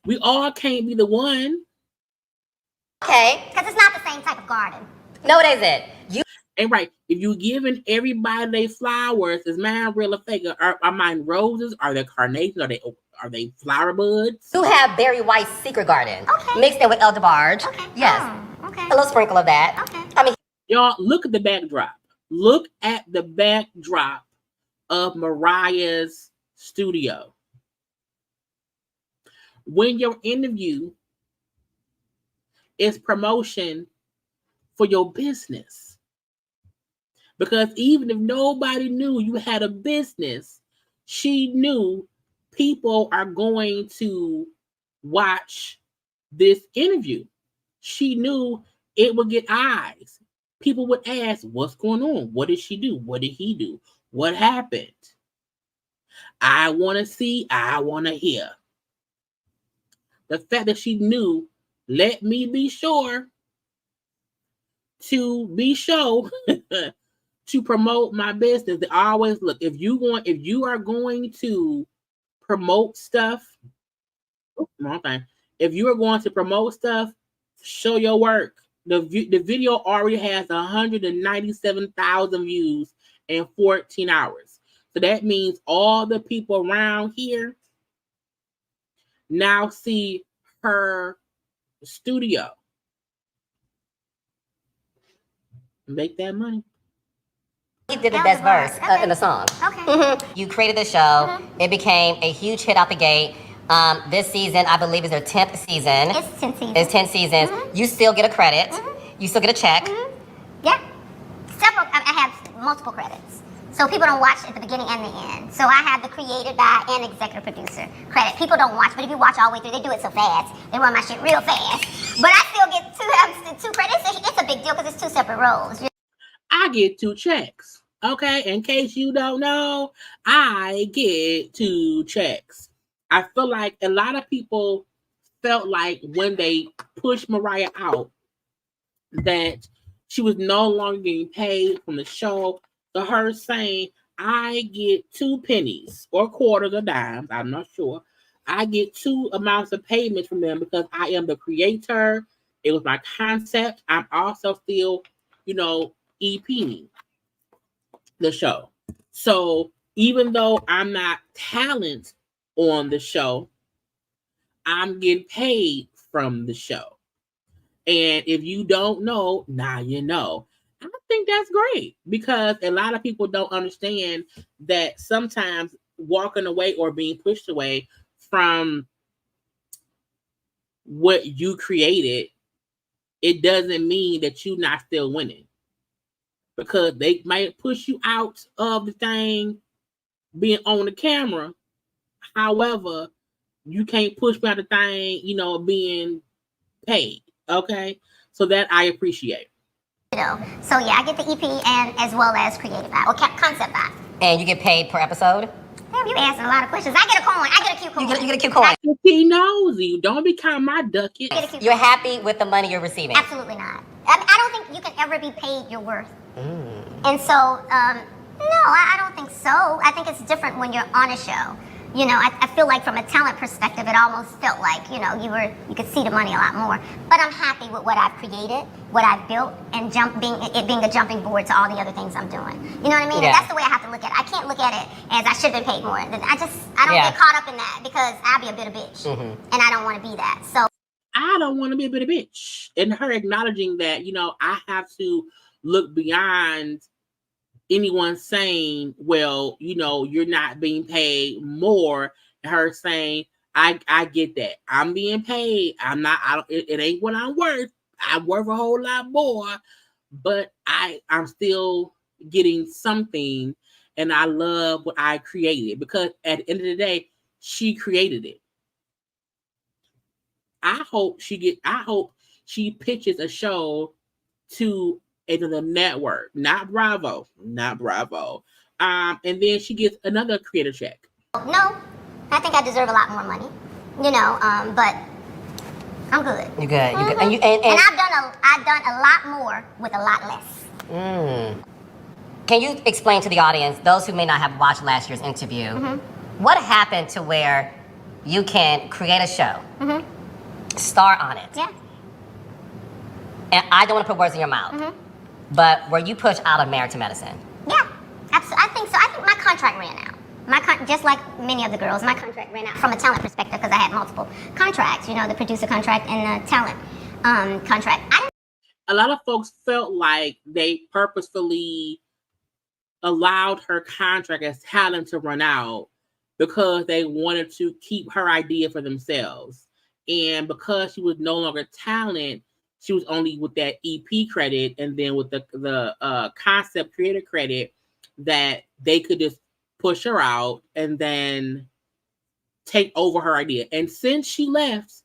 We all can't be the one. Okay. Because it's not the same type of garden. No, it isn't. And right, if you giving everybody their flowers, is mine real or fake? Are mine roses? Are they carnations? Are they flower buds? You have Berry White's Secret Garden. Okay. Mixed in with Elder Barge. Okay. Yes. Okay. A little sprinkle of that. Okay. I mean, y'all, look at the backdrop. Look at the backdrop of Mariah's studio. When your interview is promotion for your business. Because even if nobody knew you had a business, she knew people are going to watch this interview. She knew it would get eyes. People would ask, what's going on? What did she do? What did he do? What happened? I want to see, I want to hear. The fact that she knew, let me be sure to promote my business. They always look, if you are going to promote stuff, if you are going to promote stuff, show your work. The video already has 197,000 views in 14 hours. So that means all the people around here now see her studio. Make that money. he did the best verse in the song. Okay. You created the show. It became a huge hit out the gate. This season, I believe, is their 10th season. It's 10 seasons. It's 10 seasons. You still get a credit. You still get a check. Yeah. I have multiple credits. So people don't watch at the beginning and the end. So I have the created by and executive producer credit. People don't watch, but if you watch all the way through, they do it so fast. They run my shit real fast. But I still get two credits. It's a big deal because it's two separate roles. I get 2 checks. Okay, in case you don't know, I get 2 checks. I feel like a lot of people felt like when they pushed Mariah out that she was no longer getting paid from the show. So her saying, I get 2 pennies or quarters or dimes, I'm not sure. I get 2 amounts of payments from them because I am the creator. It was my concept. I'm also still, EPing the show. So even though I'm not talent on the show, I'm getting paid from the show. And if you don't know, now you know. I think that's great because a lot of people don't understand that sometimes walking away or being pushed away from what you created, it doesn't mean that you're not still winning. Because they might push you out of the thing being on the camera. However, you can't push me out the thing, being paid. Okay? So that I appreciate. So yeah, I get the EP and as well as creative by or concept by. And you get paid per episode? Damn, you asking a lot of questions. I get a coin. I get a cute coin. You get a cute coin. He knows you. Don't become my ducket. You're happy with the money you're receiving? Absolutely not. I don't think you can ever be paid your worth. And so, no, I don't think so. I think it's different when you're on a show. I feel like from a talent perspective, it almost felt like, you could see the money a lot more. But I'm happy with what I've created, what I've built, and it being a jumping board to all the other things I'm doing. You know what I mean? Yeah. And that's the way I have to look at it. I can't look at it as I should have been paid more. I don't get caught up in that because I'll be a bitter bitch. And I don't want to be that. So I don't want to be a bitter bitch. And her acknowledging that, I have to look beyond anyone saying, well, you're not being paid more. And her saying, I get that. I'm being paid. It ain't what I'm worth. I'm worth a whole lot more, but I'm still getting something. And I love what I created because at the end of the day, she created it. I hope she pitches a show to the network, not Bravo. And then she gets another creator check. No, I think I deserve a lot more money, but I'm good. You good? You good? And I've done a lot more with a lot less. Can you explain to the audience, those who may not have watched last year's interview, what happened to where you can create a show, star on it? Yeah. And I don't want to put words in your mouth. But were you pushed out of Married to Medicine? Yeah, absolutely. I think so. I think my contract ran out. Just like many of the girls, my contract ran out from a talent perspective because I had multiple contracts. The producer contract and the talent contract. A lot of folks felt like they purposefully allowed her contract as talent to run out because they wanted to keep her idea for themselves. And because she was no longer talent, she was only with that EP credit and then with the concept creator credit that they could just push her out and then take over her idea. And since she left,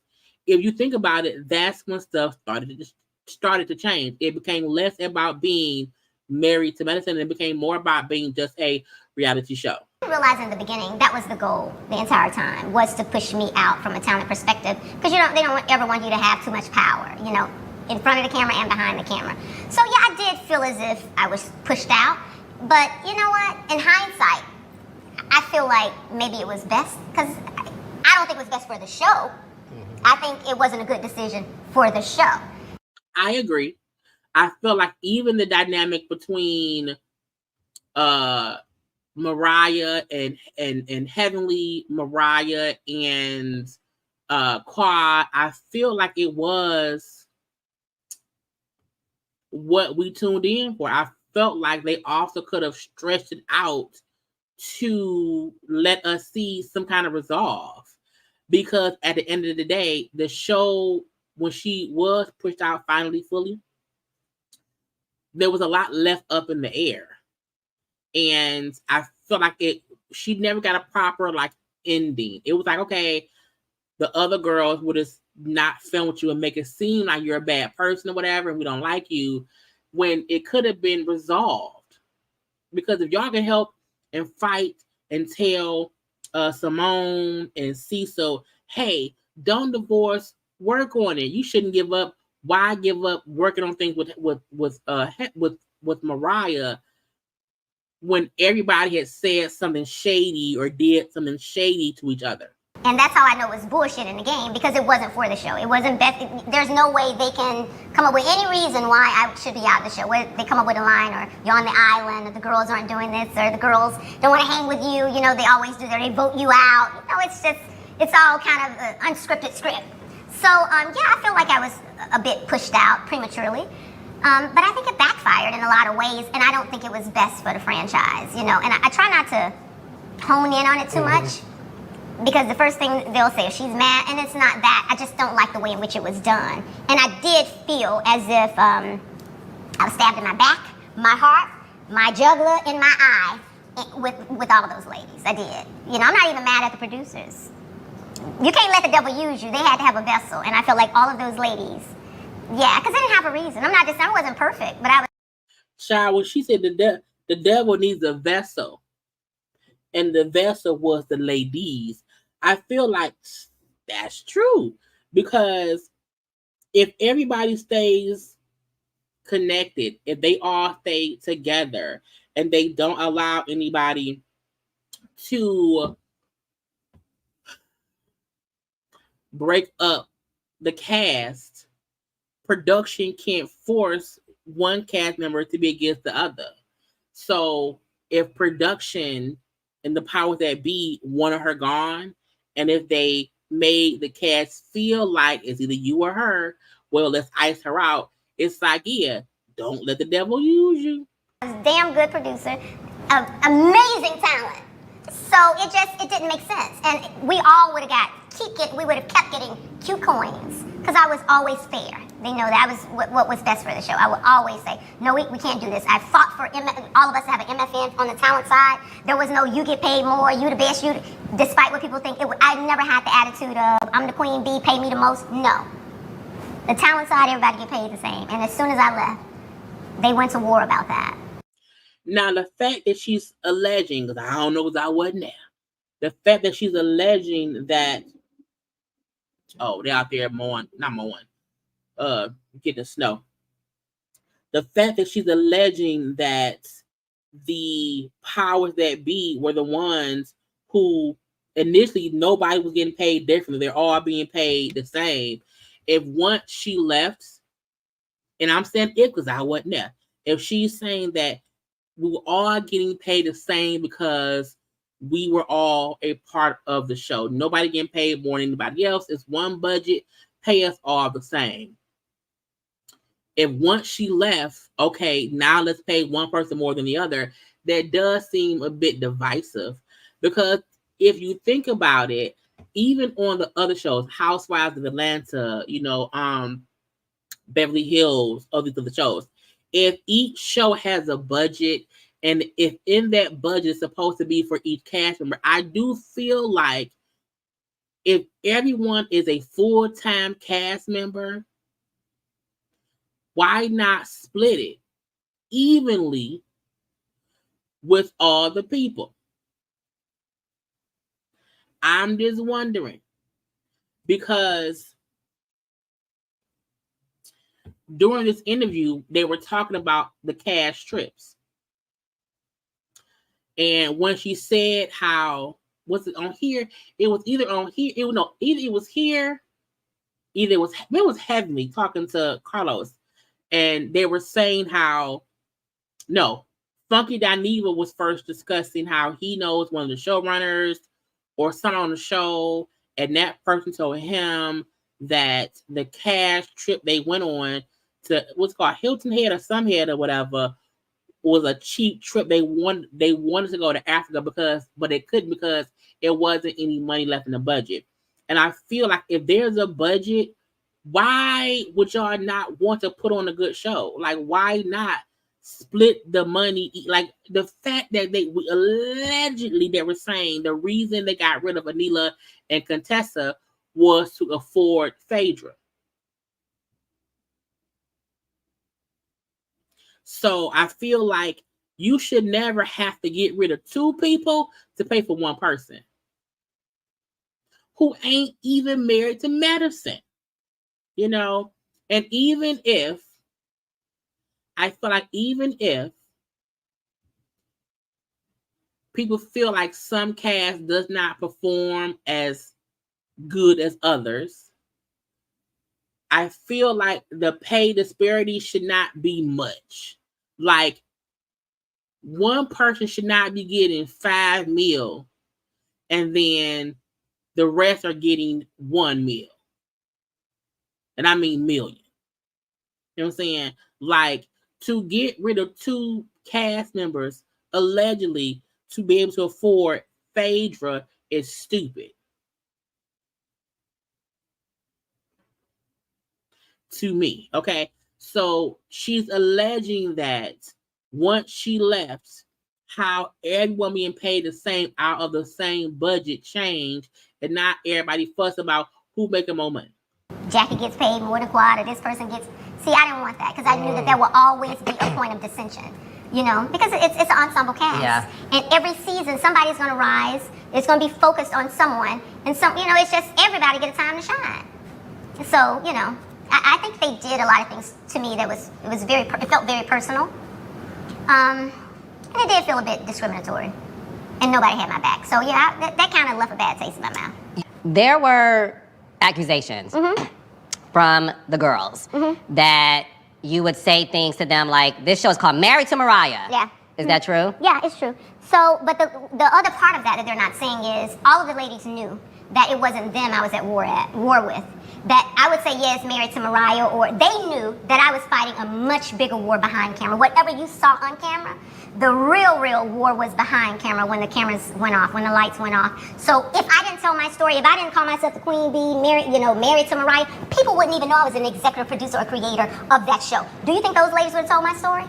if you think about it, that's when stuff started to change. It became less about being Married to Medicine and it became more about being just a reality show. I realized in the beginning that was the goal the entire time, was to push me out from a talent perspective because they don't ever want you to have too much power, in front of the camera and behind the camera. So yeah, I did feel as if I was pushed out, but you know what? In hindsight, I feel like maybe it was best because I don't think it was best for the show. I think it wasn't a good decision for the show. I agree. I feel like even the dynamic between Mariah and Heavenly, Mariah and Quad, I feel like it was what we tuned in for. I felt like they also could have stretched it out to let us see some kind of resolve because at the end of the day, the show, when she was pushed out finally fully, there was a lot left up in the air. And I felt like she never got a proper like ending. It was like, okay, the other girls would have not film with you and make it seem like you're a bad person or whatever, and we don't like you, when it could have been resolved. Because if y'all can help and fight and tell Simone and Cecil, hey, don't divorce, work on it. You shouldn't give up. Why give up working on things with Mariah when everybody had said something shady or did something shady to each other? And that's how I know it was bullshit in the game, because it wasn't for the show. It wasn't best. There's no way they can come up with any reason why I should be out of the show. Where they come up with a line, or you're on the island, or the girls aren't doing this, or the girls don't want to hang with you. You know, they always do that. They vote you out. You know, it's all kind of an unscripted script. So, yeah, I feel like I was a bit pushed out prematurely. But I think it backfired in a lot of ways, and I don't think it was best for the franchise, you know. And I try not to hone in on it too much, because the first thing they'll say is she's mad, and it's not that. I just don't like the way in which it was done. And I did feel as if I was stabbed in my back, my heart, my jugular, and my eye with all of those ladies. I did. You know, I'm not even mad at the producers. You can't let the devil use you. They had to have a vessel, and I feel like all of those ladies, yeah, because they didn't have a reason. I wasn't perfect, but I was. Child, when she said the devil needs a vessel, and the vessel was the ladies, I feel like that's true. Because if everybody stays connected, if they all stay together, and they don't allow anybody to break up the cast, production can't force one cast member to be against the other. So if production and the powers that be wanted her gone, and if they made the cast feel like it's either you or her, well, let's ice her out. It's like, yeah, don't let the devil use you. Damn good producer, amazing talent. So it didn't make sense, and we all would have we would have kept getting Q coins, because I was always fair. They know that was what was best for the show. I would always say, no, we can't do this. I fought for all of us to have an MFN on the talent side. There was no you get paid more, you the best, you. Despite what people think, I never had the attitude of I'm the queen bee, pay me the most. No, the talent side, everybody get paid the same. And as soon as I left, they went to war about that. Now, the fact that she's alleging, because I don't know because I wasn't there, the fact that she's alleging that, they're out there getting the snow. The fact that she's alleging that the powers that be were the ones who initially nobody was getting paid differently. They're all being paid the same. If once she left, and I'm saying it because I wasn't there, if she's saying that we were all getting paid the same because we were all a part of the show, nobody getting paid more than anybody else, it's one budget, pay us all the same. If once she left, okay, now let's pay one person more than the other, that does seem a bit divisive. Because if you think about it, even on the other shows, Housewives of Atlanta, Beverly Hills, all these other shows, if each show has a budget, and if in that budget is supposed to be for each cast member, I do feel like if everyone is a full-time cast member, why not split it evenly with all the people? I'm just wondering, because during this interview, they were talking about the cash trips. And when she said how, was it on here? It was either on here, either it was here, either it was Heavenly talking to Carlos. And they were saying how, Funky Dineva was first discussing how he knows one of the showrunners or someone on the show, and that person told him that the cash trip they went on to what's called Hilton Head or some head or whatever was a cheap trip. They wanted to go to Africa but they couldn't because it wasn't any money left in the budget. And I feel like if there's a budget, why would y'all not want to put on a good show? Like, why not split the money? Like, the fact that allegedly they were saying the reason they got rid of Anila and Contessa was to afford Phaedra. So I feel like you should never have to get rid of two people to pay for one person who ain't even married to Madison, you know? And even if, I feel like even if people feel like some cast does not perform as good as others, I feel like the pay disparity should not be much. Like, one person should not be getting $5 million and then the rest are getting $1 million. And I mean million. You know what I'm saying? Like, to get rid of two cast members allegedly to be able to afford Phaedra is stupid. To me, okay? So she's alleging that once she left, how everyone being paid the same out of the same budget changed, and not everybody fuss about who making more money. Jackie gets paid more than Quad, or this person gets... See, I didn't want that, because I knew that there will always be a point of dissension, you know, because it's an ensemble cast. Yeah. And every season, somebody's going to rise. It's going to be focused on someone. And some, you know, it's just everybody get a time to shine. So, you know, I think they did a lot of things to me that it felt very personal. And it did feel a bit discriminatory. And nobody had my back. So, yeah, that kind of left a bad taste in my mouth. There were accusations from the girls that you would say things to them like, this show is called Married to Mariah. Yeah. Is that true? Yeah, it's true. So, but the other part of that they're not saying is all of the ladies knew that it wasn't them I was at war with. That I would say, yes, Married to Mariah, or they knew that I was fighting a much bigger war behind camera. Whatever you saw on camera, the real war was behind camera when the cameras went off, when the lights went off. So if I didn't tell my story, if I didn't call myself the Queen Bee, married to Mariah, people wouldn't even know I was an executive producer or creator of that show. Do you think those ladies would have told my story?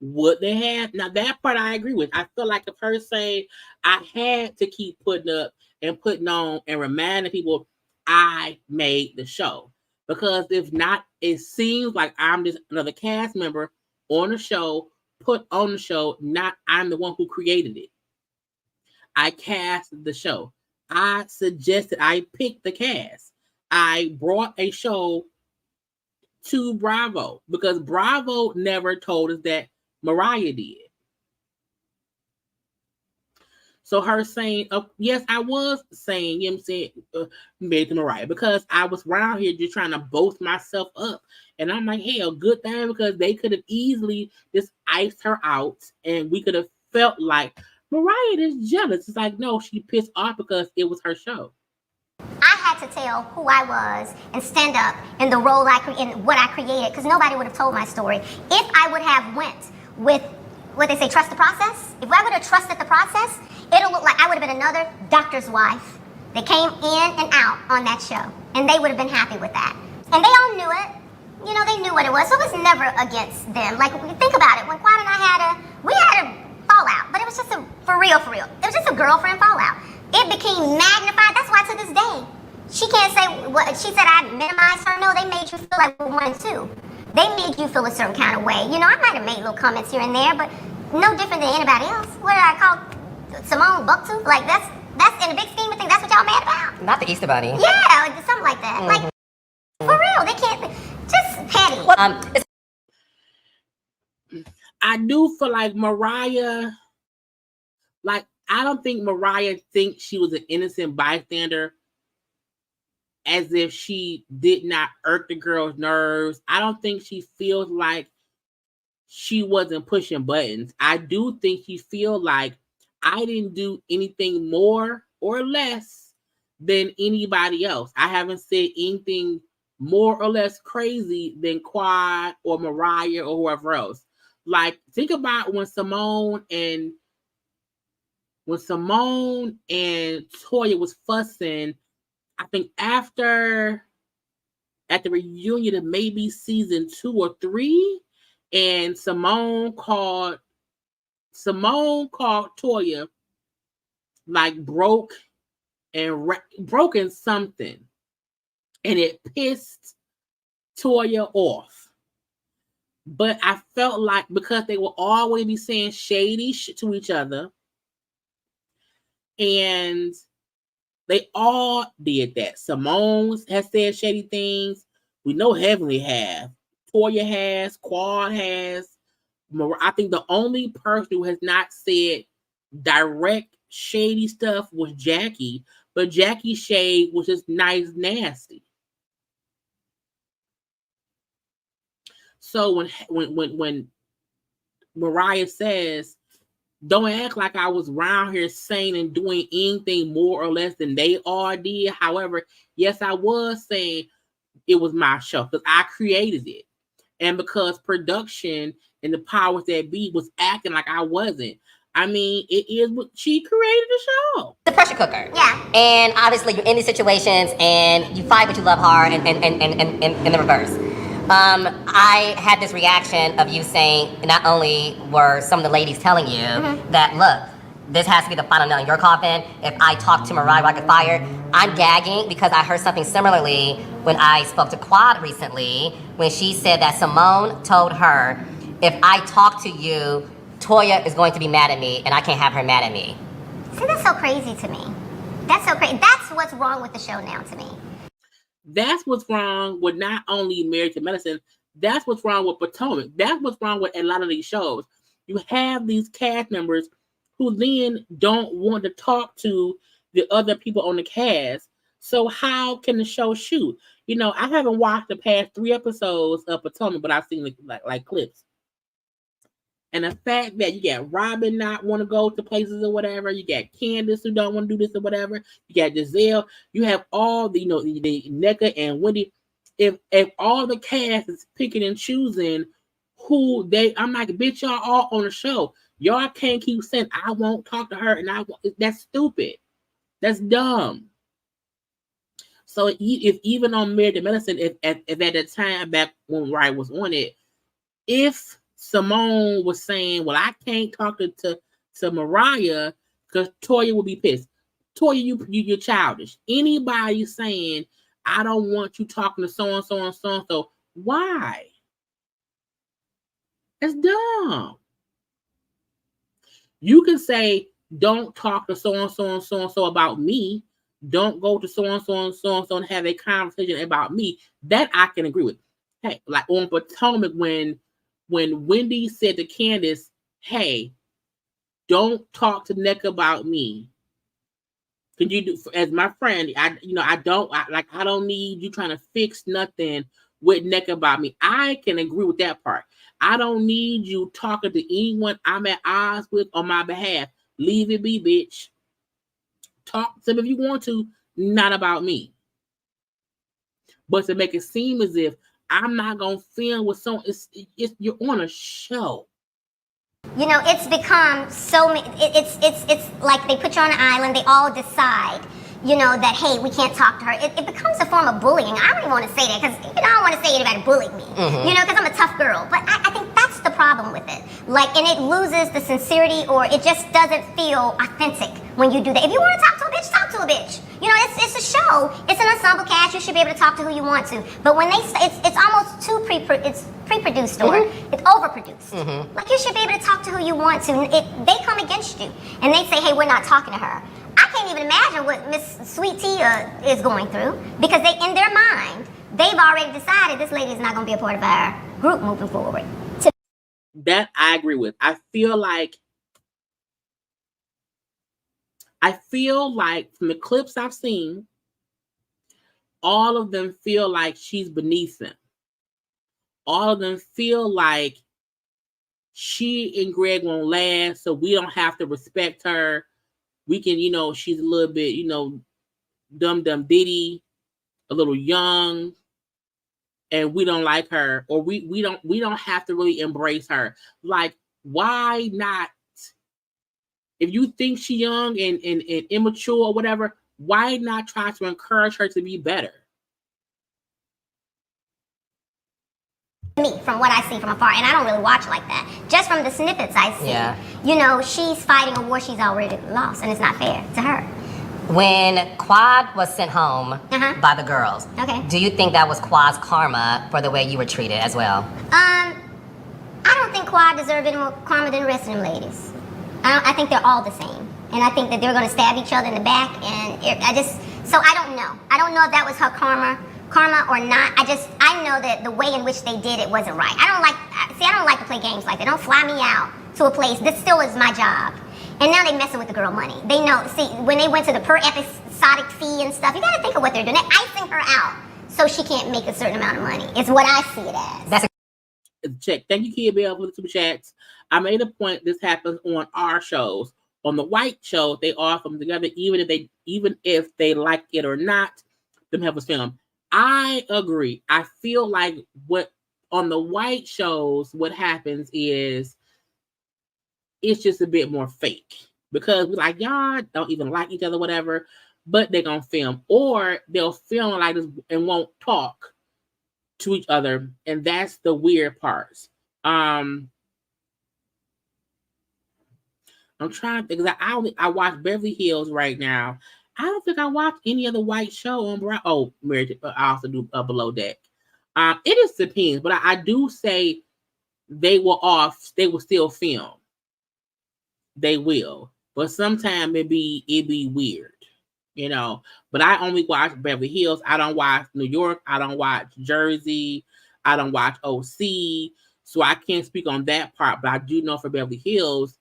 Would they have? Now, that part I agree with. I feel like if her saying, I had to keep putting up and putting on and reminding people I made the show. Because if not, it seems like I'm just another cast member on the show, put on the show, not I'm the one who created it. I cast the show. I suggested, I picked the cast. I brought a show to Bravo because Bravo never told us that Mariah did. So her saying, yes, I was saying, you know what I'm saying, Married to Mariah, because I was around here just trying to boast myself up. And I'm like, hell, good thing, because they could have easily just iced her out and we could have felt like Mariah is jealous. It's like, no, she pissed off because it was her show. I had to tell who I was and stand up in the role in what I created, because nobody would have told my story. If I would have went with what they say, trust the process, if I would have trusted the process, it'll look like I would have been another doctor's wife that came in and out on that show. And they would have been happy with that. And they all knew it. You know, they knew what it was. So it was never against them. Like, think about it. When Quad and I we had a fallout, but it was just for real. It was just a girlfriend fallout. It became magnified. That's why to this day, she can't say what she said. I minimized her. No, they made you feel like we're 1 and 2. They made you feel a certain kind of way. You know, I might have made little comments here and there, but no different than anybody else. What did I call Simone Bucktooth? Like, that's in the big scheme of things, that's what y'all mad about? Not the Easter Bunny. Yeah, like, something like that. Like, for real, they can't, just petty. I do feel like Mariah, like, I don't think Mariah thinks she was an innocent bystander, as if she did not irk the girl's nerves. I don't think she feels like she wasn't pushing buttons. I do think she feels like I didn't do anything more or less than anybody else. I haven't said anything more or less crazy than Quad or Mariah or whoever else. Like, think about when Simone and when Simone and Toya was fussing, I think at the reunion of maybe season 2 or 3, and Simone called Toya like broken something, and it pissed Toya off. But I felt like because they will always be saying shady shit to each other, and they all did that. Simone has said shady things. We know Heavenly has. Toya has. Quad has. I think the only person who has not said direct shady stuff was Jackie, but Jackie's shade was just nice, nasty. So when Mariah says, "Don't act like I was around here saying and doing anything more or less than they all did." However, yes, I was saying it was my show because I created it, and because production and the powers that be was acting like I wasn't. I mean, it is what she created the show. The pressure cooker. Yeah. And obviously you're in these situations and you fight but you love hard and in the reverse. I had this reaction of you saying not only were some of the ladies telling you that, look, this has to be the final nail in your coffin. If I talk to Mariah, I get fired. I'm gagging because I heard something similarly when I spoke to Quad recently when she said that Simone told her, if I talk to you, Toya is going to be mad at me and I can't have her mad at me. See, that's so crazy to me. That's so crazy. That's what's wrong with the show now to me. That's what's wrong with not only Married to Medicine, that's what's wrong with Potomac. That's what's wrong with a lot of these shows. You have these cast members who then don't want to talk to the other people on the cast. So how can the show shoot? You know, I haven't watched the past 3 episodes of Potomac, but I've seen like clips. And the fact that you got Robin not want to go to places or whatever, you got Candace who don't want to do this or whatever, you got Giselle, you have all the, the NECA and Wendy. If all the cast is picking and choosing who I'm like, bitch, y'all all on the show. Y'all can't keep saying, I won't talk to her, and that's stupid. That's dumb. So if even on Married to Medicine, if at the time back when Mariah was on it, if Simone was saying, well, I can't talk to Mariah because Toya will be pissed. Toya, you're childish. Anybody saying, I don't want you talking to so-and-so and so-and-so, why? That's dumb. You can say, don't talk to so-and-so and so-and-so about me. Don't go to so-and-so and so-and-so and have a conversation about me. That I can agree with. Hey, like on Potomac when Wendy said to Candace, hey, don't talk to Nick about me. Can you do, as my friend, I don't need you trying to fix nothing with Nick about me. I can agree with that part. I don't need you talking to anyone I'm at odds with on my behalf. Leave it be, bitch. Talk to them if you want to, not about me. But to make it seem as if I'm not gonna film with someone, you're on a show. You know, it's become so. It's like they put you on an island. They all decide, you know, that hey, we can't talk to her. It becomes a form of bullying. I don't even want to say that because I don't want to say anybody bullied me. You know, because I'm a tough girl. But I think that's the problem with it. Like, and it loses the sincerity, or it just doesn't feel authentic when you do that. If you want to talk to a bitch, talk to a bitch. You know, it's a show. It's an ensemble cast. You should be able to talk to who you want to. But when it's almost too pre-produced or it's overproduced. Like, you should be able to talk to who you want to. They come against you and they say, hey, we're not talking to her. I can't even imagine what Miss Sweet Tia is going through because in their mind, they've already decided this lady is not going to be a part of our group moving forward. That I agree with. I feel like from the clips I've seen, all of them feel like she's beneath them. All of them feel like she and Greg won't last, so we don't have to respect her. We can, she's a little bit, dumb ditty, a little young, and we don't like her, or we don't have to really embrace her. Like, why not? if you think she's young and immature or whatever, why not try to encourage her to be better? Me, from what I see from afar, and I don't really watch like that. Just from the snippets I see, you know, she's fighting a war she's already lost, and it's not fair to her. When Quad was sent home by the girls, do you think that was Quad's karma for the way you were treated as well? I don't think Quad deserved any more karma than the rest of them ladies. I think they're all the same, and I think that they're going to stab each other in the back, and so I don't know. I don't know if that was her karma or not. I know that the way in which they did it wasn't right. I don't like to play games like that. Don't fly me out to a place. This still is my job. And now they messing with the girl money. They know, see, when they went to the per episodic fee and stuff, you gotta think of what they're doing. They're icing her out so she can't make a certain amount of money. It's what I see it as. That's check. Thank you, Kid Bell, for the super chats. I made a point this happens on our shows. On the white show, they offer them together, even if they like it or not, them have a film. I agree. I feel like what on the white shows, what happens is it's just a bit more fake because we're like, y'all don't even like each other, whatever, but they're gonna film, or they'll film like this and won't talk to each other, and that's the weird parts. I'm trying to think. I watch Beverly Hills right now. I don't think I watched any other white show on Brown. Oh, Married. I also do Below Deck. It just depends, but I do say they will still film. They will, but sometimes it be weird, you know. But I only watch Beverly Hills. I don't watch New York. I don't watch Jersey. I don't watch OC. So I can't speak on that part. But I do know for Beverly Hills,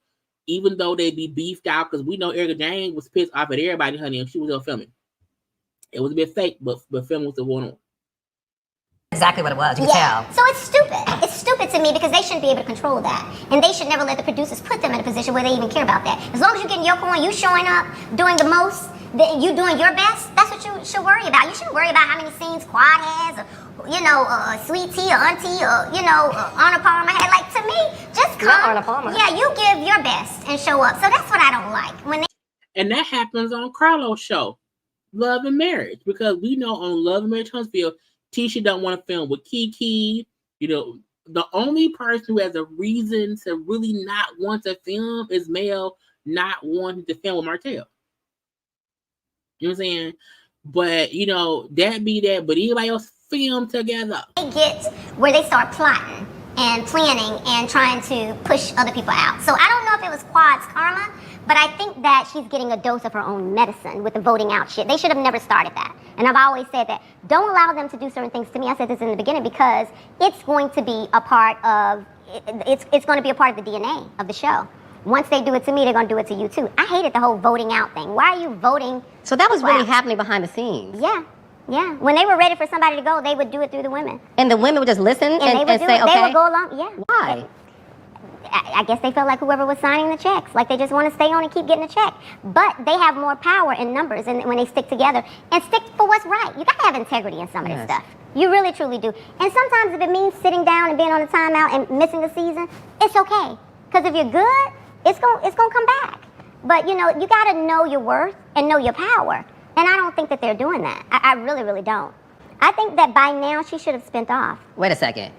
even though they be beefed out, because we know Erica Jane was pissed off at everybody, honey, and she was still filming. It was a bit fake, but filming was still going on. Exactly what it was. You can tell. So it's stupid. It's stupid to me because they shouldn't be able to control that. And they should never let the producers put them in a position where they even care about that. As long as you're getting your coin, you showing up, doing the most, you doing your best, that's what you should worry about. You shouldn't worry about how many scenes Quad has, or, you know, Sweet Tea or Auntie, or, you know, Honor Palmer had. Like, to me, just come. Not Honor Palmer. Yeah, you give your best and show up. So that's what I don't like. And that happens on Carlo's show, Love and Marriage, because we know on Love and Marriage Huntsville, Tisha don't want to film with Kiki. You know, the only person who has a reason to really not want to film is Mel not wanting to film with Martell. You know what I'm saying? But, you know, that be that. But anybody else film together. They get where they start plotting and planning and trying to push other people out. So I don't know if it was Quad's karma, but I think that she's getting a dose of her own medicine with the voting out shit. They should have never started that. And I've always said that. Don't allow them to do certain things to me. I said this in the beginning because it's going to be a part of, it's going to be a part of the DNA of the show. Once they do it to me, they're going to do it to you too. I hated the whole voting out thing. Why are you voting? So that was really happening behind the scenes. Yeah. Yeah. When they were ready for somebody to go, they would do it through the women. And the women would just listen and say, okay. They would go along. Yeah. Why? I guess they felt like whoever was signing the checks, like they just want to stay on and keep getting a check. But they have more power in numbers and when they stick together and stick for what's right. You got to have integrity in some of this stuff. You really, truly do. And sometimes if it means sitting down and being on a timeout and missing a season, it's okay. Because if you're good, it's gonna come back. But, you know, you got to know your worth and know your power. And I don't think that they're doing that. I really, really don't. I think that by now she should have spent off. Wait a second.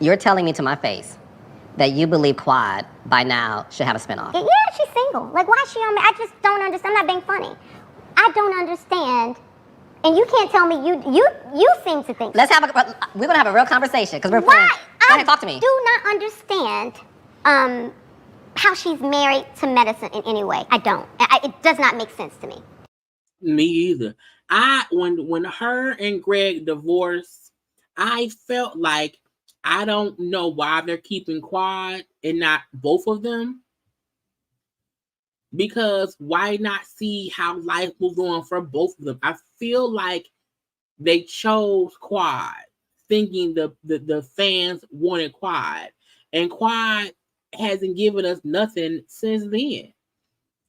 You're telling me to my face that you believe Quad by now should have a spinoff? Yeah, she's single. Like, why is she on me? I just don't understand. I'm not being funny. I don't understand. And you can't tell me you seem to think. We're gonna have a real conversation because we're friends. Go ahead, talk to me. I do not understand how she's married to medicine in any way. I don't. It does not make sense to me. Me either. When her and Greg divorced, I felt like I don't know why they're keeping Quad and not both of them. Because why not see how life moves on for both of them? I feel like they chose Quad, thinking the fans wanted Quad. And Quad hasn't given us nothing since then.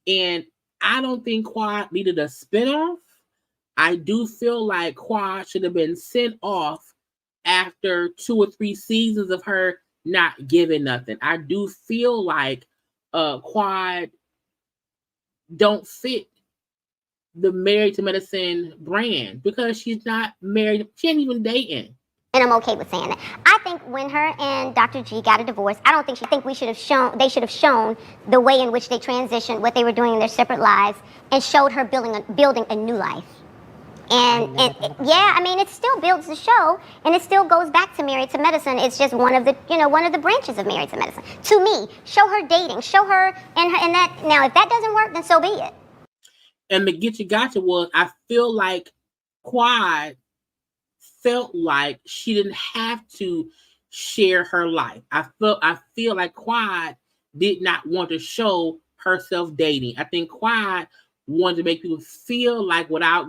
And I don't think Quad needed a spinoff. I do feel like Quad should have been sent off after 2 or 3 seasons of her not giving nothing. I do feel like Quad don't fit the Married to Medicine brand because she's not married. She ain't even dating. And I'm okay with saying that. I think when her and Dr. G got a divorce, I don't think they should have shown the way in which they transitioned, what they were doing in their separate lives, and showed her building a new life. And yeah, I mean, it still builds the show, and it still goes back to Married to Medicine. It's just one of the branches of Married to Medicine. To me, show her dating, show her and that. Now, if that doesn't work, then so be it. And the Get You Gotcha was, I feel like Quad felt like she didn't have to share her life. I feel like Quad did not want to show herself dating. I think Quad wanted to make people feel like without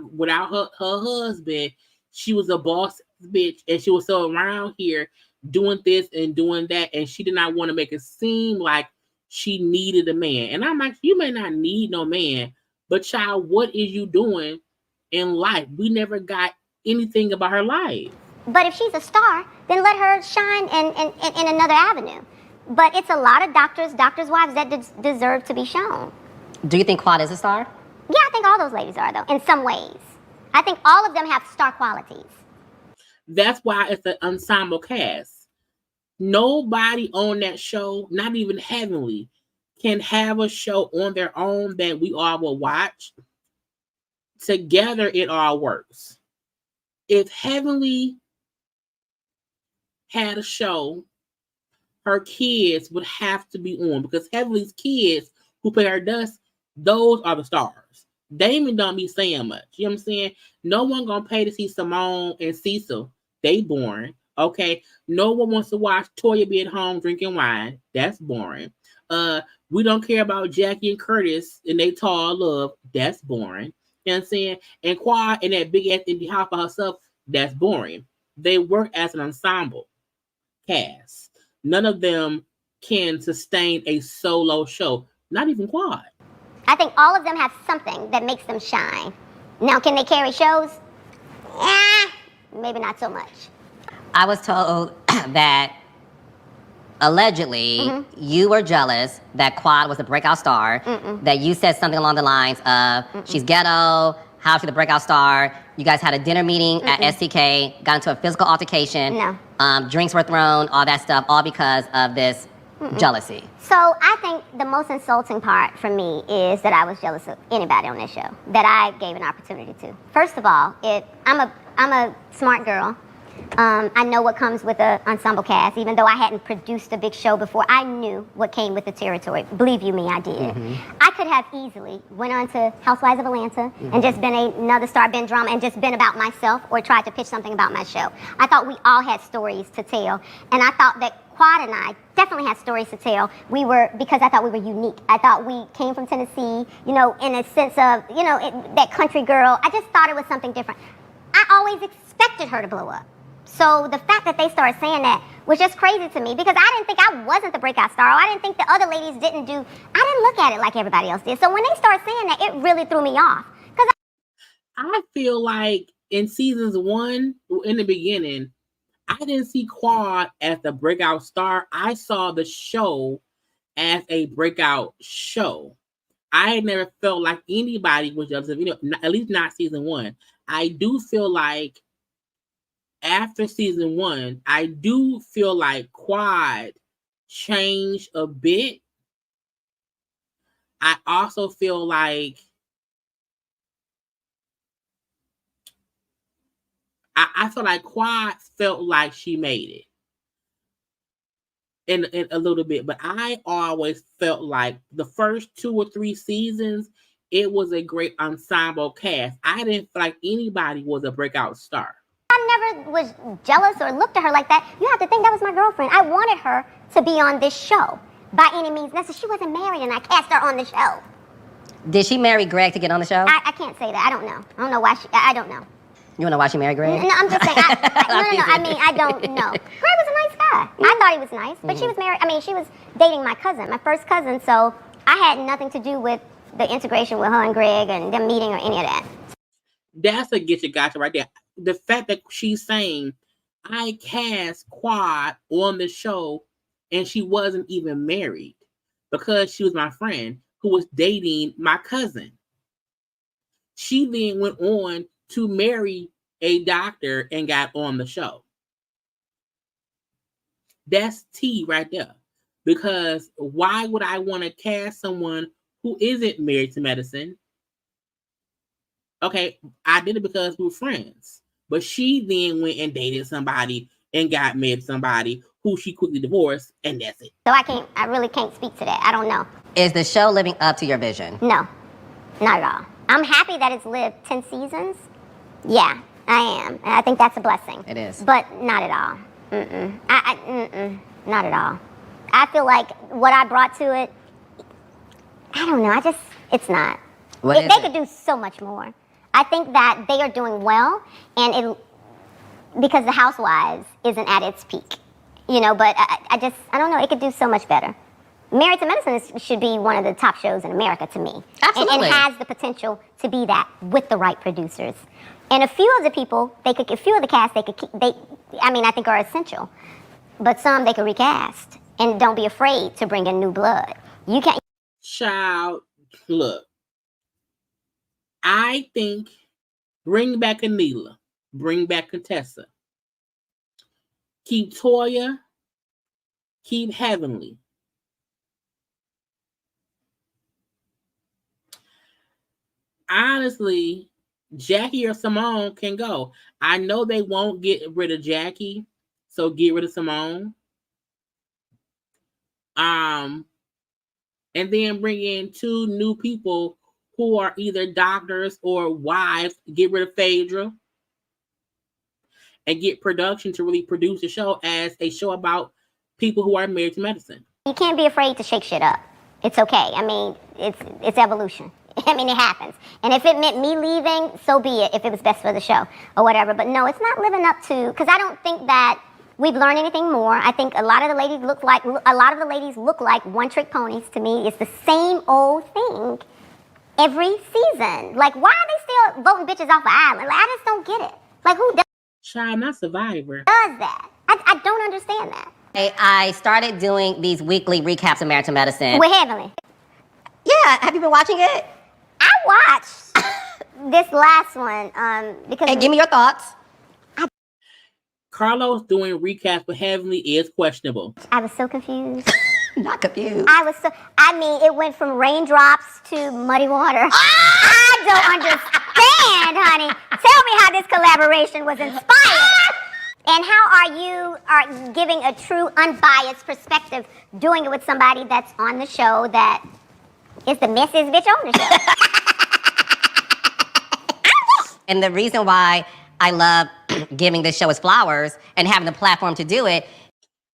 her husband, she was a boss bitch and she was so around here doing this and doing that, and she did not want to make it seem like she needed a man. And I'm like, you may not need no man, but child, what is you doing in life? We never got anything about her life. But if she's a star, then let her shine in another avenue. But it's a lot of doctors' wives that deserve to be shown. Do you think Quad is a star? Yeah, I think all those ladies are, though, in some ways. I think all of them have star qualities. That's why it's an ensemble cast. Nobody on that show, not even Heavenly, can have a show on their own that we all will watch. Together, it all works. If Heavenly had a show, her kids would have to be on because Heavenly's kids who play her dust, those are the stars. Damon don't be saying much. You know what I'm saying? No one gonna pay to see Simone and Cecil. They boring. Okay. No one wants to watch Toya be at home drinking wine. That's boring. We don't care about Jackie and Curtis and they tall love. That's boring. You know what I'm saying? And Quad in that big ass empty house by herself, that's boring. They work as an ensemble cast. None of them can sustain a solo show. Not even Quad. I think all of them have something that makes them shine. Now, can they carry shows? Maybe not so much. I was told that allegedly you were jealous that Quad was a breakout star, that you said something along the lines of, she's ghetto, how's she the breakout star? You guys had a dinner meeting at STK, got into a physical altercation, drinks were thrown, all that stuff, all because of this jealousy. So I think the most insulting part for me is that I was jealous of anybody on this show, that I gave an opportunity to. First of all, I'm a smart girl. I know what comes with an ensemble cast. Even though I hadn't produced a big show before, I knew what came with the territory. Believe you me, I did. I could have easily went on to Housewives of Atlanta and just been another star, been drama, and just been about myself or tried to pitch something about my show. I thought we all had stories to tell, and I thought that Quad and I definitely had stories to tell. Because I thought we were unique. I thought we came from Tennessee, in a sense of, that country girl. I just thought it was something different. I always expected her to blow up. So the fact that they started saying that was just crazy to me because I didn't think I wasn't the breakout star. I didn't think the other ladies I didn't look at it like everybody else did. So when they started saying that, it really threw me off. I feel like in seasons 1, in the beginning, I didn't see Quad as the breakout star. I saw the show as a breakout show. I had never felt like anybody was jealous of, at least not season 1. I do feel like after season 1, I do feel like Quad changed a bit. I also feel like I feel like Quad felt like she made it in a little bit, but I always felt like the first 2 or 3 seasons, it was a great ensemble cast. I didn't feel like anybody was a breakout star. I never was jealous or looked at her like that. You have to think that was my girlfriend. I wanted her to be on this show by any means necessary. She wasn't married and I cast her on the show. Did she marry Greg to get on the show? I can't say that. I don't know. I don't know why I don't know. You want to know why she married Greg? No, I'm just saying. I don't know. Greg was a nice guy. I thought he was nice, but she was married. She was dating my cousin, my first cousin, so I had nothing to do with the integration with her and Greg and them meeting or any of that. That's a get you gotcha right there. The fact that she's saying, I cast Quad on the show and she wasn't even married because she was my friend. who was dating my cousin. She then went on to marry a doctor and got on the show. That's tea right there. Because why would I want to cast someone who isn't married to medicine? Okay, I did it because we were friends. But she then went and dated somebody and got married to somebody who she quickly divorced, and that's it. So I really can't speak to that. I don't know. Is the show living up to your vision? No, not at all. I'm happy that it's lived 10 seasons. Yeah, I am. And I think that's a blessing. It is. But not at all. Not at all. I feel like what I brought to it, I don't know, it's not. They could do so much more. I think that they are doing well, and because The Housewives isn't at its peak, you know, but I don't know, it could do so much better. Married to Medicine should be one of the top shows in America to me. Absolutely. And has the potential to be that with the right producers. And a few of the people, a few of the cast, I think are essential. But some they could recast. And don't be afraid to bring in new blood. You can't. Child, look. I think bring back Anila. Bring back Contessa. Keep Toya. Keep Heavenly. Honestly, Jackie or Simone can go. I know they won't get rid of Jackie, so get rid of Simone. And then bring in 2 new people who are either doctors or wives. Get rid of Phaedra. And get production to really produce the show as a show about people who are married to medicine. You can't be afraid to shake shit up. It's okay. I mean, it's evolution. I mean, it happens. And if it meant me leaving, so be it, if it was best for the show or whatever. But no, it's not living up to, because I don't think that we've learned anything more. I think a lot of the ladies look like one-trick ponies to me. It's the same old thing every season. Like, why are they still voting bitches off the island? Like, I just don't get it. Like, who does Child, not Survivor. that? I don't understand that. I started doing these weekly recaps of Married to Medicine. With Heavenly. Yeah, have you been watching it? I watched this last one because. Hey, give me your thoughts. Carlos doing recaps for Heavenly is questionable. I was so confused. Not confused. It went from raindrops to muddy water. I don't understand, honey. Tell me how this collaboration was inspired. And how are giving a true unbiased perspective, doing it with somebody that's on the show that is the Mrs. Bitch on the show. And the reason why I love giving this show its flowers and having the platform to do it.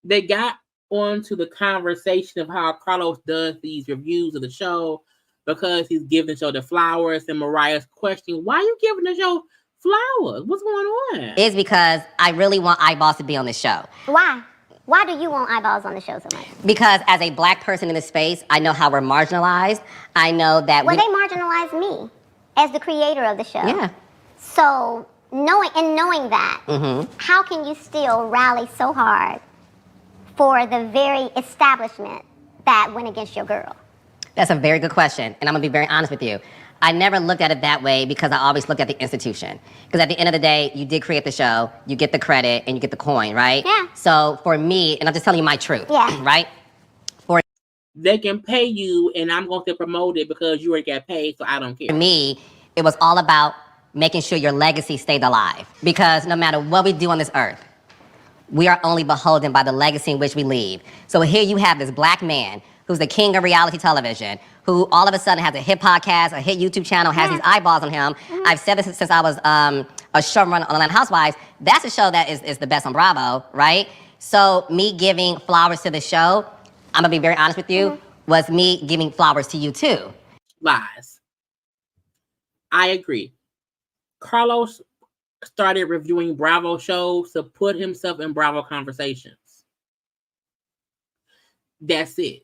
They got onto the conversation of how Carlos does these reviews of the show because he's giving the show the flowers, and Mariah's questioning, why are you giving the show flowers? What's going on? It's because I really want eyeballs to be on this show. Why? Why do you want eyeballs on the show so much? Because as a black person in this space, I know how we're marginalized. I know that they marginalized me as the creator of the show. Yeah. So knowing that, how can you still rally so hard for the very establishment that went against your girl? That's a very good question, and I'm gonna be very honest with you. I never looked at it that way because I always look at the institution. Because at the end of the day, you did create the show, you get the credit, and you get the coin, right? Yeah. So for me, and I'm just telling you my truth, yeah, right? They can pay you, and I'm going to promote it because you already got paid, so I don't care. For me, it was all about making sure your legacy stayed alive. Because no matter what we do on this earth, we are only beholden by the legacy in which we leave. So here you have this black man who's the king of reality television, who all of a sudden has a hit podcast, a hit YouTube channel, has these eyeballs on him. I've said this since I was a showrunner on Atlanta Housewives. That's a show that is the best on Bravo, right? So me giving flowers to the show, I'm gonna be very honest with you, was me giving flowers to you too. Lies. I agree. Carlos started reviewing Bravo shows to put himself in Bravo conversations. That's it.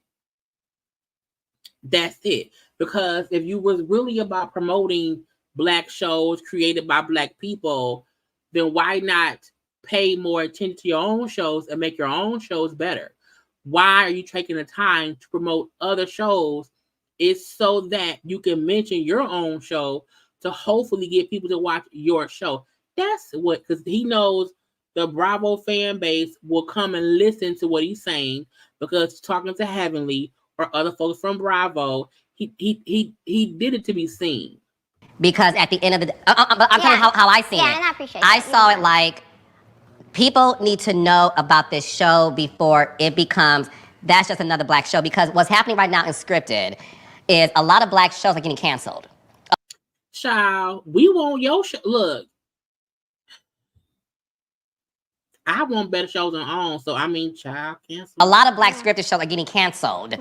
That's it. Because if you was really about promoting black shows created by black people, then why not pay more attention to your own shows and make your own shows better? Why are you taking the time to promote other shows is so that you can mention your own show to hopefully get people to watch your show. That's what, because he knows the Bravo fan base will come and listen to what he's saying because talking to Heavenly or other folks from Bravo, he did it to be seen. Because at the end of the day, I'm telling you how I seen it. Yeah, and I appreciate I that. saw it like people need to know about this show before it becomes that's just another black show. Because what's happening right now in scripted is a lot of black shows are getting canceled. Child, we want your show. Look, I want better shows on own, so I mean, child, cancel. A lot of black scripted shows are getting canceled.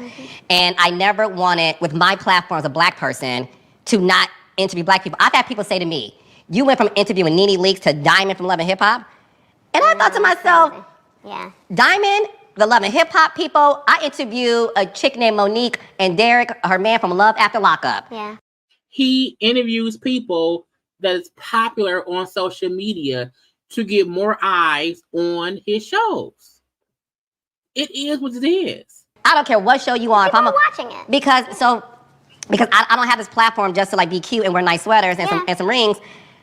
And I never wanted, with my platform as a black person, to not interview black people. I've had people say to me, you went from interviewing Nene Leakes to Diamond from Love and Hip Hop. And I thought to myself, yeah, Diamond, the Love and Hip Hop people, I interview a chick named Monique and Derek, her man from Love After Lockup. Yeah. He interviews people that is popular on social media to get more eyes on his shows. It is what it is. I don't care what show you on. People are watching it. Because I don't have this platform just to like be cute and wear nice sweaters and some rings.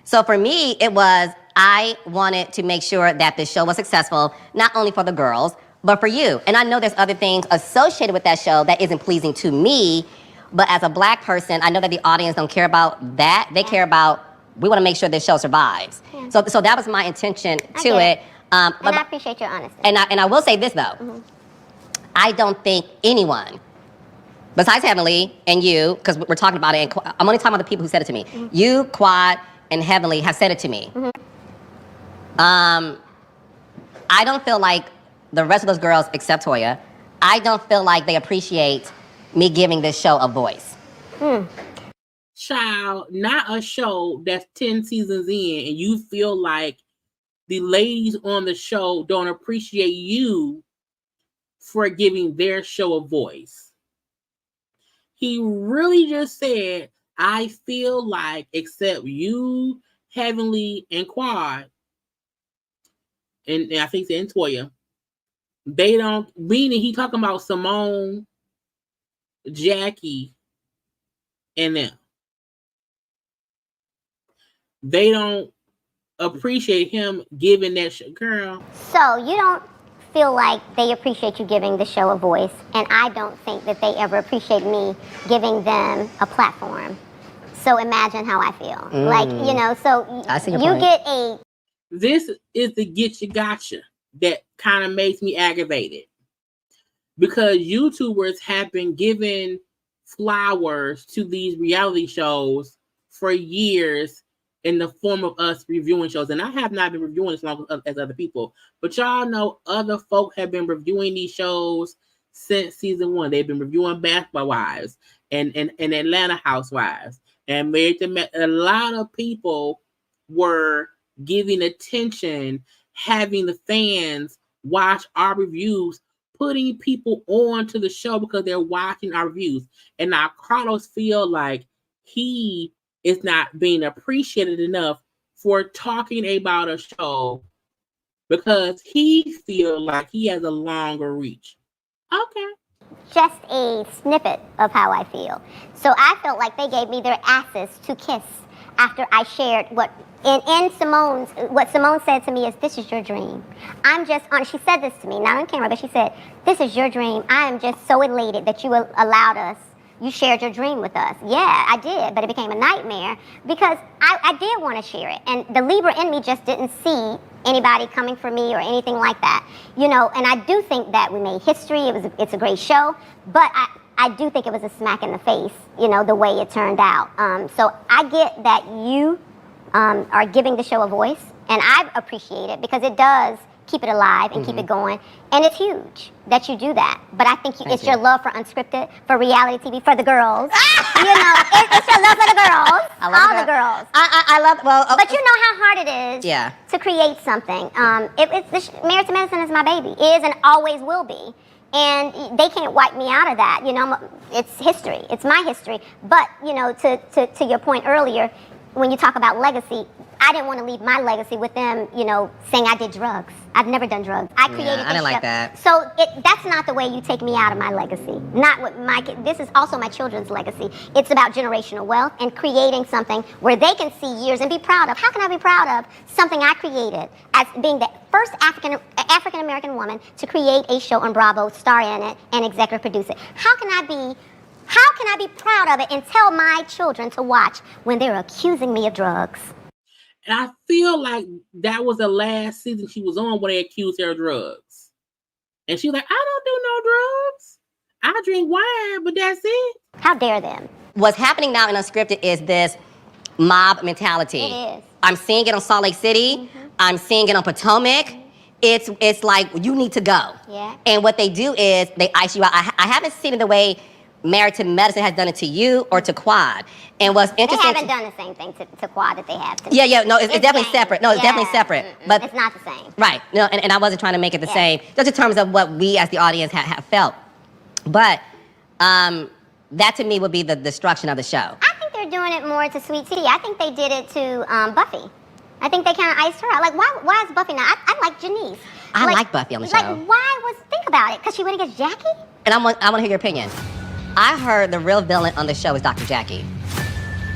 So for me, it was, I wanted to make sure that the show was successful, not only for the girls, but for you. And I know there's other things associated with that show that isn't pleasing to me, but as a black person, I know that the audience don't care about that. They care about, we want to make sure this show survives. Yeah. So that was my intention to it. And I appreciate your honesty. And I will say this though, I don't think anyone, besides Heavenly and you, because we're talking about it, and I'm only talking about the people who said it to me. You, Quad, and Heavenly have said it to me. I don't feel like the rest of those girls, except Toya, I don't feel like they appreciate me giving this show a voice. Child, not a show that's 10 seasons in and you feel like the ladies on the show don't appreciate you for giving their show a voice. He really just said, I feel like, except you, Heavenly, and Quad, and I think it's Toya, they don't, meaning he talking about Simone, Jackie, and them. They don't appreciate him giving that shit, girl. So you don't feel like they appreciate you giving the show a voice, and I don't think that they ever appreciate me giving them a platform. So imagine how I feel. Like, you know, so you get a... This is the get you gotcha that kind of makes me aggravated. Because YouTubers have been giving flowers to these reality shows for years in the form of us reviewing shows. And I have not been reviewing as long as other people. But y'all know other folk have been reviewing these shows since season 1. They've been reviewing Basketball Wives and Atlanta Housewives. And Married to a lot of people were giving attention, having the fans watch our reviews, putting people on to the show because they're watching our reviews. And now Carlos feel like he is not being appreciated enough for talking about a show because he feel like he has a longer reach. Okay. Just a snippet of how I feel. So I felt like they gave me their asses to kiss after I shared what Simone said to me is, this is your dream. I'm just on, she said this to me, not on camera, but she said, this is your dream. I am just so elated that you allowed us, you shared your dream with us. Yeah, I did, but it became a nightmare because I did want to share it. And the Libra in me just didn't see anybody coming for me or anything like that. You know, and I do think that we made history. It's a great show, but I do think it was a smack in the face, you know, the way it turned out. So I get that you are giving the show a voice, and I appreciate it because it does keep it alive and keep it going. And it's huge that you do that. But I think it's your love for unscripted, for reality TV, for the girls. You know, it's your love for the girls. I love all the girls. I love, but you know how hard it is to create something. Married to Medicine is my baby. It is and always will be. And they can't wipe me out of that. You know, it's history. It's my history. But, you know, to your point earlier, when you talk about legacy, I didn't want to leave my legacy with them, you know, saying I did drugs. I've never done drugs. I created I didn't like that. So that's not the way you take me out of my legacy. Not what this is also my children's legacy. It's about generational wealth and creating something where they can see years and be proud of. How can I be proud of something I created as being the first African American woman to create a show on Bravo, star in it, and executive produce it? How can I be proud of it and tell my children to watch when they're accusing me of drugs? And I feel like that was the last season she was on when they accused her of drugs. And she was like, I don't do no drugs. I drink wine, but that's it. How dare them? What's happening now in Unscripted is this mob mentality. It is. I'm seeing it on Salt Lake City. I'm seeing it on Potomac. It's like, you need to go. Yeah. And what they do is they ice you out. I haven't seen it the way Married to Medicine has done it to you or to Quad. And what's interesting, they haven't done the same thing to Quad that they have to me. Yeah, no, it's definitely separate. No, it's definitely separate. But it's not the same. Right. No, and I wasn't trying to make it the same, just in terms of what we as the audience have felt. But that to me would be the destruction of the show. I think they're doing it more to Sweet Tea. I think they did it to Buffy. I think they kind of iced her out. Like, why is Buffy not? I like Janice. I like Buffy on the show. Like, think about it, because she went against Jackie? And I want to hear your opinion. I heard the real villain on the show is Dr. Jackie.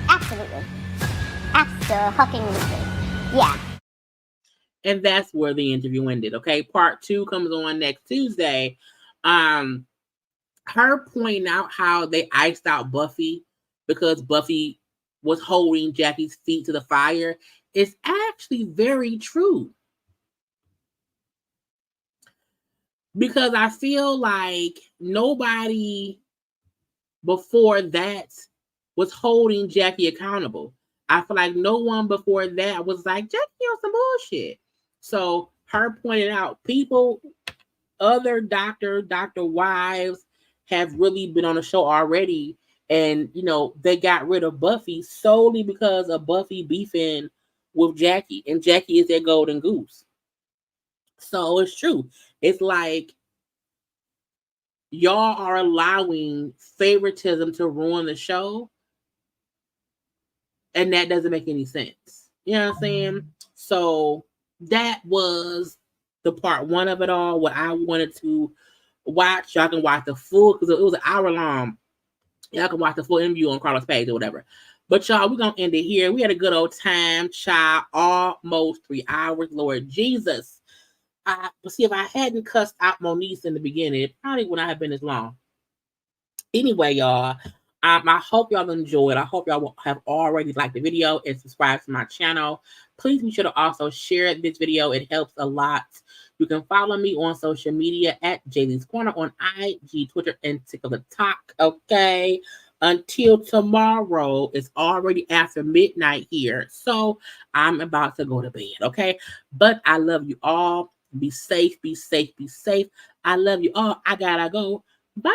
Absolutely. Absolutely. Yeah. And that's where the interview ended. Okay, part 2 comes on next Tuesday. Her pointing out how they iced out Buffy because Buffy was holding Jackie's feet to the fire is actually very true. Because I feel like nobody before that was holding Jackie accountable. I feel like no one before that was like, Jackie on some bullshit. So her pointing out people, other doctor wives have really been on the show already. And, you know, they got rid of Buffy solely because of Buffy beefing with Jackie. And Jackie is their golden goose. So it's true. It's like, y'all are allowing favoritism to ruin the show. And that doesn't make any sense. You know what I'm saying? So that was the part 1 of it all. What I wanted to watch. Y'all can watch the full, because it was an hour long. Y'all can watch the full interview on Karla Pace or whatever. But y'all, we're going to end it here. We had a good old time, child. Almost 3 hours. Lord Jesus. But see, if I hadn't cussed out Moniece in the beginning, it probably would not have been as long. Anyway, y'all, I hope y'all enjoyed. I hope y'all have already liked the video and subscribed to my channel. Please be sure to also share this video. It helps a lot. You can follow me on social media at JayLeesCorner on IG, Twitter, and TikTok. Okay. Until tomorrow, it's already after midnight here. So I'm about to go to bed. Okay. But I love you all. Be safe, be safe, be safe. I love you all. I gotta go. Bye.